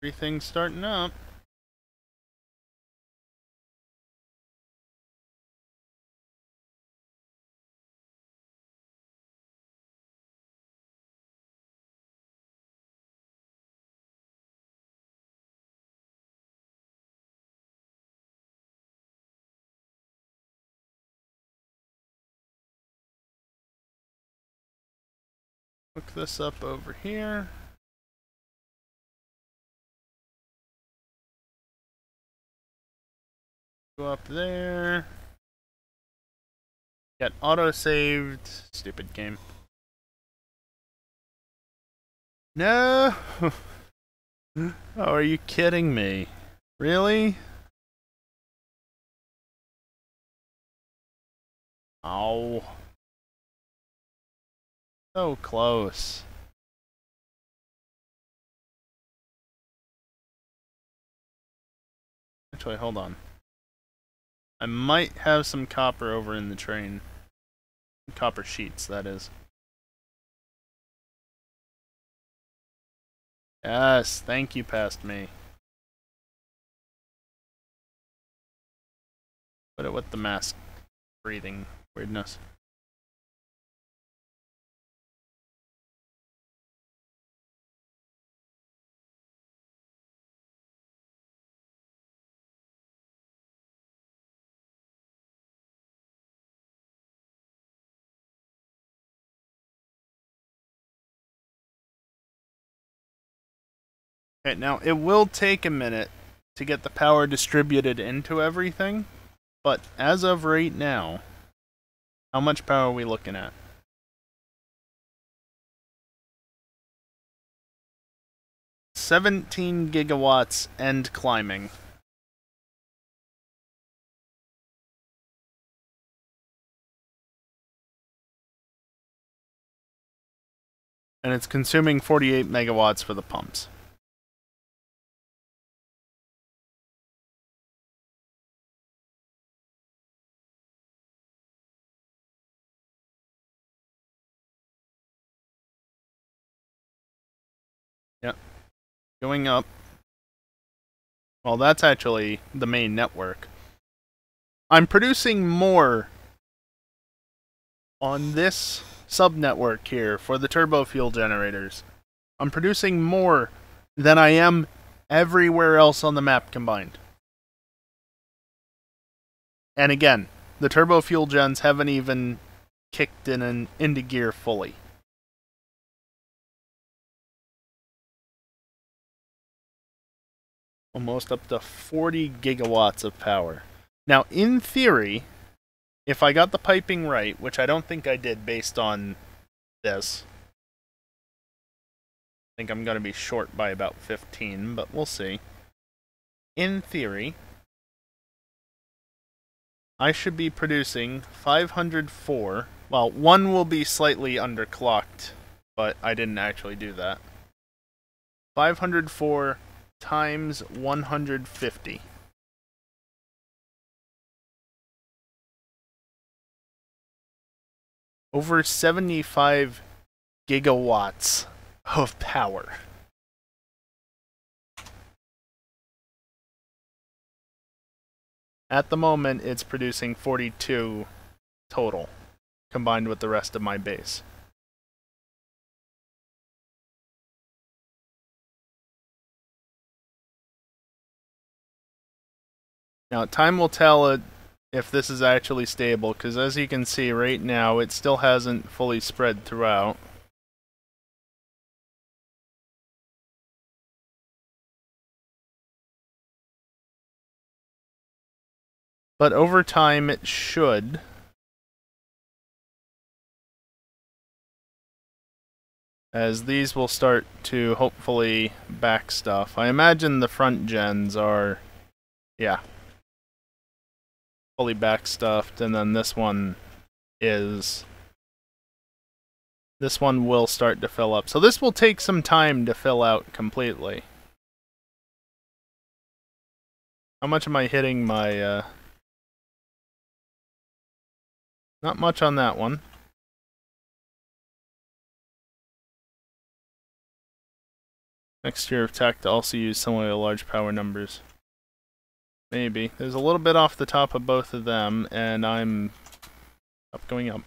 A: Everything's starting up. Hook this up over here. Go up there. Get auto-saved. Stupid game. No! Oh, are you kidding me? Really? Oh. So close. Actually, hold on. I might have some copper over in the train. Copper sheets, that is. Yes, thank you, past me. Put it with the mask breathing weirdness. Okay, now it will take a minute to get the power distributed into everything, but as of right now, how much power are we looking at? 17 gigawatts and climbing. And it's consuming 48 megawatts for the pumps. Yep. Going up. Well, that's actually the main network. I'm producing more on this sub-network here for the turbo fuel generators. I'm producing more than I am everywhere else on the map combined. And again, the turbo fuel gens haven't even kicked into gear fully. Almost up to 40 gigawatts of power. Now, in theory, if I got the piping right, which I don't think I did based on this, I think I'm going to be short by about 15, but we'll see. In theory, I should be producing 504. Well, one will be slightly underclocked, but I didn't actually do that. 504 times 150. Over 75 gigawatts of power. At the moment, it's producing 42 total, combined with the rest of my base. Now, time will tell if this is actually stable, because as you can see right now, it still hasn't fully spread throughout. But over time, it should. As these will start to hopefully back stuff. I imagine the front gens are, yeah, fully backstuffed, and then this one is. This one will start to fill up. So this will take some time to fill out completely. How much am I hitting my, Not much on that one. Mixture of tech to also use similarly large power numbers. Maybe. There's a little bit off the top of both of them, and I'm going up.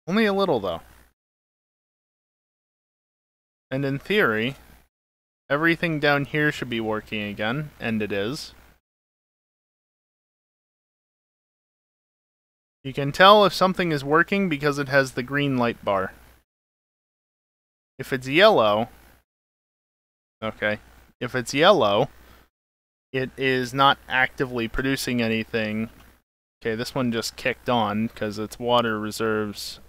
A: Only a little, though. And in theory, everything down here should be working again, and it is. You can tell if something is working because it has the green light bar. If it's yellow, okay, if it's yellow, it is not actively producing anything. Okay, this one just kicked on because its water reserves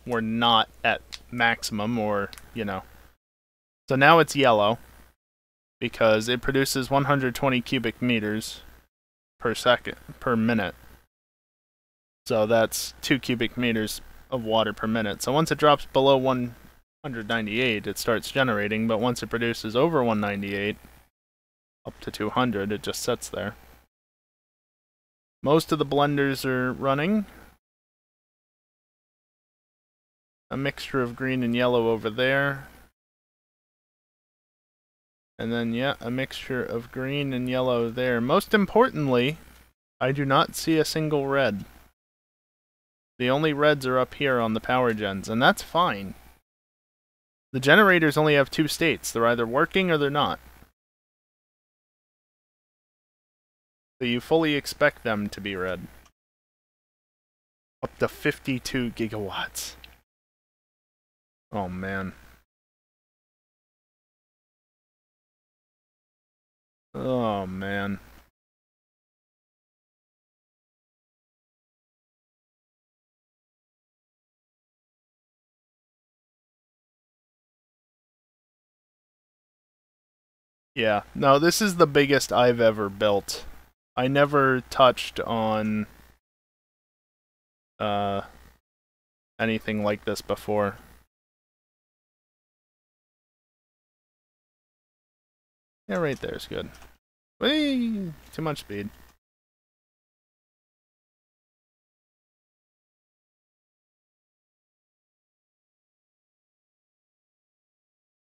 A: were not at maximum, or, you know. So now it's yellow because it produces 120 cubic meters per minute. So that's 2 cubic meters of water per minute. So once it drops below 198, it starts generating, but once it produces over 198, up to 200, it just sits there. Most of the blenders are running. A mixture of green and yellow over there. And then, yeah, a mixture of green and yellow there. Most importantly, I do not see a single red. The only reds are up here on the power gens, and that's fine. The generators only have 2 states. They're either working or they're not. So you fully expect them to be red. Up to 52 gigawatts. Oh, man. Oh, man. Yeah, no, this is the biggest I've ever built. I never touched on anything like this before. Yeah, right there's good. Whee! Too much speed.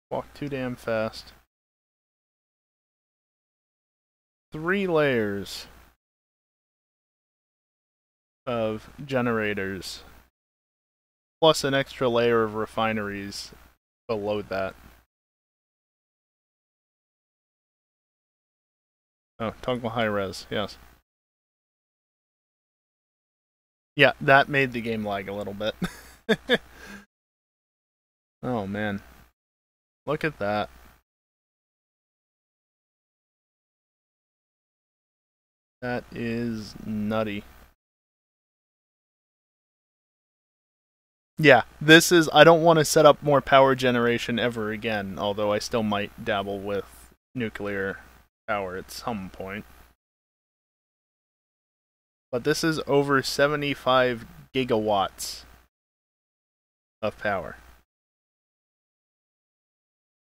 A: Walk too damn fast. 3 layers of generators, plus an extra layer of refineries below that. Oh, toggle high res, yes. Yeah, that made the game lag a little bit. Oh man. Look at that. That is nutty. Yeah, this is... I don't want to set up more power generation ever again, although I still might dabble with nuclear power at some point. But this is over 75 gigawatts of power.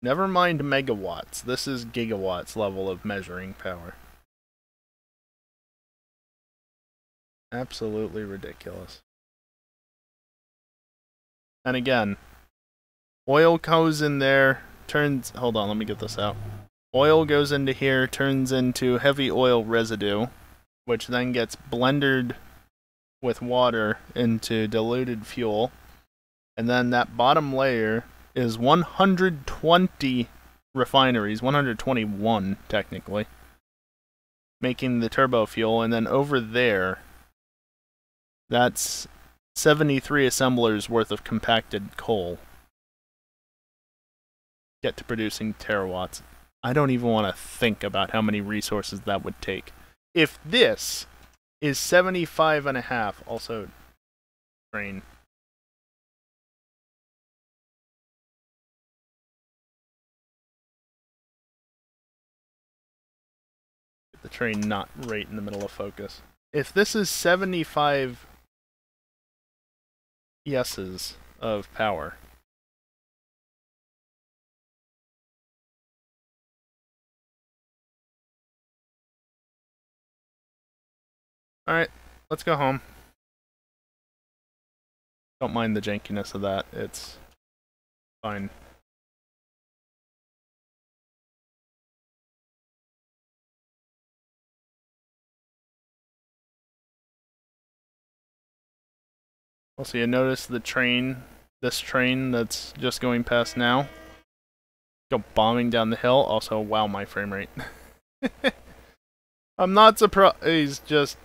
A: Never mind megawatts, this is gigawatts level of measuring power. Absolutely ridiculous. And again, oil goes in there, turns... Hold on, let me get this out. Oil goes into here, turns into heavy oil residue, which then gets blended with water into diluted fuel. And then that bottom layer is 120 refineries, 121 technically, making the turbo fuel. And then over there, that's 73 assemblers worth of compacted coal. Get to producing terawatts. I don't even want to think about how many resources that would take. If this is 75.5, also train. Get the train not right in the middle of focus. If this is 75 yeses of power, alright, let's go home. Don't mind the jankiness of that, it's fine. Also, you notice the train, this train that's just going past now, go bombing down the hill. Also, wow, my frame rate. I'm not surprised, just...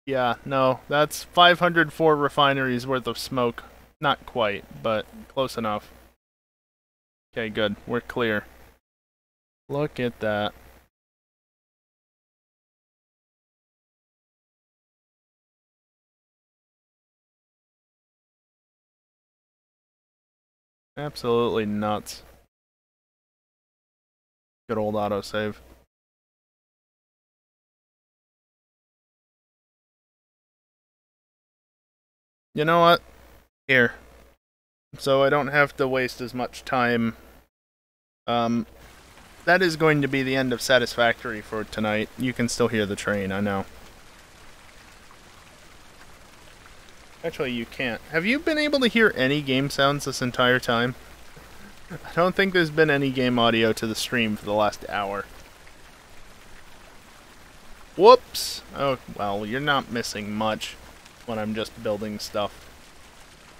A: Yeah, no, that's 504 refineries worth of smoke. Not quite, but close enough. Okay, good. We're clear. Look at that. Absolutely nuts. Good old autosave. You know what? Here. So I don't have to waste as much time. That is going to be the end of Satisfactory for tonight. You can still hear the train, I know. Actually, you can't. Have you been able to hear any game sounds this entire time? I don't think there's been any game audio to the stream for the last hour. Whoops! Oh, well, you're not missing much when I'm just building stuff.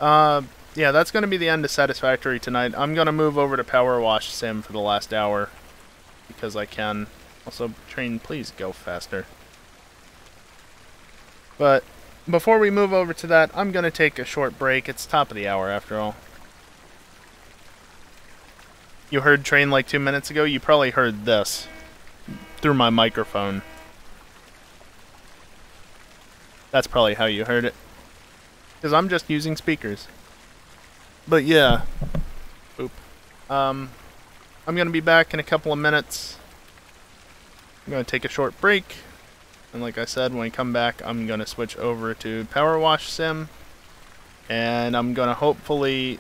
A: Yeah, that's going to be the end of Satisfactory tonight. I'm going to move over to Powerwash Sim for the last hour, because I can. Also, train, please go faster. But before we move over to that, I'm going to take a short break. It's top of the hour, after all. You heard train like 2 minutes ago? You probably heard this through my microphone. That's probably how you heard it. Because I'm just using speakers. But yeah. Oop. I'm going to be back in a couple of minutes. I'm going to take a short break. And like I said, when I come back, I'm going to switch over to Powerwash Sim. And I'm going to hopefully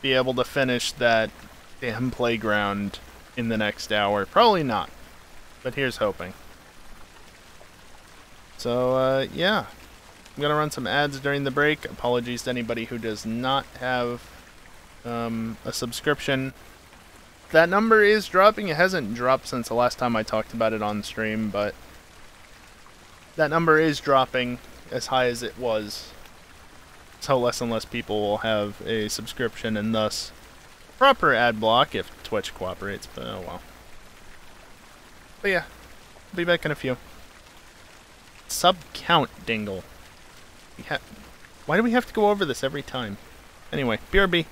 A: be able to finish that damn playground in the next hour. Probably not. But here's hoping. So, yeah. I'm going to run some ads during the break. Apologies to anybody who does not have a subscription. That number is dropping. It hasn't dropped since the last time I talked about it on stream, but that number is dropping as high as it was. So less and less people will have a subscription, and thus proper ad block if Twitch cooperates, but oh well. But yeah, I'll be back in a few. Sub count dingle. Why do we have to go over this every time? Anyway, BRB.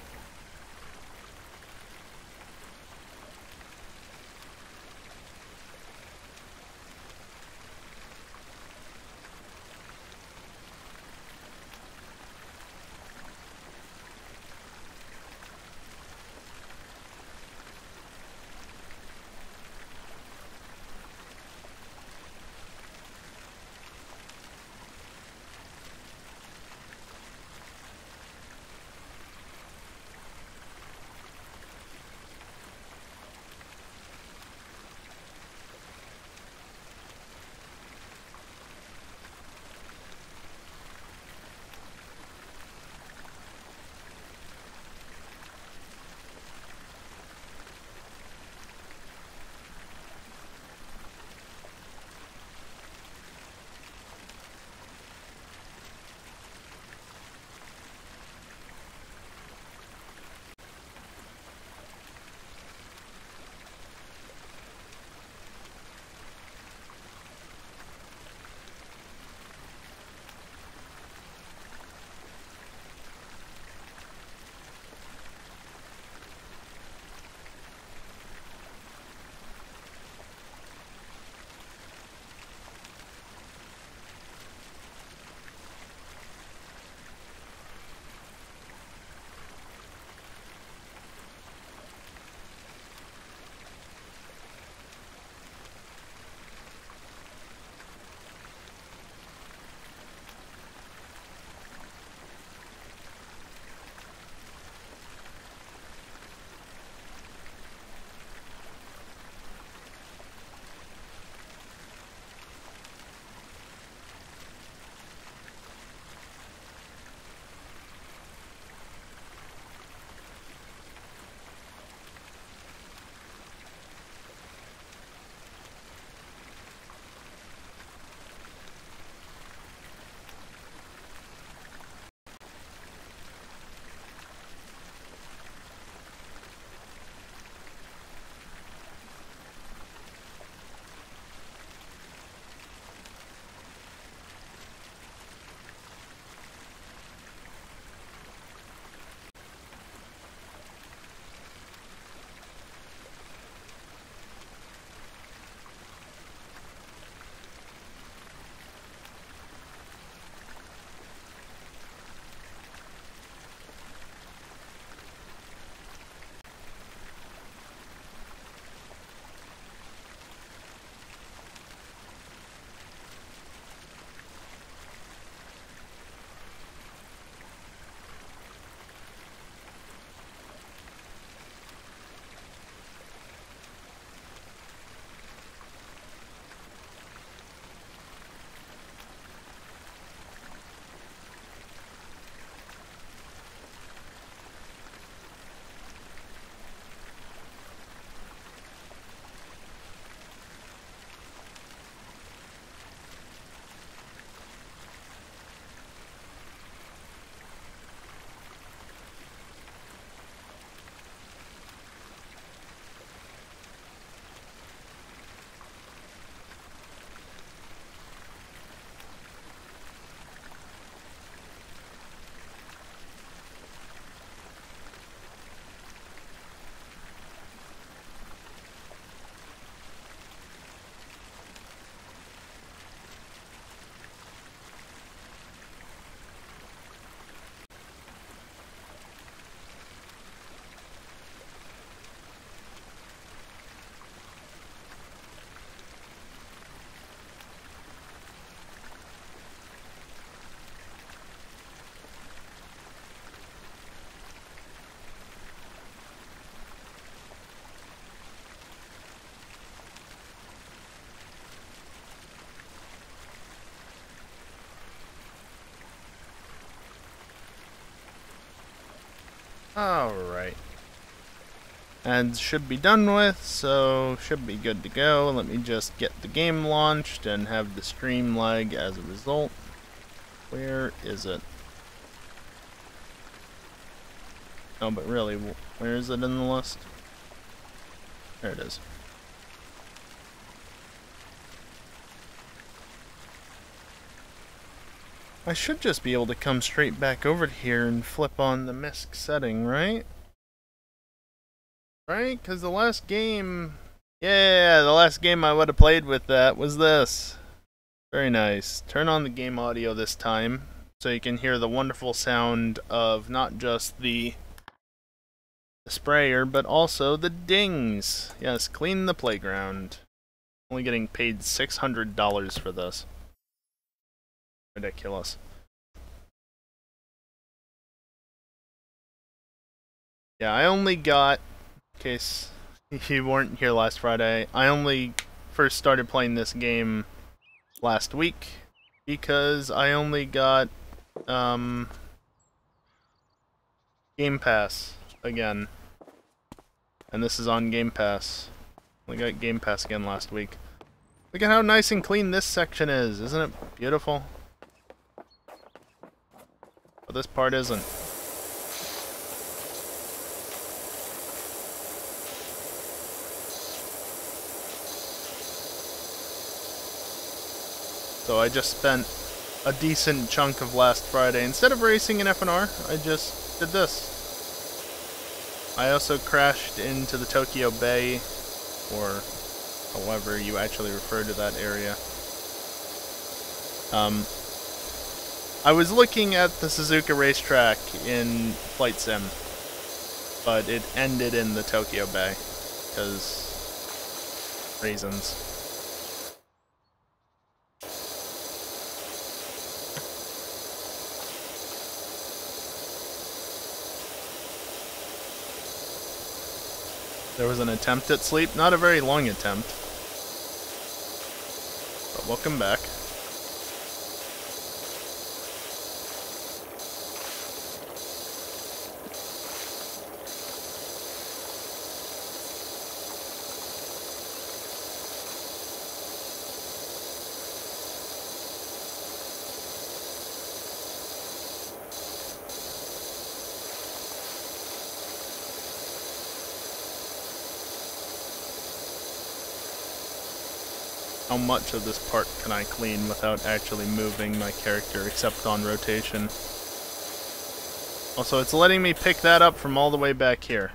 A: Alright. And should be done with, so should be good to go. Let me just get the game launched and have the stream lag as a result. Where is it? No, but really, where is it in the list? There it is. I should just be able to come straight back over to here and flip on the MISC setting, right? Right? Because the last game... Yeah, the last game I would have played with that was this. Very nice. Turn on the game audio this time, so you can hear the wonderful sound of not just the sprayer, but also the dings. Yes, clean the playground. Only getting paid $600 for this. Ridiculous. Yeah, I only got, in case you weren't here last Friday, I only first started playing this game last week because I only got Game Pass again. And this is on Game Pass. We got Game Pass again last week. Look at how nice and clean this section is. Isn't it beautiful? But this part isn't. So I just spent a decent chunk of last Friday. Instead of racing in FNR, I just did this. I also crashed into the Tokyo Bay, or however you actually refer to that area. I was looking at the Suzuka racetrack in Flight Sim, but it ended in the Tokyo Bay, because reasons. There was an attempt at sleep, not a very long attempt. But welcome back. How much of this part can I clean without actually moving my character, except on rotation? Also, it's letting me pick that up from all the way back here.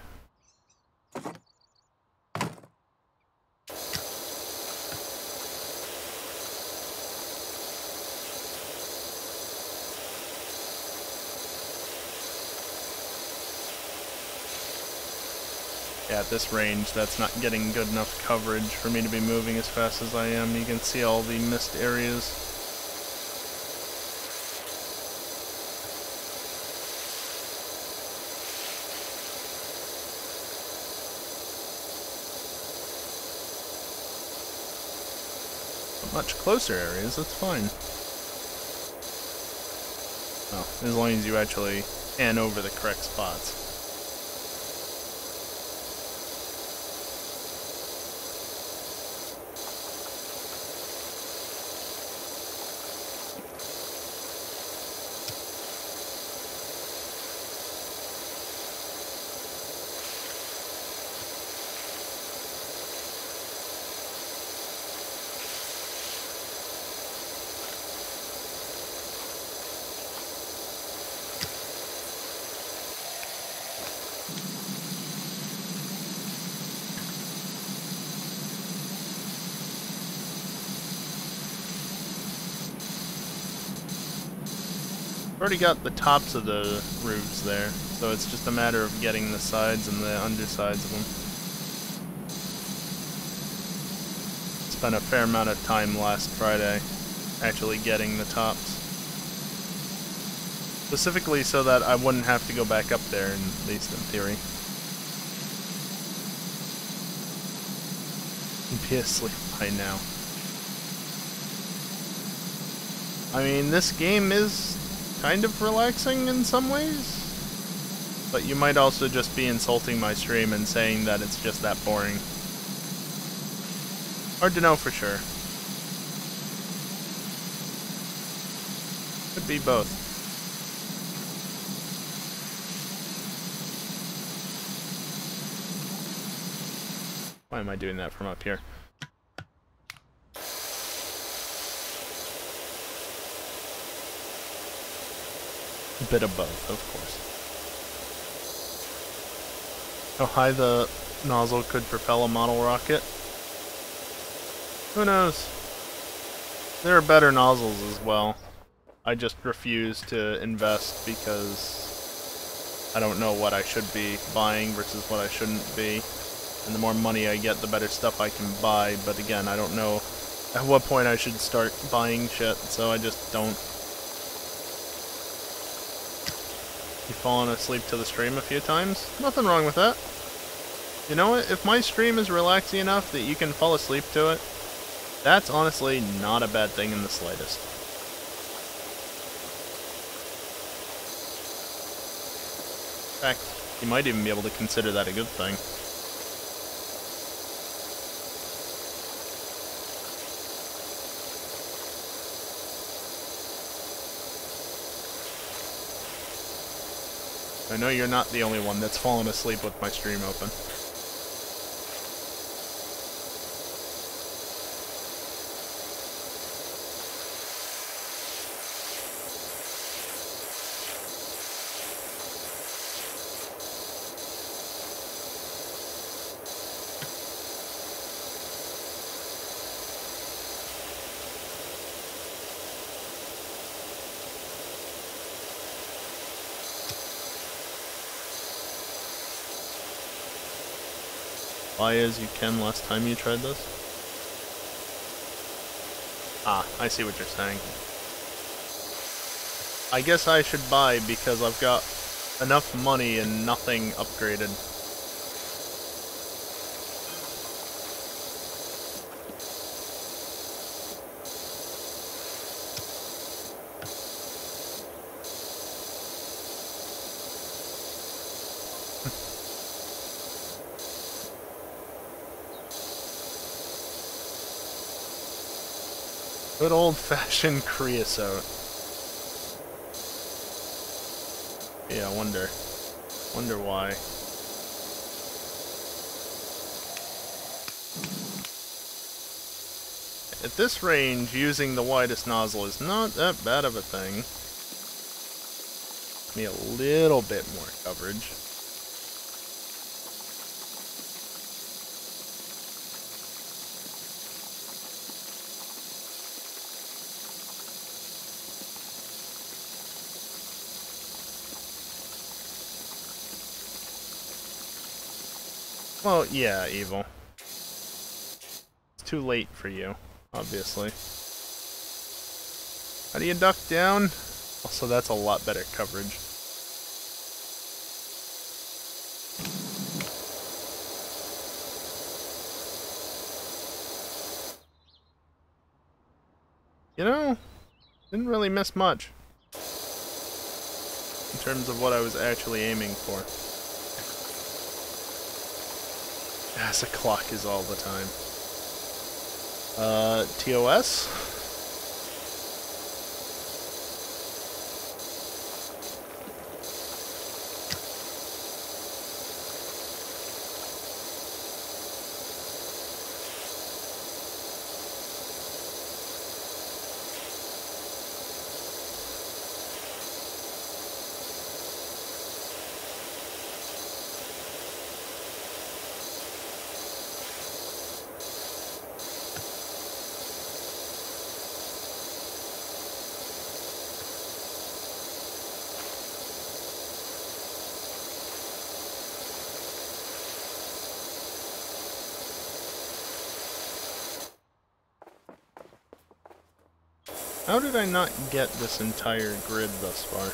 A: Yeah, at this range, that's not getting good enough coverage for me to be moving as fast as I am. You can see all the missed areas. But much closer areas, that's fine. Well, as long as you actually pan over the correct spots. Already got the tops of the roofs there, so it's just a matter of getting the sides and the undersides of them. Spent a fair amount of time last Friday actually getting the tops. Specifically so that I wouldn't have to go back up there, at least in theory. I'd be asleep by now. I mean, this game is kind of relaxing in some ways, but you might also just be insulting my stream and saying that it's just that boring. Hard to know for sure. Could be both. Why am I doing that from up here? A bit of both, of course. How high the nozzle could propel a model rocket? Who knows? There are better nozzles as well. I just refuse to invest because I don't know what I should be buying versus what I shouldn't be. And the more money I get, the better stuff I can buy. But again, I don't know at what point I should start buying shit, so I just don't. You fallen asleep to the stream a few times? Nothing wrong with that. You know what? If my stream is relaxing enough that you can fall asleep to it, that's honestly not a bad thing in the slightest. In fact, you might even be able to consider that a good thing. I know you're not the only one that's fallen asleep with my stream open. Why as you can last time you tried this? Ah, I see what you're saying. I guess I should buy because I've got enough money and nothing upgraded. Good old-fashioned creosote. Yeah, wonder why. At this range, using the widest nozzle is not that bad of a thing. Give me a little bit more coverage. Well, yeah, Evil. It's too late for you, obviously. How do you duck down? Also, that's a lot better coverage. You know, didn't really miss much in terms of what I was actually aiming for. As a clock is all the time. TOS? How did I not get this entire grid thus far?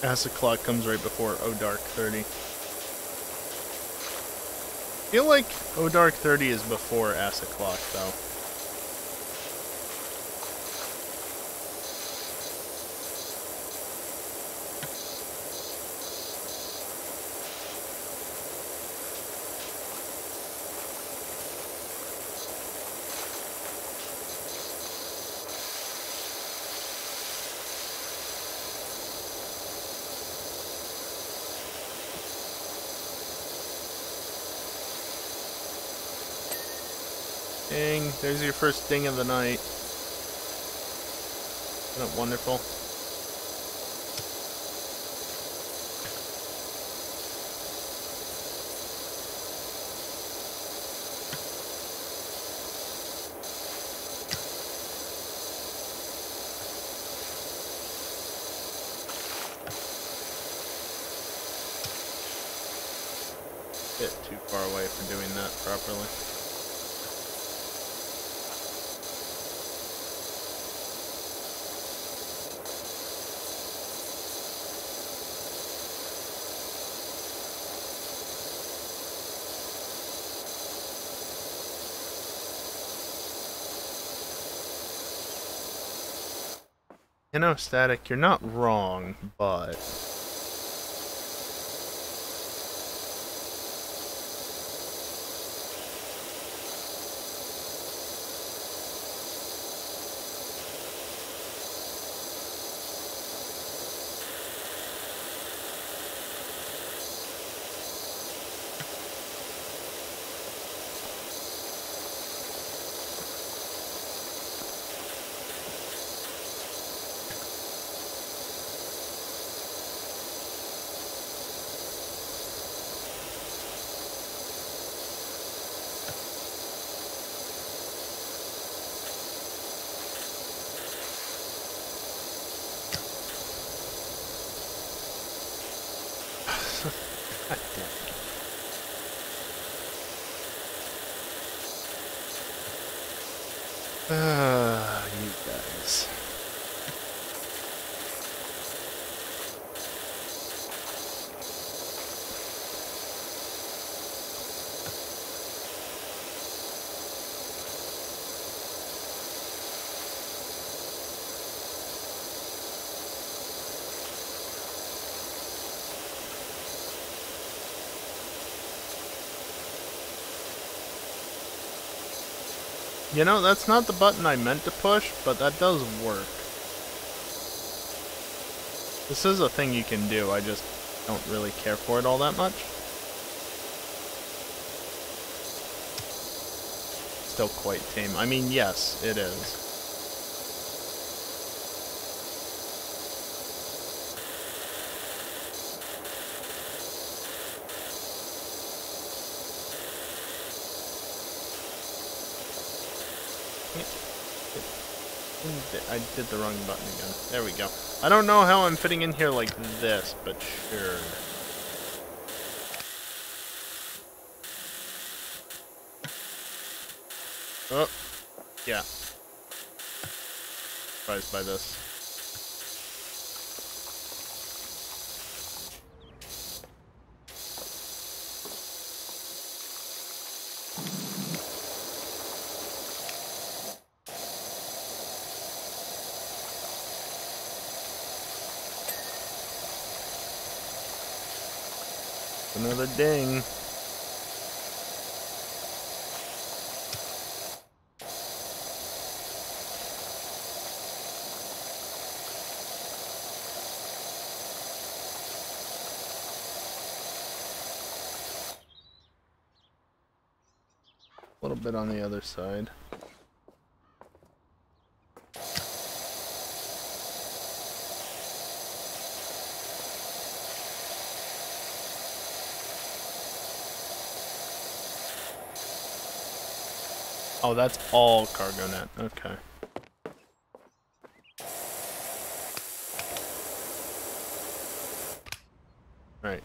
A: As the clock comes right before O Dark 30. I feel like O Dark 30 is before Acid Clock, though. Dang, there's your first ding of the night. Isn't that wonderful? Bit too far away for doing that properly. You know, Static, you're not wrong, but... God damn it. You guys. You know, that's not the button I meant to push, but that does work. This is a thing you can do, I just don't really care for it all that much. Still quite tame. I mean, yes, it is. I did the wrong button again. There we go. I don't know how I'm fitting in here like this, but sure. Oh, yeah. Surprised by this. Another ding. A little bit on the other side. Oh, that's all cargo net. Okay. Right.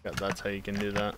A: Yeah, that's how you can do that.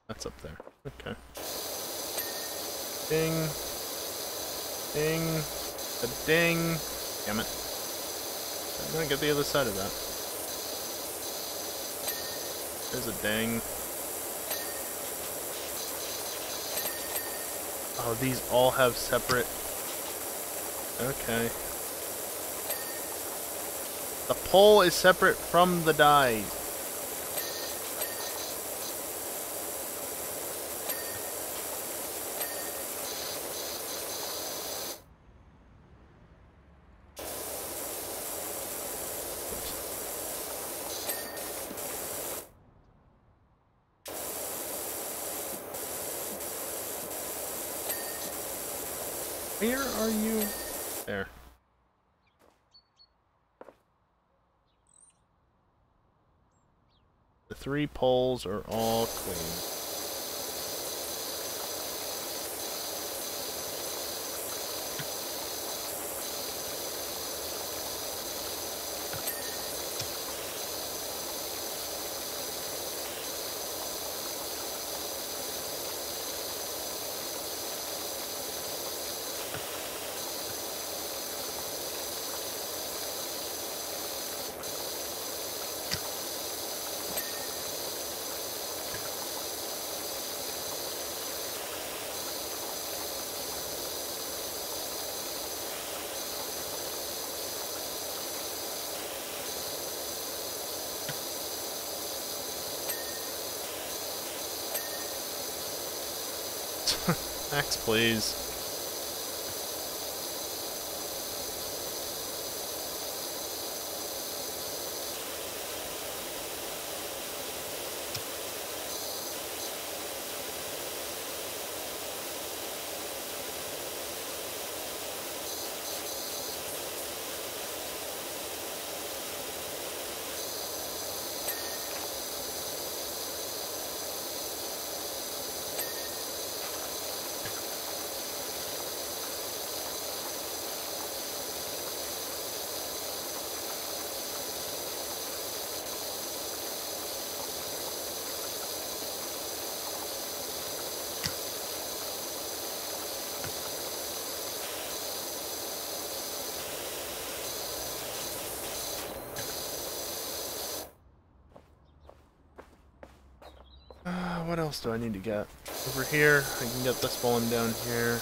A: That's up there. Okay. Ding. Ding. A ding. Damn it. I'm gonna get the other side of that. There's a ding. Oh, these all have separate... Okay. The pole is separate from the die. Where are you? There. The 3 poles are all clean. Max, please. What else do I need to get? Over here, I can get this one down here.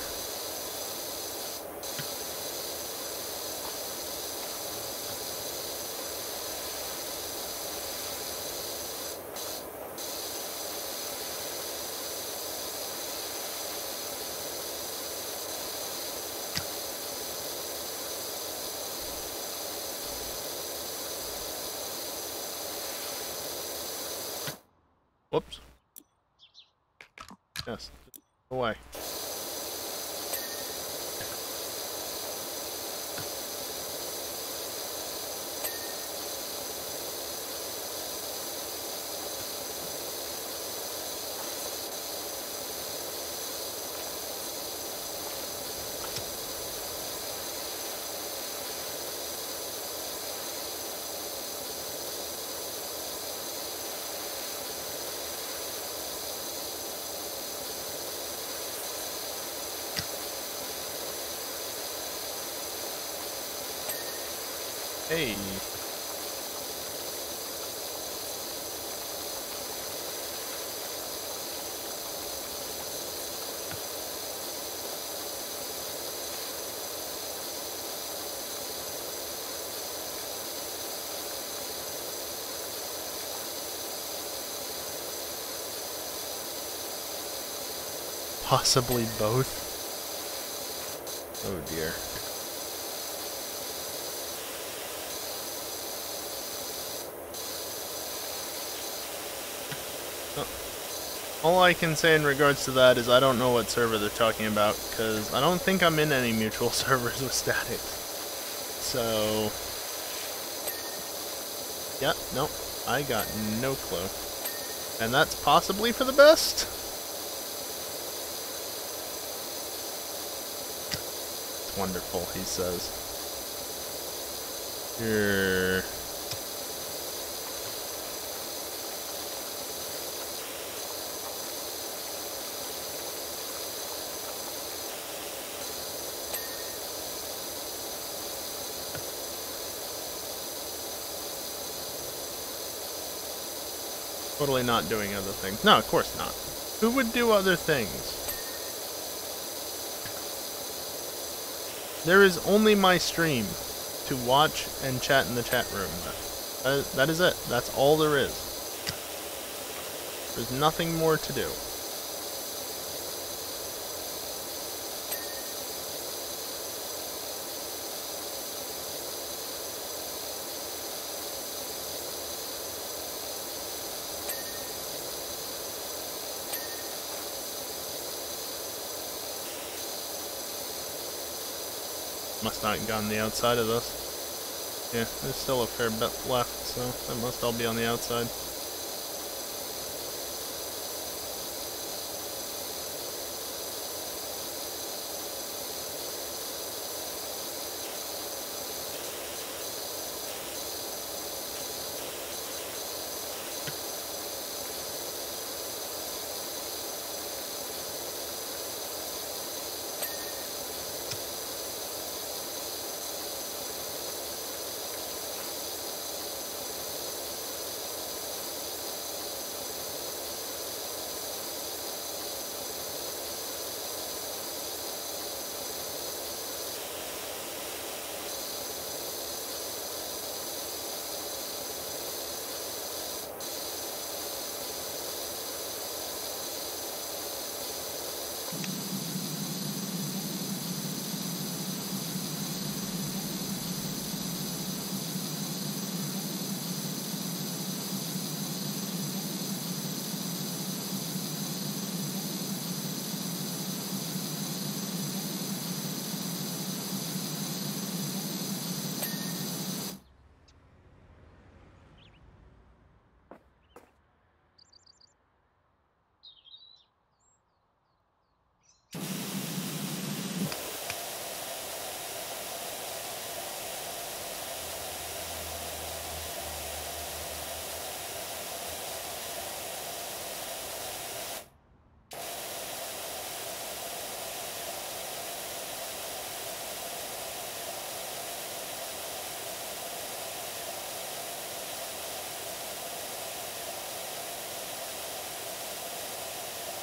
A: Whoops. Yes, away. Hey. Possibly both. Oh dear. All I can say in regards to that is I don't know what server they're talking about, because I don't think I'm in any mutual servers with static. So... yeah, nope, I got no clue. And that's possibly for the best? It's wonderful, he says. Here... Totally not doing other things. No, of course not. Who would do other things? There is only my stream to watch and chat in the chat room. That is it. That's all there is. There's nothing more to do. Must not have gone the outside of this. Yeah, there's still a fair bit left, so that must all be on the outside.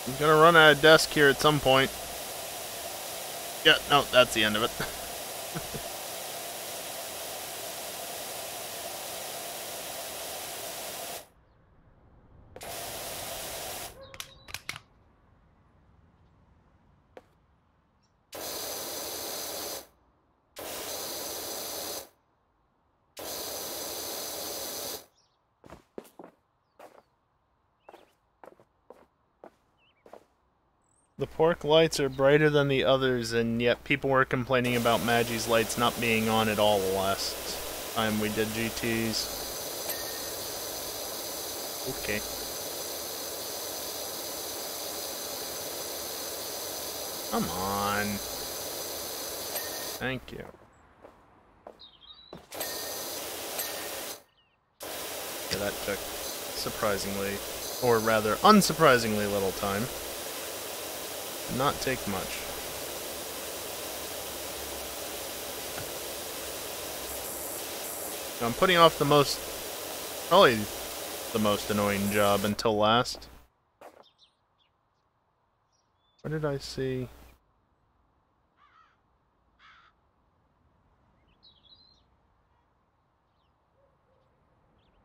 A: I'm gonna run out of desk here at some point. Yeah, no, that's the end of it. The pork lights are brighter than the others, and yet people were complaining about Maggie's lights not being on at all the last time we did GTs. Okay. Come on. Thank you. Yeah, that took surprisingly, or rather unsurprisingly little time. Did not take much. I'm putting off the most, probably the most annoying job until last. What did I see?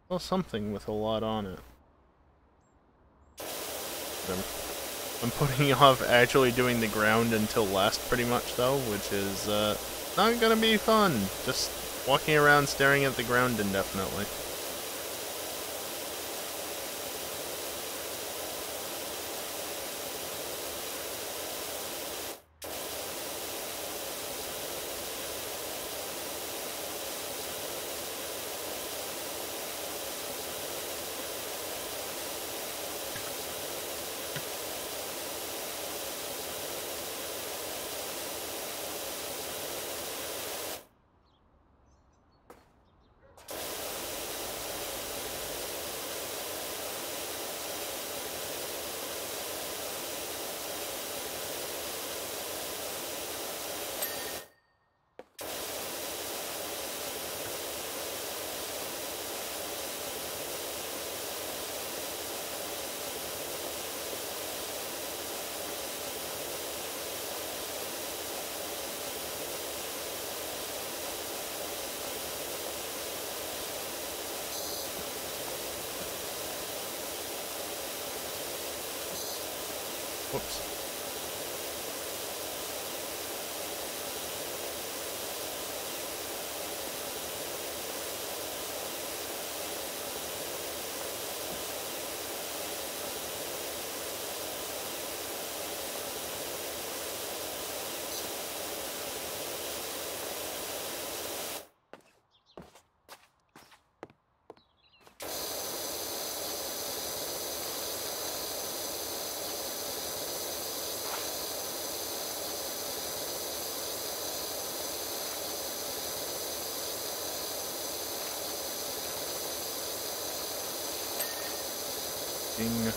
A: Well, something with a lot on it. I'm putting off actually doing the ground until last pretty much though, which is not gonna be fun. Just walking around staring at the ground indefinitely. Whoops. Ding.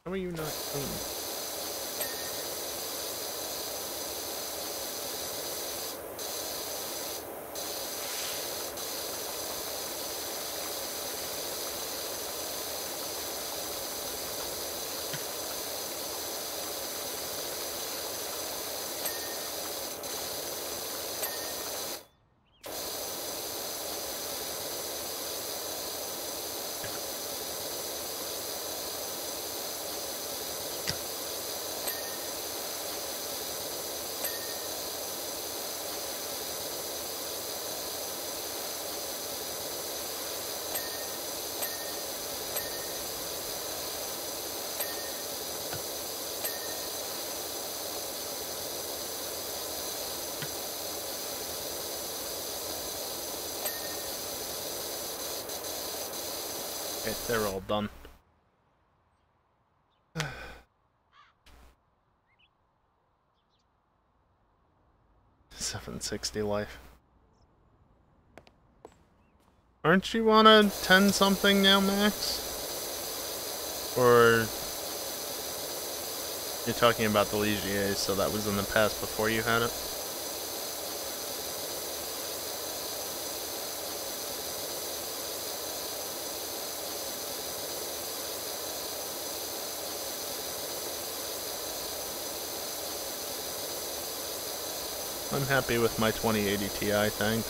A: How are you not clean? Okay, they're all done. 760 life. Aren't you on a 10 something now, Max? Or you're talking about the Ligier, so that was in the past before you had it? I'm happy with my 2080 Ti, thanks.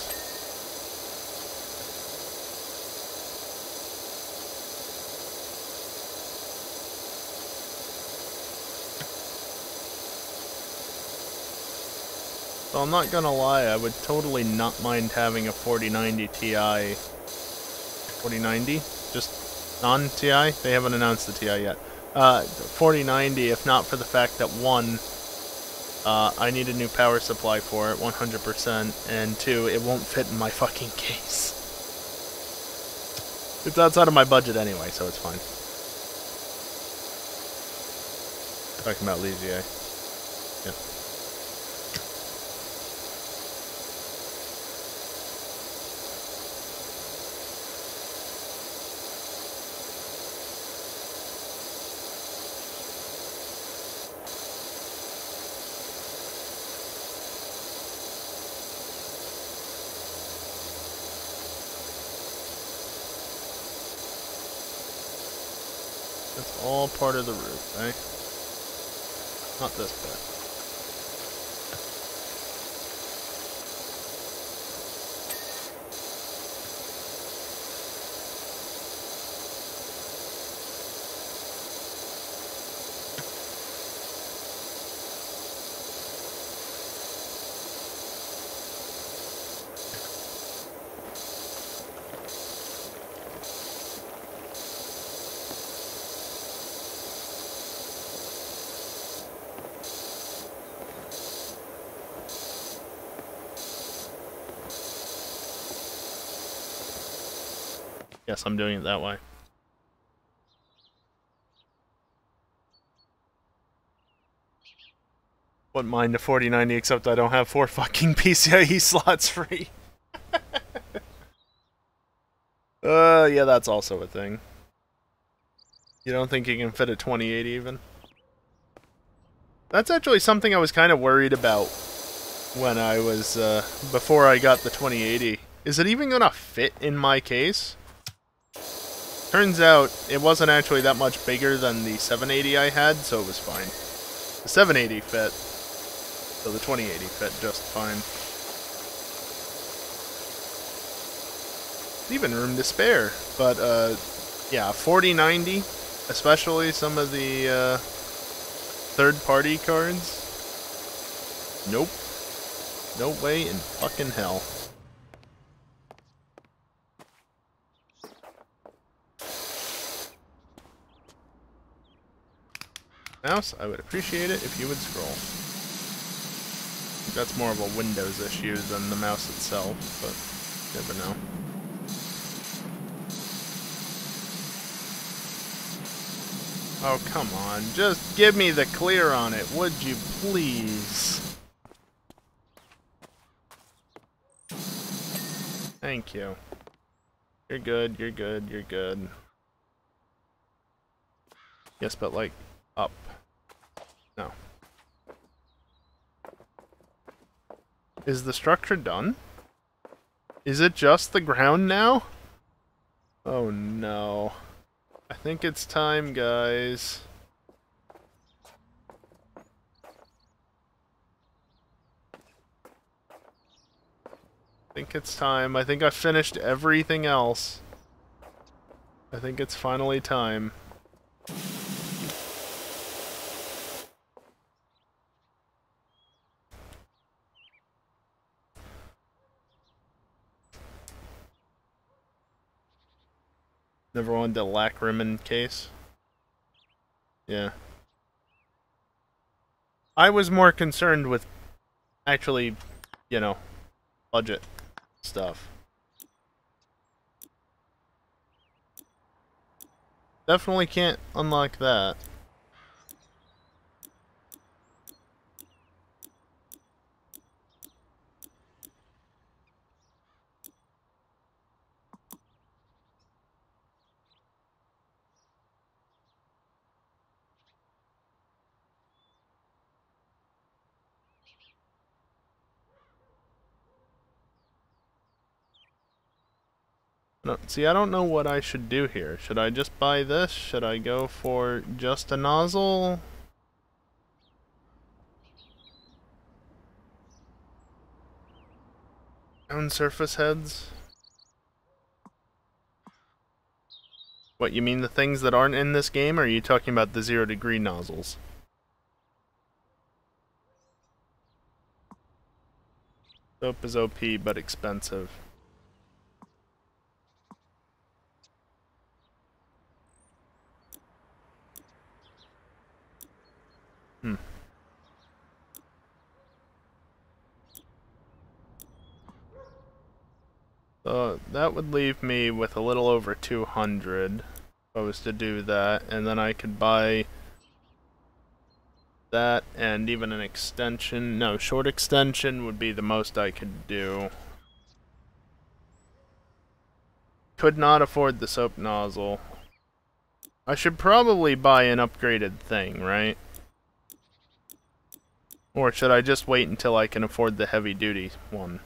A: So I'm not gonna lie, I would totally not mind having a 4090 Ti. 4090? Just non-Ti? They haven't announced the Ti yet. 4090, if not for the fact that one, I need a new power supply for it, 100%, and two, it won't fit in my fucking case. It's outside of my budget anyway, so it's fine. Talking about Ligier. Yeah. That's all part of the roof, eh? Not this bit. Yes, I'm doing it that way. put mine to 4090, except I don't have 4 fucking PCIe slots free. Yeah, that's also a thing. You don't think you can fit a 2080 even? That's actually something I was kind of worried about when I was, before I got the 2080. Is it even gonna fit in my case? Turns out, it wasn't actually that much bigger than the 780 I had, so it was fine. The 780 fit, so the 2080 fit just fine. Even room to spare, but, yeah, 4090, especially some of the, third-party cards. Nope. No way in fucking hell. Mouse, I would appreciate it if you would scroll. That's more of a Windows issue than the mouse itself, but never know. Oh, come on. Just give me the clear on it, would you please? Thank you. You're good, you're good, you're good. Yes, but like, up. No. Is the structure done? Is it just the ground now? Oh no. I think it's time, guys. I think it's time. I think I've finished everything else. I think it's finally time. Never wanted the Lacrimin case. Yeah. I was more concerned with actually, you know, budget stuff. Definitely can't unlock that. No, see, I don't know what I should do here. Should I just buy this? Should I go for just a nozzle? Ground surface heads? What, you mean the things that aren't in this game, or are you talking about the 0-degree nozzles? Soap is OP, but expensive. So that would leave me with a little over 200 if I was to do that, and then I could buy that and even an extension. No, short extension would be the most I could do. Could not afford the soap nozzle. I should probably buy an upgraded thing, right? Or should I just wait until I can afford the heavy duty one?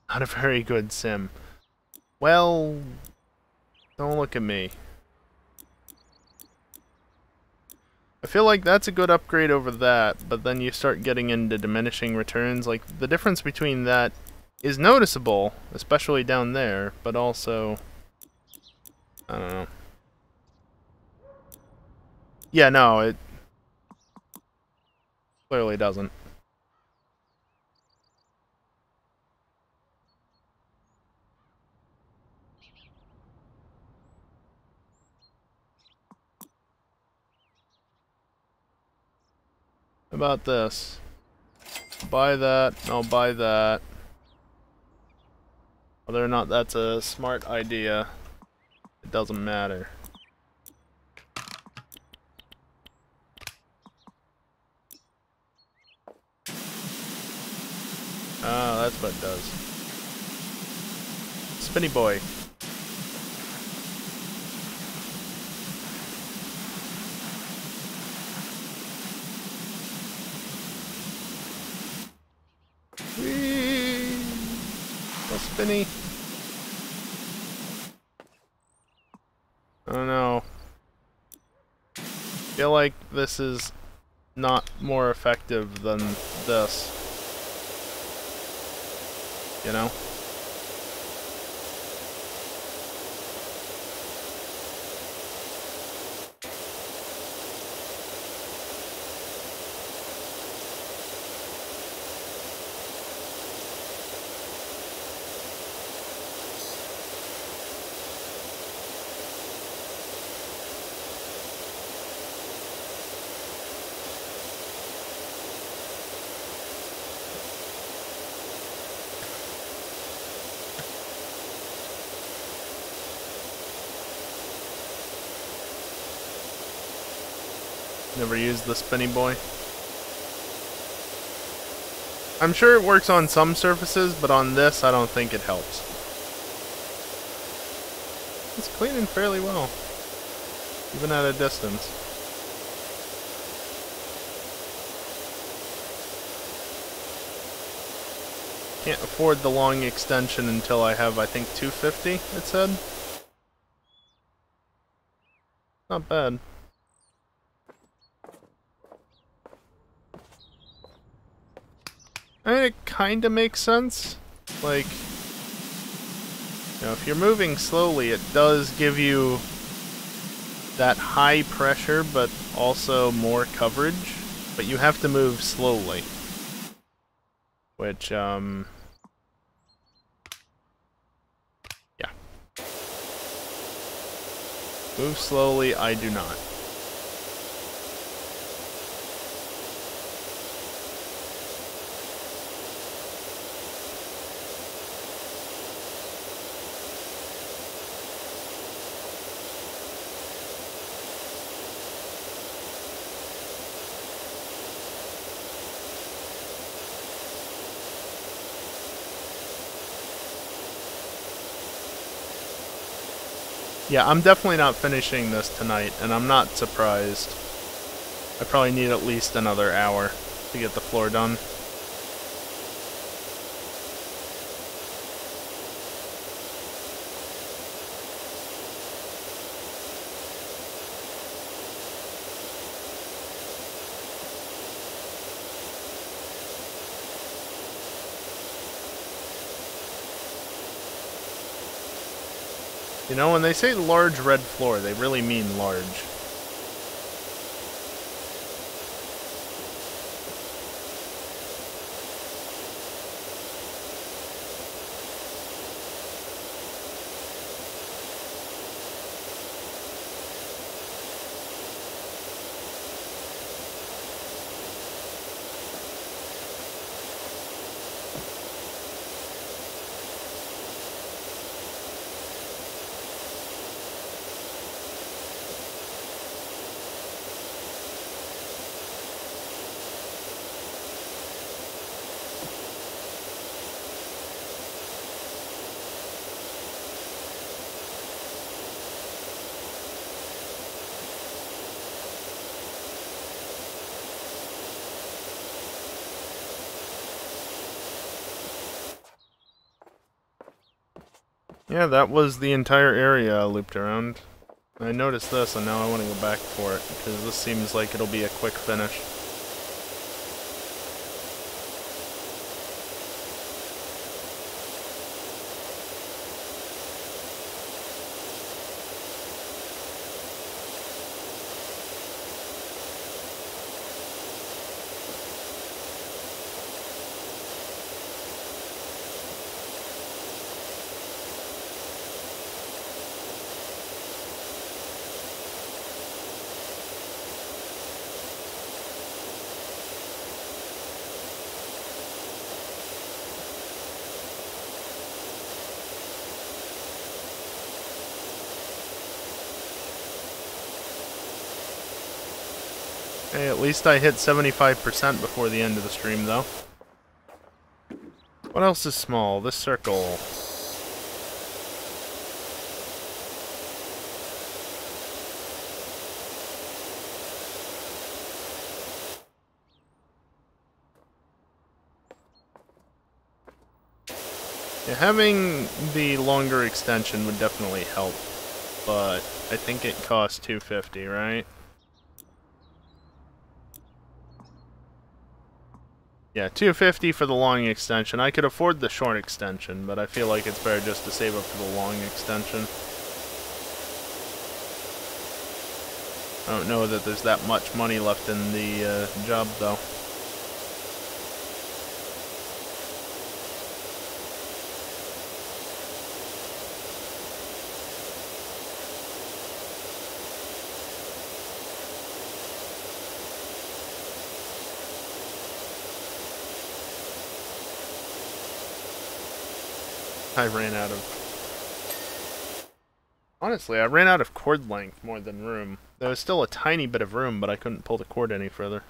A: Not a very good sim. Well, don't look at me. I feel like that's a good upgrade over that, but then you start getting into diminishing returns. Like, the difference between that is noticeable, especially down there, but also, I don't know. Yeah, no, it clearly doesn't. How about this? Buy that, I'll buy that. Whether or not that's a smart idea, it doesn't matter. Ah, that's what it does. Spinny boy. Whee! So spinny. I don't know. I feel like this is not more effective than this. You know? Never used the spinny boy. I'm sure it works on some surfaces, but on this I don't think it helps. It's cleaning fairly well, even at a distance. Can't afford the long extension until I have, I think, 250, it said. Not bad. I mean, it kinda makes sense. Like, you know, if you're moving slowly, it does give you that high pressure, but also more coverage. But you have to move slowly. Which, yeah. Move slowly, I do not. Yeah, I'm definitely not finishing this tonight, and I'm not surprised. I probably need at least another hour to get the floor done. You know, when they say large red floor, they really mean large. Yeah, that was the entire area I looped around. I noticed this, and now I want to go back for it, because this seems like it'll be a quick finish. Hey, at least I hit 75% before the end of the stream, though. What else is small? This circle. Yeah, having the longer extension would definitely help, but I think it costs $250, right? Yeah, $250 for the long extension. I could afford the short extension, but I feel like it's better just to save up for the long extension. I don't know that there's that much money left in the job, though. I ran out of... Honestly, I ran out of cord length more than room. There was still a tiny bit of room, but I couldn't pull the cord any further.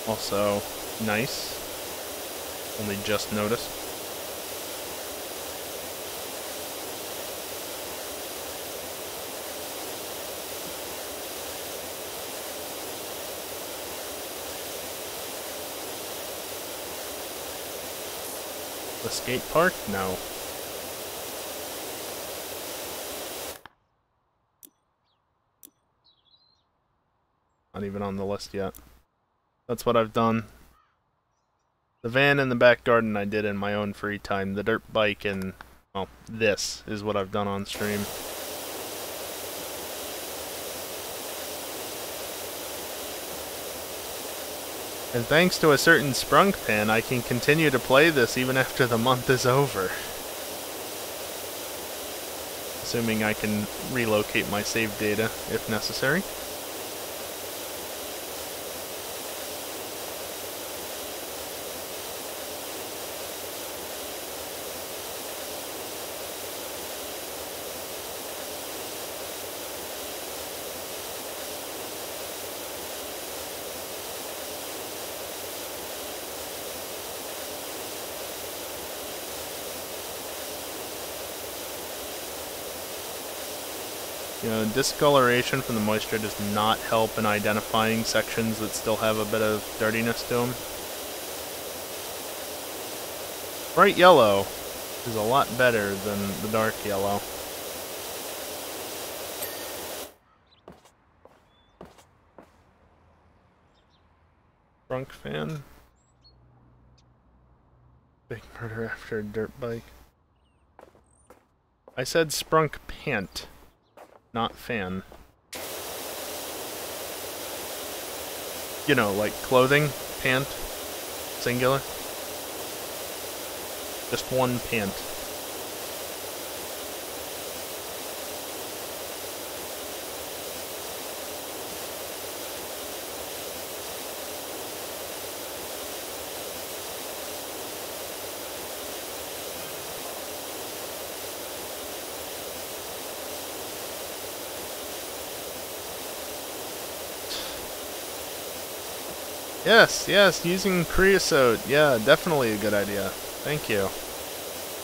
A: Also, nice. Only just noticed. The skate park? No. Not even on the list yet. That's what I've done. The van in the back garden I did in my own free time. The dirt bike and, well, this is what I've done on stream. And thanks to a certain Sprunk pan, I can continue to play this even after the month is over. Assuming I can relocate my save data if necessary. You know, discoloration from the moisture does not help in identifying sections that still have a bit of dirtiness to them. Bright yellow is a lot better than the dark yellow. Sprunk fan. Big murder after a dirt bike. I said Sprunk pant. Not fan. You know, like clothing, pant, singular. Just one pant. Yes, yes, using creosote. Yeah, definitely a good idea. Thank you.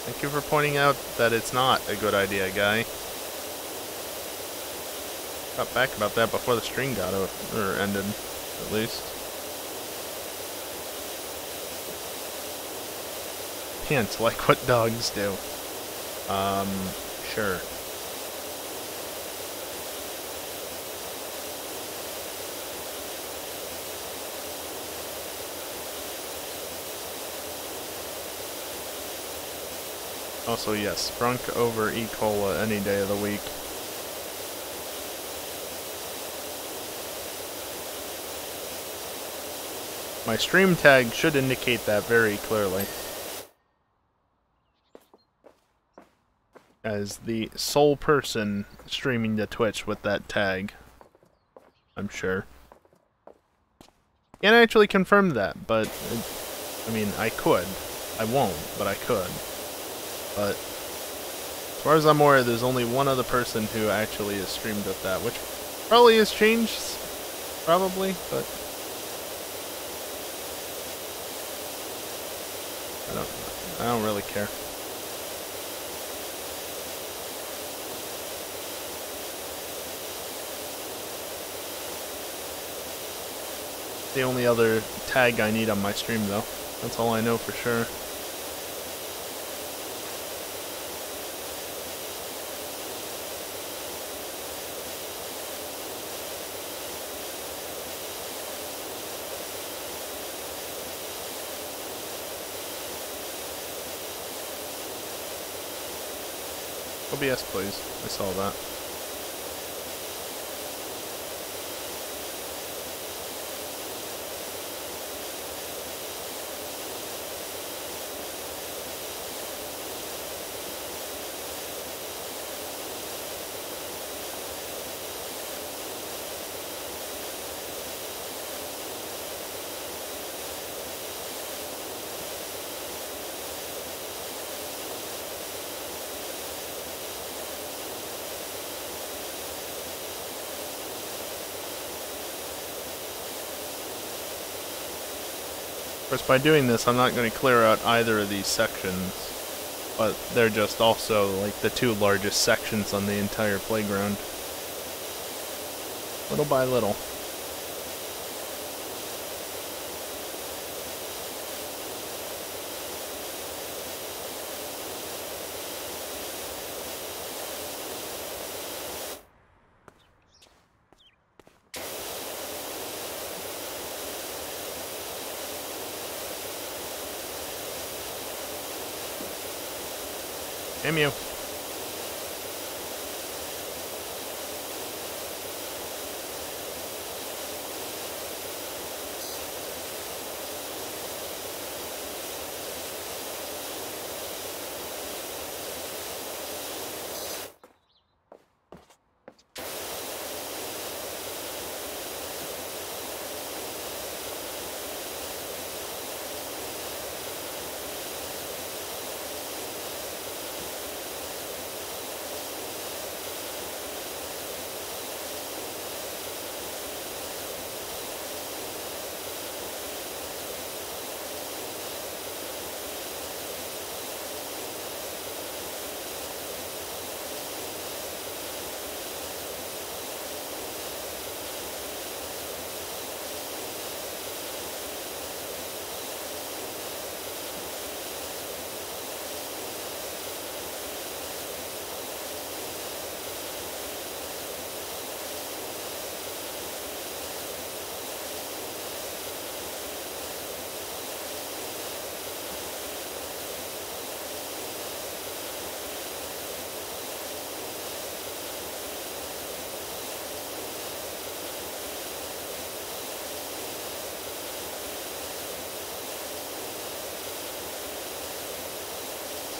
A: Thank you for pointing out that it's not a good idea, guy. Got back about that before the stream got or ended, at least. Pants, like what dogs do. Sure. Also, yes, Sprunk over E. Cola any day of the week. My stream tag should indicate that very clearly. As the sole person streaming to Twitch with that tag, I'm sure. Can't actually confirm that, but, I mean, I could. I won't, but I could. But, as far as I'm aware, there's only one other person who actually has streamed with that, which probably has changed, probably, but I don't really care. The only other tag I need on my stream, though. That's all I know for sure. OBS, please. I saw that. Of course, by doing this, I'm not going to clear out either of these sections, but they're just also like the two largest sections on the entire playground. Little by little. Damn you.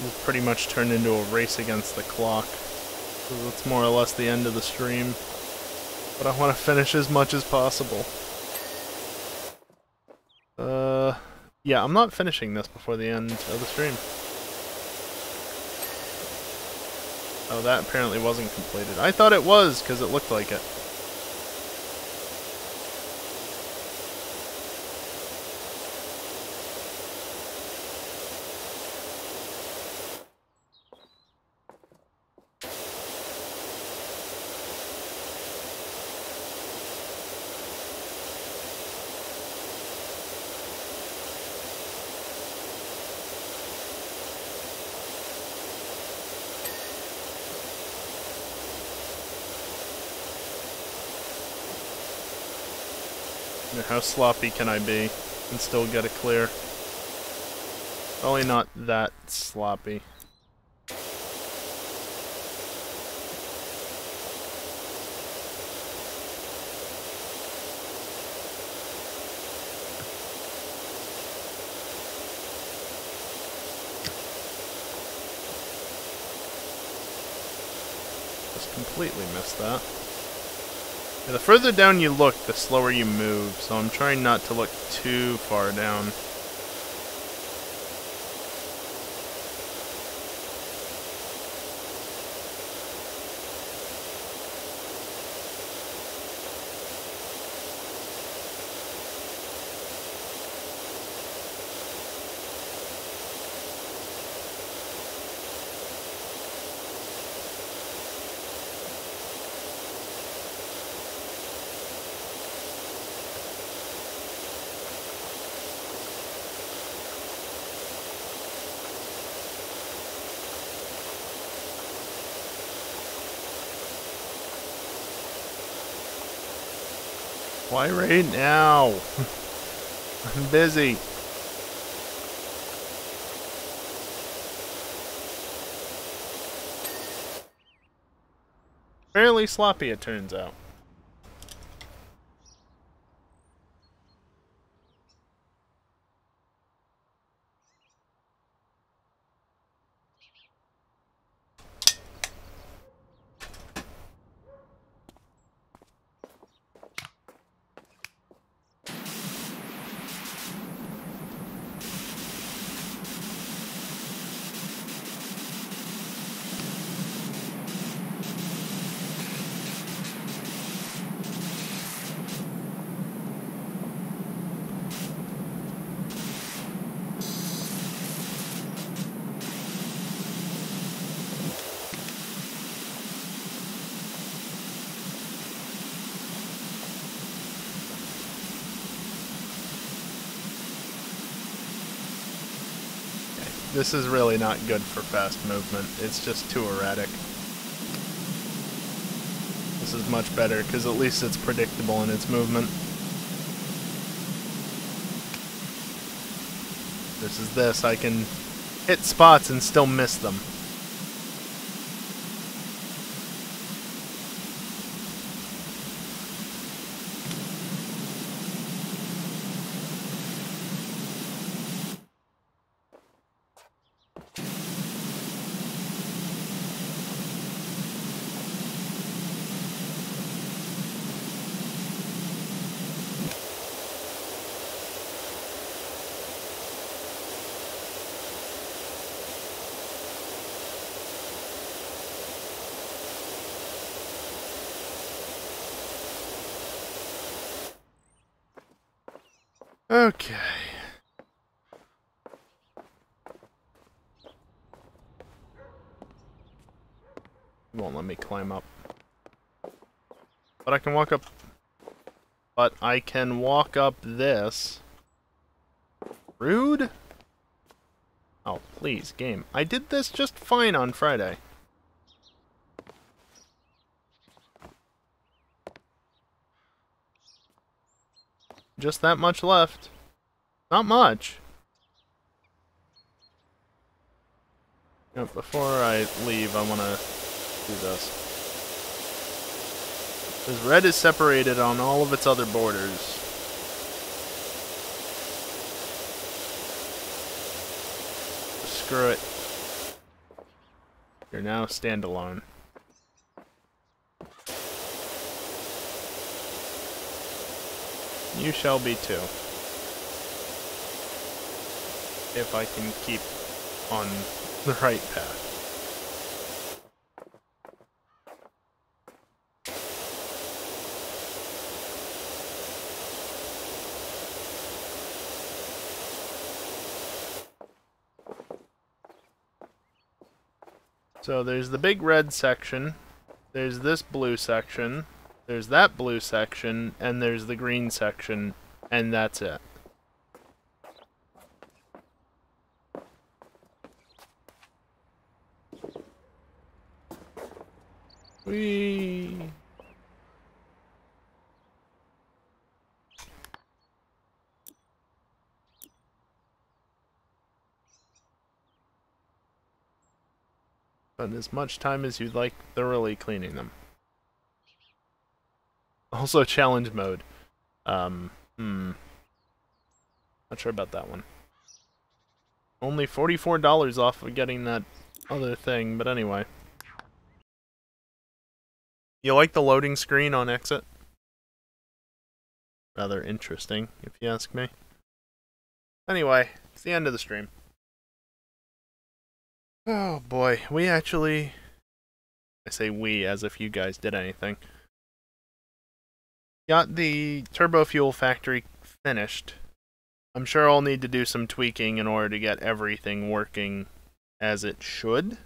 A: It's pretty much turned into a race against the clock. So that's more or less the end of the stream. But I want to finish as much as possible. Yeah, I'm not finishing this before the end of the stream. Oh, that apparently wasn't completed. I thought it was, because it looked like it. How sloppy can I be and still get it clear? Probably not that sloppy. just completely missed that. Yeah, the further down you look, the slower you move, so I'm trying not to look too far down. Why right now? I'm busy. Fairly sloppy, it turns out. This is really not good for fast movement. It's just too erratic. This is much better, because at least it's predictable in its movement. Versus this, I can hit spots and still miss them. Okay. Won't let me climb up. But I can walk up. But I can walk up this. Rude? Oh, please, game. I did this just fine on Friday. Just that much left. Not much. Yep, before I leave, I want to do this. Because red is separated on all of its other borders. Screw it. You're now standalone. You shall be too. If I can keep on the right path. So there's the big red section, there's this blue section, there's that blue section, and there's the green section, and that's it. Whee! But as much time as you'd like thoroughly cleaning them. Also challenge mode. Not sure about that one. Only $44 off of getting that other thing, but anyway. You like the loading screen on exit? Rather interesting, if you ask me. Anyway, it's the end of the stream. Oh boy, we actually... I say we as if you guys did anything. Got the turbo fuel factory finished. I'm sure I'll need to do some tweaking in order to get everything working as it should.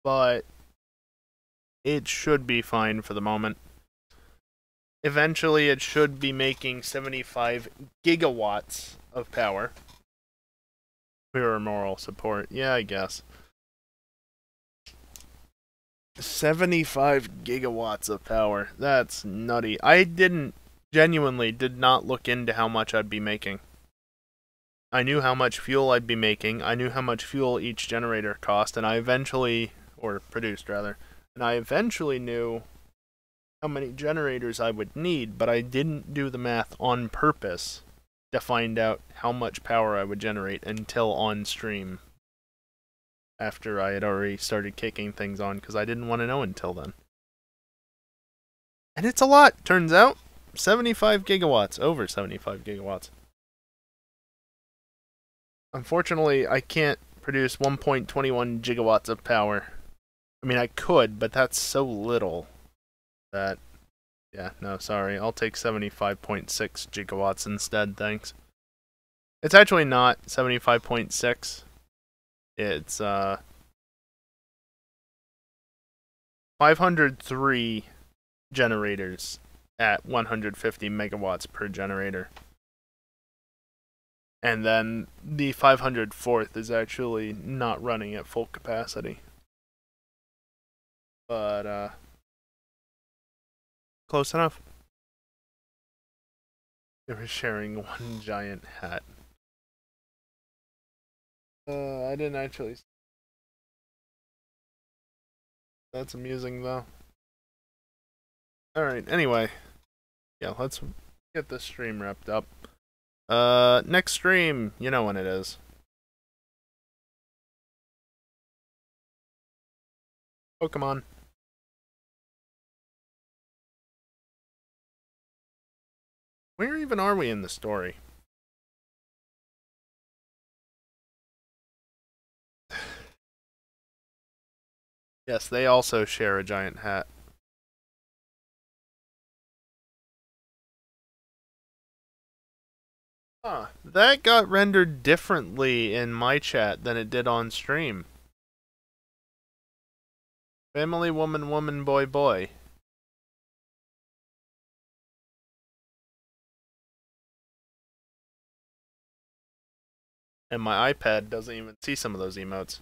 A: But it should be fine for the moment. Eventually it should be making 75 gigawatts of power. Pure moral support. Yeah, I guess. 75 gigawatts of power. That's nutty. I genuinely did not look into how much I'd be making. I knew how much fuel I'd be making. I knew how much fuel each generator cost, and I eventually, or produced rather, and I eventually knew how many generators I would need, but I didn't do the math on purpose to find out how much power I would generate until on stream. After I had already started kicking things on, because I didn't want to know until then. And it's a lot, turns out. 75 gigawatts, over 75 gigawatts. Unfortunately, I can't produce 1.21 gigawatts of power. I mean, I could, but that's so little that... Yeah, no, sorry. I'll take 75.6 gigawatts instead, thanks. It's actually not 75.6. It's 503 generators at 150 megawatts per generator. And then the 504th is actually not running at full capacity. But, close enough. They were sharing one giant hat. I didn't actually... That's amusing, though. Alright, anyway. Yeah, let's get this stream wrapped up. Next stream, you know when it is. Pokemon. Where even are we in the story? Yes, they also share a giant hat. Huh, that got rendered differently in my chat than it did on stream. Family, woman, woman, boy, boy. And my iPad doesn't even see some of those emotes.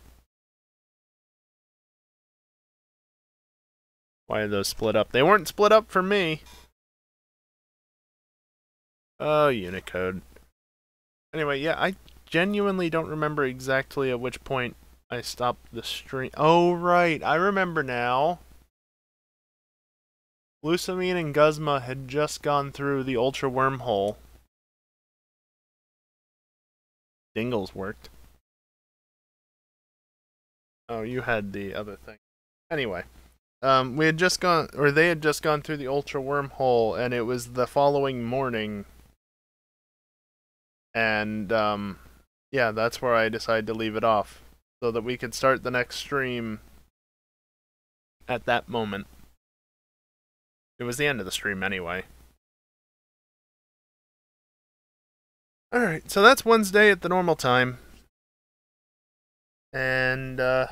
A: Why are those split up? They weren't split up for me. Oh, Unicode. Anyway, yeah, I genuinely don't remember exactly at which point I stopped the stream. Oh, right, I remember now. Lusamine and Guzma had just gone through the Ultra Wormhole. Dingles worked. Oh, you had the other thing. Anyway, we had just gone, or they had just gone through the Ultra Wormhole, and it was the following morning. And, yeah, that's where I decided to leave it off, so that we could start the next stream at that moment. It was the end of the stream anyway. Alright, so that's Wednesday at the normal time. And, yeah,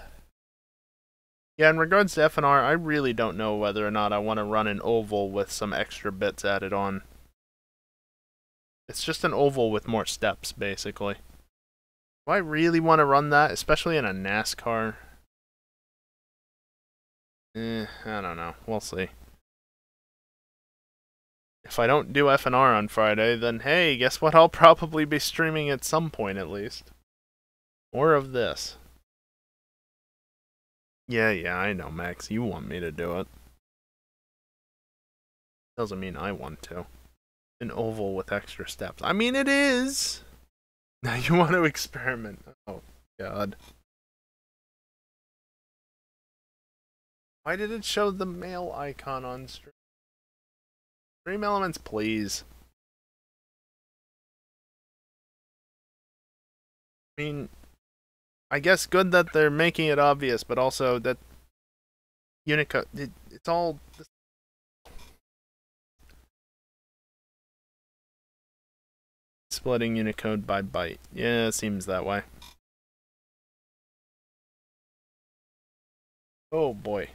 A: in regards to FNR, I really don't know whether or not I want to run an oval with some extra bits added on. It's just an oval with more steps, basically. Do I really want to run that, especially in a NASCAR? I don't know. We'll see. If I don't do FNR on Friday, then hey, guess what? I'll probably be streaming at some point at least. More of this. Yeah, I know, Max. You want me to do it. Doesn't mean I want to. An oval with extra steps. I mean, it is! Now you want to experiment. Oh, God. Why did it show the male icon on stream? Stream elements, please. I mean, I guess good that they're making it obvious, but also that Unicode, it's all... Splitting Unicode by byte. Yeah, it seems that way. Oh boy.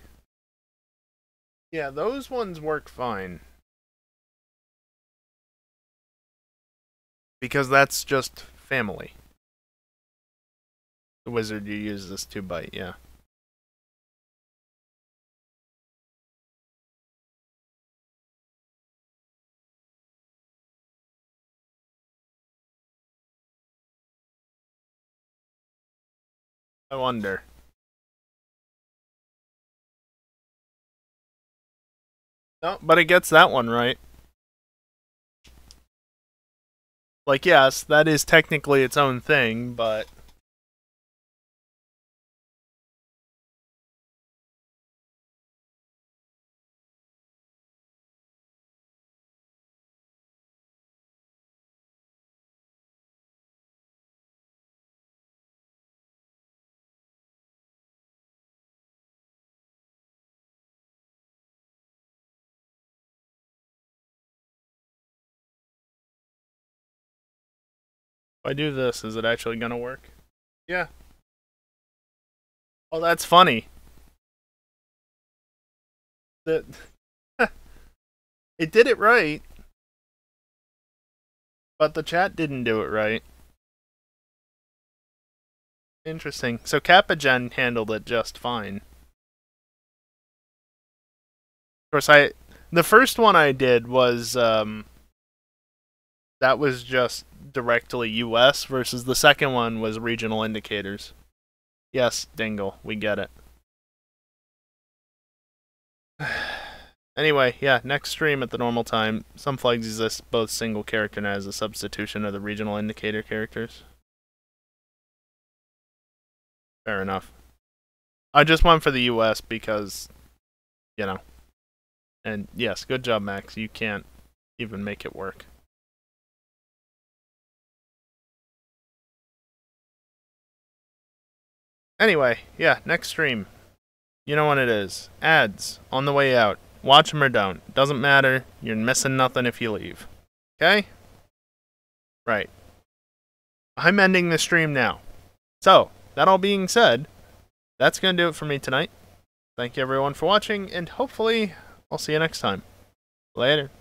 A: Yeah, those ones work fine. Because that's just family. The wizard you use this 2 byte, yeah. I wonder. No, but it gets that one right. Like, yes, that is technically its own thing, but... If I do this, is it actually gonna work? Yeah. Oh, that's funny. That it did it right, but the chat didn't do it right. Interesting. So Kappagen handled it just fine. Of course, the first one I did was that was just directly US versus the second one was regional indicators. Yes, Dingle, we get it. Anyway, yeah, next stream at the normal time. Some flags exist both single character and as a substitution of the regional indicator characters. Fair enough. I just went for the US because, you know. And yes, good job, Max. You can't even make it work. Anyway, yeah, next stream. You know when it is. Ads on the way out. Watch them or don't. Doesn't matter. You're missing nothing if you leave. Okay? Right. I'm ending the stream now. So, that all being said, that's going to do it for me tonight. Thank you everyone for watching, and hopefully I'll see you next time. Later.